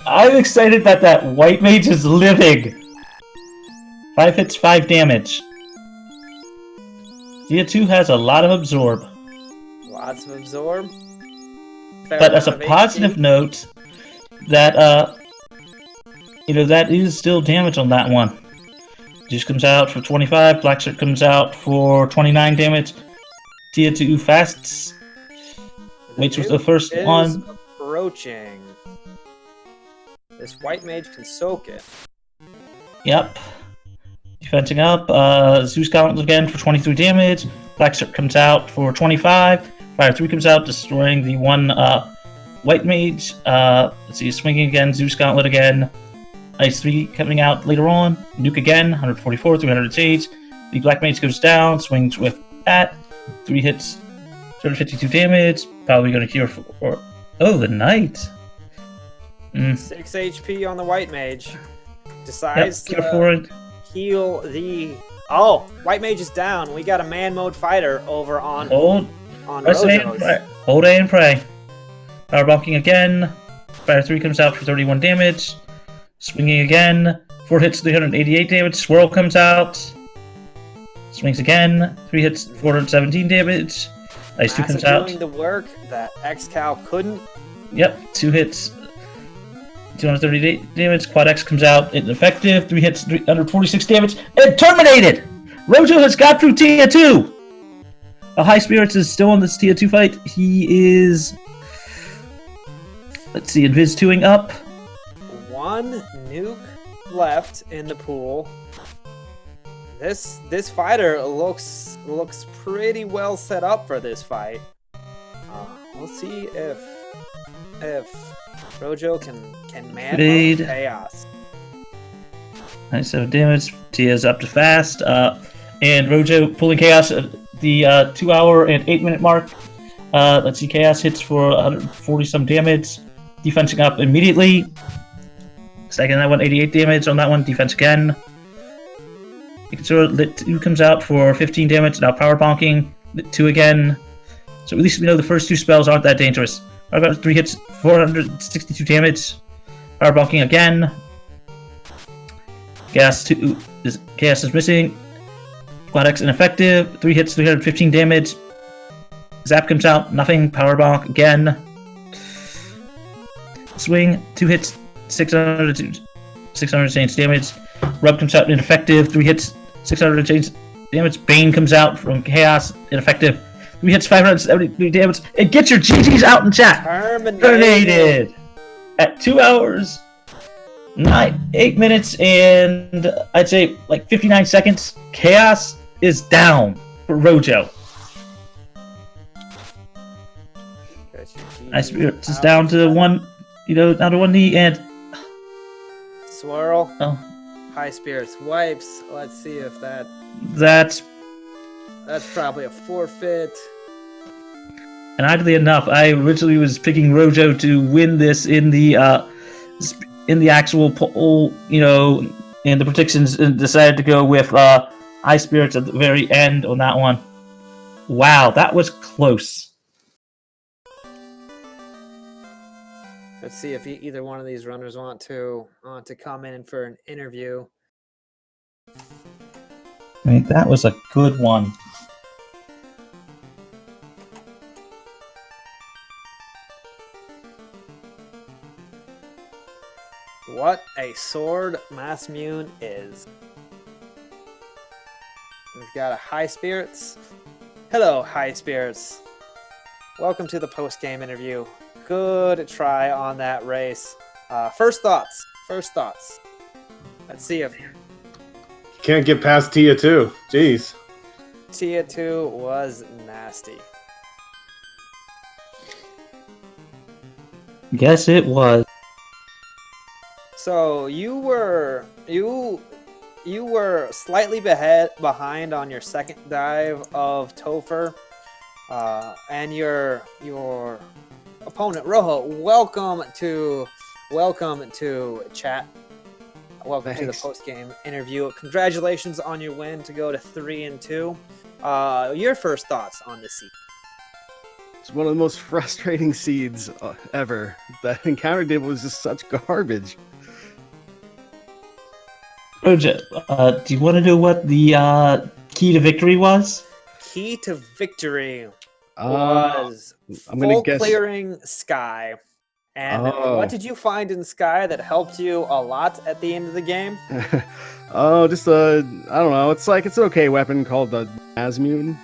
B: I'm excited that White Mage is living. 5 hits, 5 damage. Dia 2 has a lot of absorb.
A: Lots of absorb.
B: But as a positive note, that that is still damage on that one. Juice comes out for 25, Black Shirt comes out for 29 damage. Tia 2 fasts. Waits with the first one.
A: Approaching. This White Mage can soak it.
B: Yep. Defending up. Zeus Gauntlet again for 23 damage. Black Shirt comes out for 25. Fire 3 comes out, destroying the one White Mage. Let's see, swinging again. Zeus Gauntlet again. Ice 3 coming out later on. Nuke again, 144, 308. The Black Mage goes down, swings with that. 3 hits, 252 damage. Probably going to cure for... Oh, the Knight.
A: 6 HP on the White Mage. Decides
B: cure for it.
A: Heal the... Oh, White Mage is down. We got a man mode fighter over on on
B: Press A and
A: Rojo's.
B: pray. Hold A and pray. Power bonking again. Fire 3 comes out for 31 damage. Swinging again. 4 hits, 388 damage. Swirl comes out. Swings again. 3 hits, 417 damage. Ice 2 comes out.
A: Doing the work that X-Cow couldn't.
B: Yep, 2 hits, 238 damage. Quad X comes out ineffective. 3 hits, 346 damage. And terminated! Rojo has got through Tier 2! Highspirits is still on this Tier 2 fight. He is... Let's see, Invis 2ing up.
A: 1 nuke left in the pool. This fighter looks pretty well set up for this fight. We'll see if Rojo can man
B: Fade.
A: chaos.
B: 97 damage. Tia's up to fast. And Rojo pulling chaos at the 2 hour and 8 minute mark. Let's see, chaos hits for 140 some damage. Defensing up immediately. Second, that one 88 damage on that one. Defense again. Lit 2 comes out for 15 damage. Now power bonking. Lit 2 again. So at least we know the first 2 spells aren't that dangerous. Power bonk 3 hits, 462 damage. Power bonking again. Gas is missing. Quad X ineffective. 3 hits, 315 damage. Zap comes out. Nothing. Power bonk again. Swing, 2 hits, 600 change damage. Rub comes out ineffective, 3 hits, 600 change damage. Bane comes out from Chaos, ineffective. 3 hits, 573 damage. And get your GGs out in chat! Terminated! At 2 hours, 8 minutes, and I'd say like 59 seconds, Chaos is down for Rojo. Highspirits is down to 1... down to 1 knee, and...
A: Swirl.
B: Oh.
A: Highspirits wipes. Let's see if
B: That's
A: probably a forfeit.
B: And oddly enough, I originally was picking Rojo to win this in the actual poll, in the predictions, and decided to go with Highspirits at the very end on that one. Wow, that was close.
A: Let's see if either one of these runners want to come in for an interview.
B: I mean, that was a good one.
A: What a sword Masmune is. We've got a Highspirits. Hello, Highspirits. Welcome to the post-game interview. Good try on that race. First thoughts. Let's see if
D: Can't get past Tia 2. Jeez.
A: Tia 2 was nasty.
B: Yes, it was.
A: So you were slightly behind on your second dive of Topher, and your opponent Rojo. Welcome to chat. Welcome to the post game interview. Congratulations on your win to go to 3-2. Your first thoughts on the seed?
E: It's one of the most frustrating seeds ever. That encounter table was just such garbage.
B: Rojo, do you want to know what the key to victory was?
A: Key to victory was
E: I'm gonna
A: full
E: guess
A: clearing Sky. And what did you find in Sky that helped you a lot at the end of the game?
E: just I don't know. It's an okay weapon called the Asmune.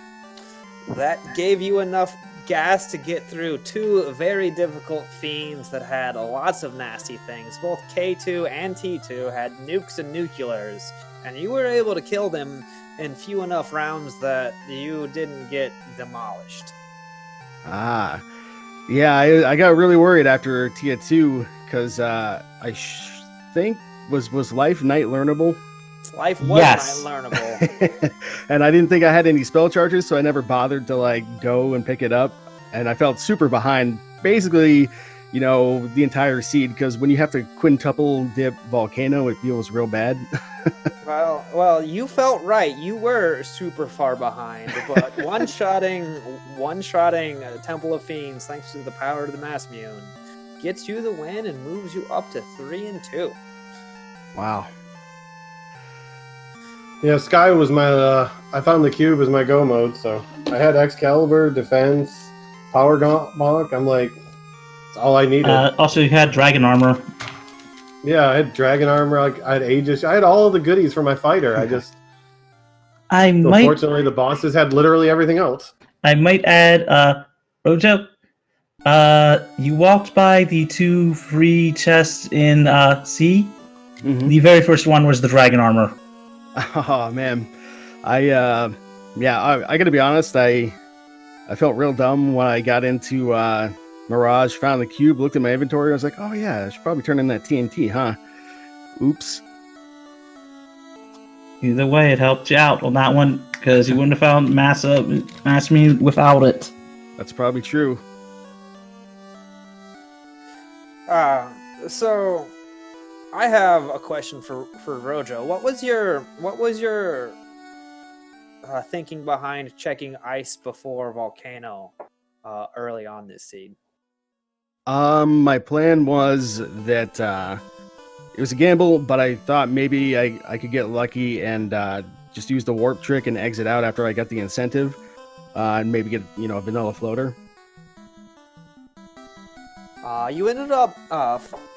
A: That gave you enough gas to get through 2 very difficult fiends that had lots of nasty things. Both K2 and T2 had nukes and nuclears, and you were able to kill them in few enough rounds that you didn't get demolished.
E: Yeah, I got really worried after Tia 2 because I think was Life Night learnable.
A: Life was
B: Yes.
A: not learnable.
E: And I didn't think I had any spell charges, so I never bothered to go and pick it up. And I felt super behind. Basically, the entire seed, because when you have to quintuple dip volcano, it feels real bad.
A: Well, you felt right. You were super far behind, but one-shotting Temple of Fiends, thanks to the power of the Massmune, gets you the win and moves you up to 3-2.
E: Wow.
D: Yeah, Sky was my. I found the cube as my go mode, so I had Excalibur, Defense, Power Bonk. I'm like, it's all I needed.
B: Also, you had dragon armor.
D: Yeah, I had Dragon Armor. I had Aegis. I had all of the goodies for my fighter. Unfortunately, the bosses had literally everything else.
B: I might add, Rojo. You walked by the 2 free chests in C.
E: Mhm.
B: The very first one was the dragon armor.
E: Oh man, I gotta be honest. I felt real dumb when I got into Mirage, found the cube, looked at my inventory. I was like, oh yeah, I should probably turn in that TNT, huh? Oops.
B: Either way, it helped you out on that one because you wouldn't have found Massmune without it.
E: That's probably true.
A: So I have a question for Rojo. What was your thinking behind checking ice before volcano early on this seed?
E: My plan was that it was a gamble, but I thought maybe I could get lucky and just use the warp trick and exit out after I got the incentive, and maybe get a vanilla floater.
A: You ended up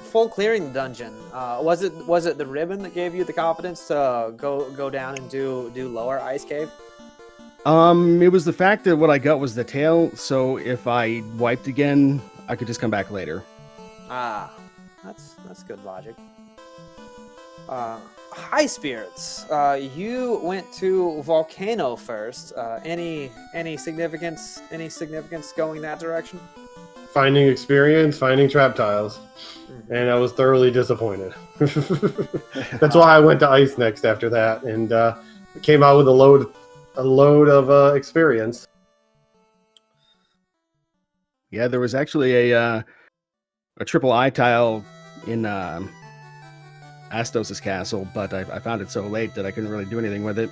A: full clearing the dungeon. Was it the ribbon that gave you the confidence to go down and do lower ice cave?
E: It was the fact that what I got was the tail, so if I wiped again, I could just come back later.
A: That's good logic. Highspirits. You went to volcano first. Any significance going that direction?
D: Finding experience, finding trap tiles, and I was thoroughly disappointed. That's why I went to ice next after that, and came out with a load of experience.
E: Yeah, there was actually a triple eye tile in Astos' castle, but I found it so late that I couldn't really do anything with it.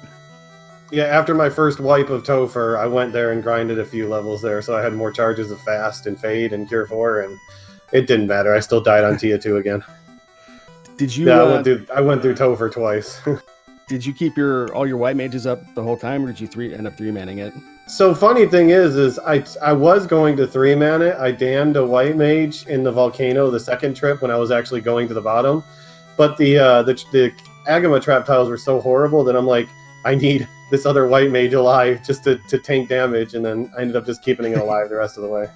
D: Yeah, after my first wipe of Topher, I went there and grinded a few levels there, so I had more charges of Fast and Fade and Cure 4, and it didn't matter. I still died on Tia 2 again.
E: Did you?
D: Yeah, I went through Topher twice.
E: Did you keep all your white mages up the whole time, or did you end up 3-manning it?
D: So funny thing is I was going to 3-man it. I damned a white mage in the volcano the second trip when I was actually going to the bottom, but the Agama trap tiles were so horrible that I'm like, I need this other white mage alive just to tank damage, and then I ended up just keeping it alive the rest of the way.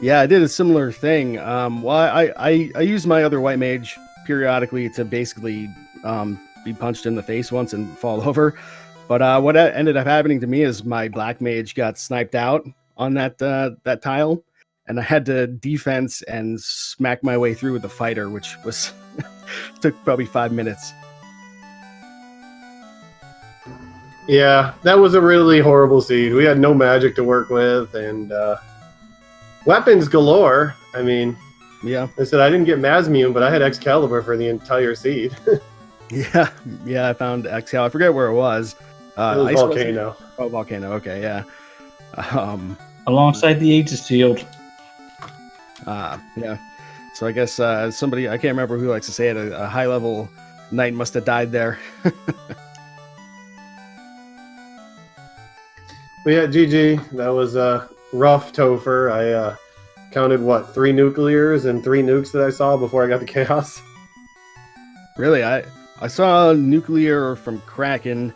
E: Yeah, I did a similar thing. I used my other white mage periodically to basically be punched in the face once and fall over. But what ended up happening to me is my black mage got sniped out on that tile, and I had to defense and smack my way through with the fighter, which was took probably 5 minutes.
D: Yeah, that was a really horrible seed. We had no magic to work with, and weapons galore. I mean,
E: yeah.
D: I said I didn't get Massmune, but I had Excalibur for the entire seed.
E: Yeah, I found Excalibur. I forget where it was.
D: It was Volcano.
E: Oh, Volcano. Okay, yeah.
B: Alongside the Aegis shield.
E: Yeah. So I guess somebody, I can't remember who likes to say it, a high-level knight must have died there.
D: But yeah, GG. That was rough Topher. I counted, 3 nuclears and 3 nukes that I saw before I got the chaos.
E: Really, I saw a nuclear from Kraken,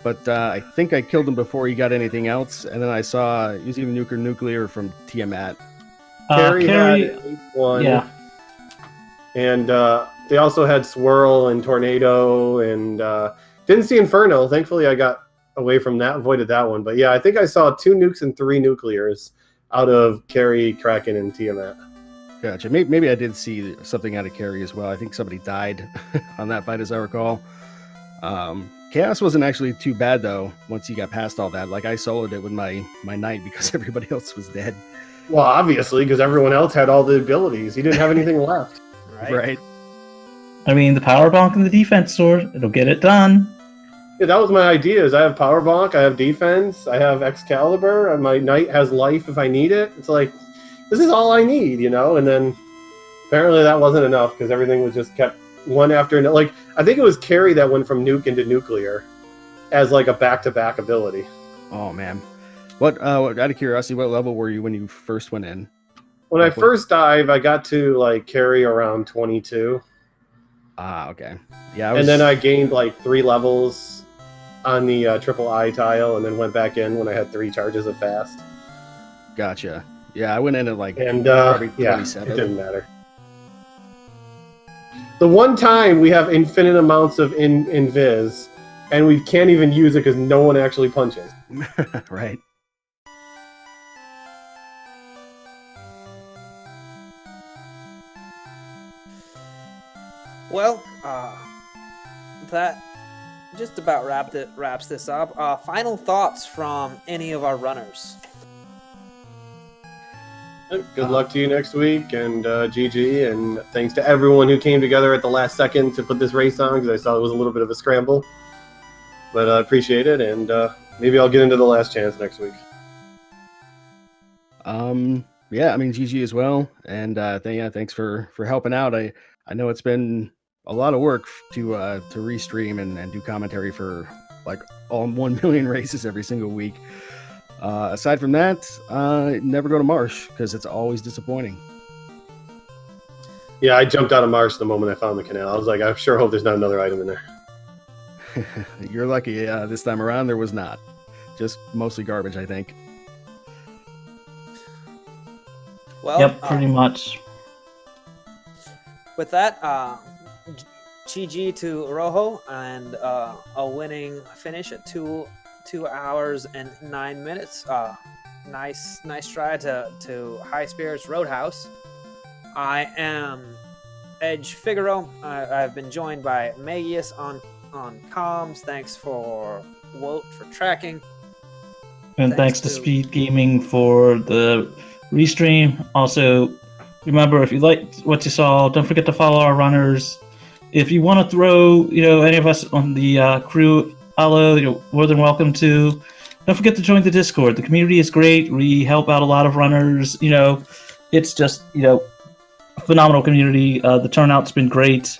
E: but I think I killed him before he got anything else, and then I saw using the nuclear from Tiamat.
D: Carrie had one.
B: Yeah.
D: And they also had Swirl and Tornado, and didn't see Inferno. Thankfully, I got away from that, avoided that one. But yeah, I think I saw 2 nukes and 3 nuclears out of Carrie, Kraken, and Tiamat.
E: Gotcha. Maybe I did see something out of Carrie as well. I think somebody died on that fight, as I recall. Chaos wasn't actually too bad, though, once you got past all that. Like, I soloed it with my knight because everybody else was dead.
D: Well, obviously, because everyone else had all the abilities. He didn't have anything left.
E: Right.
B: I mean, the power bonk and the defense sword, it'll get it done.
D: Yeah, that was my idea. Is I have power bonk, I have defense, I have Excalibur, and my knight has life if I need it. It's like, this is all I need, you know. And then apparently that wasn't enough because everything was just kept one after another. Like I think it was Carrie that went from nuke into nuclear as like a back-to-back ability.
E: Oh man. What? Out of curiosity, what level were you when you first went in?
D: When I first dive, I got to like carry around 22.
E: Ah, okay. Yeah.
D: And then I gained like 3 levels on the triple I tile, and then went back in when I had 3 charges of fast.
E: Gotcha. Yeah, I went in at like
D: And
E: probably
D: yeah,
E: 27.
D: it didn't matter. The one time we have infinite amounts of invis, and we can't even use it because no one actually punches.
E: Right.
A: Well, that just about wraps this up. Final thoughts from any of our runners.
D: Good luck to you next week, and GG, and thanks to everyone who came together at the last second to put this race on, because I saw it was a little bit of a scramble. But I appreciate it, and maybe I'll get into the last chance next week.
E: Yeah, I mean GG as well, and thanks for helping out. I know it's been a lot of work to restream and do commentary for like all 1 million races every single week. Aside from that, never go to Marsh because it's always disappointing.
D: Yeah, I jumped out of Marsh the moment I found the canal. I was like, I sure hope there's not another item in there.
E: You're lucky. This time around there was not. Just mostly garbage, I think.
A: Well,
B: Yep, pretty much.
A: with that, GG to Rojo, and a winning finish at 2 hours and 9 minutes. Nice try to Highspirits Roadhouse. I am Edge Figaro. I've been joined by Magius on comms. Thanks for Wout for tracking.
B: And thanks to Speed Gaming for the restream. Also, remember, if you liked what you saw, don't forget to follow our runners. If you want to throw, any of us on the crew, hello, you're more than welcome to. Don't forget to join the Discord. The community is great. We help out a lot of runners. It's just, a phenomenal community. The turnout's been great.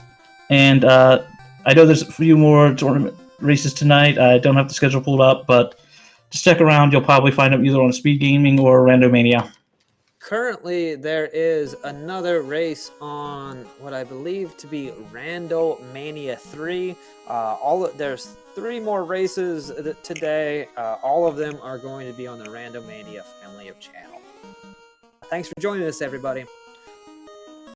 B: And I know there's a few more tournament races tonight. I don't have the schedule pulled up, but just check around. You'll probably find them either on Speed Gaming or Randomania.
A: Currently, there is another race on what I believe to be Randomania 3. There's 3 more races today. All of them are going to be on the Randomania family of channel. Thanks for joining us, everybody.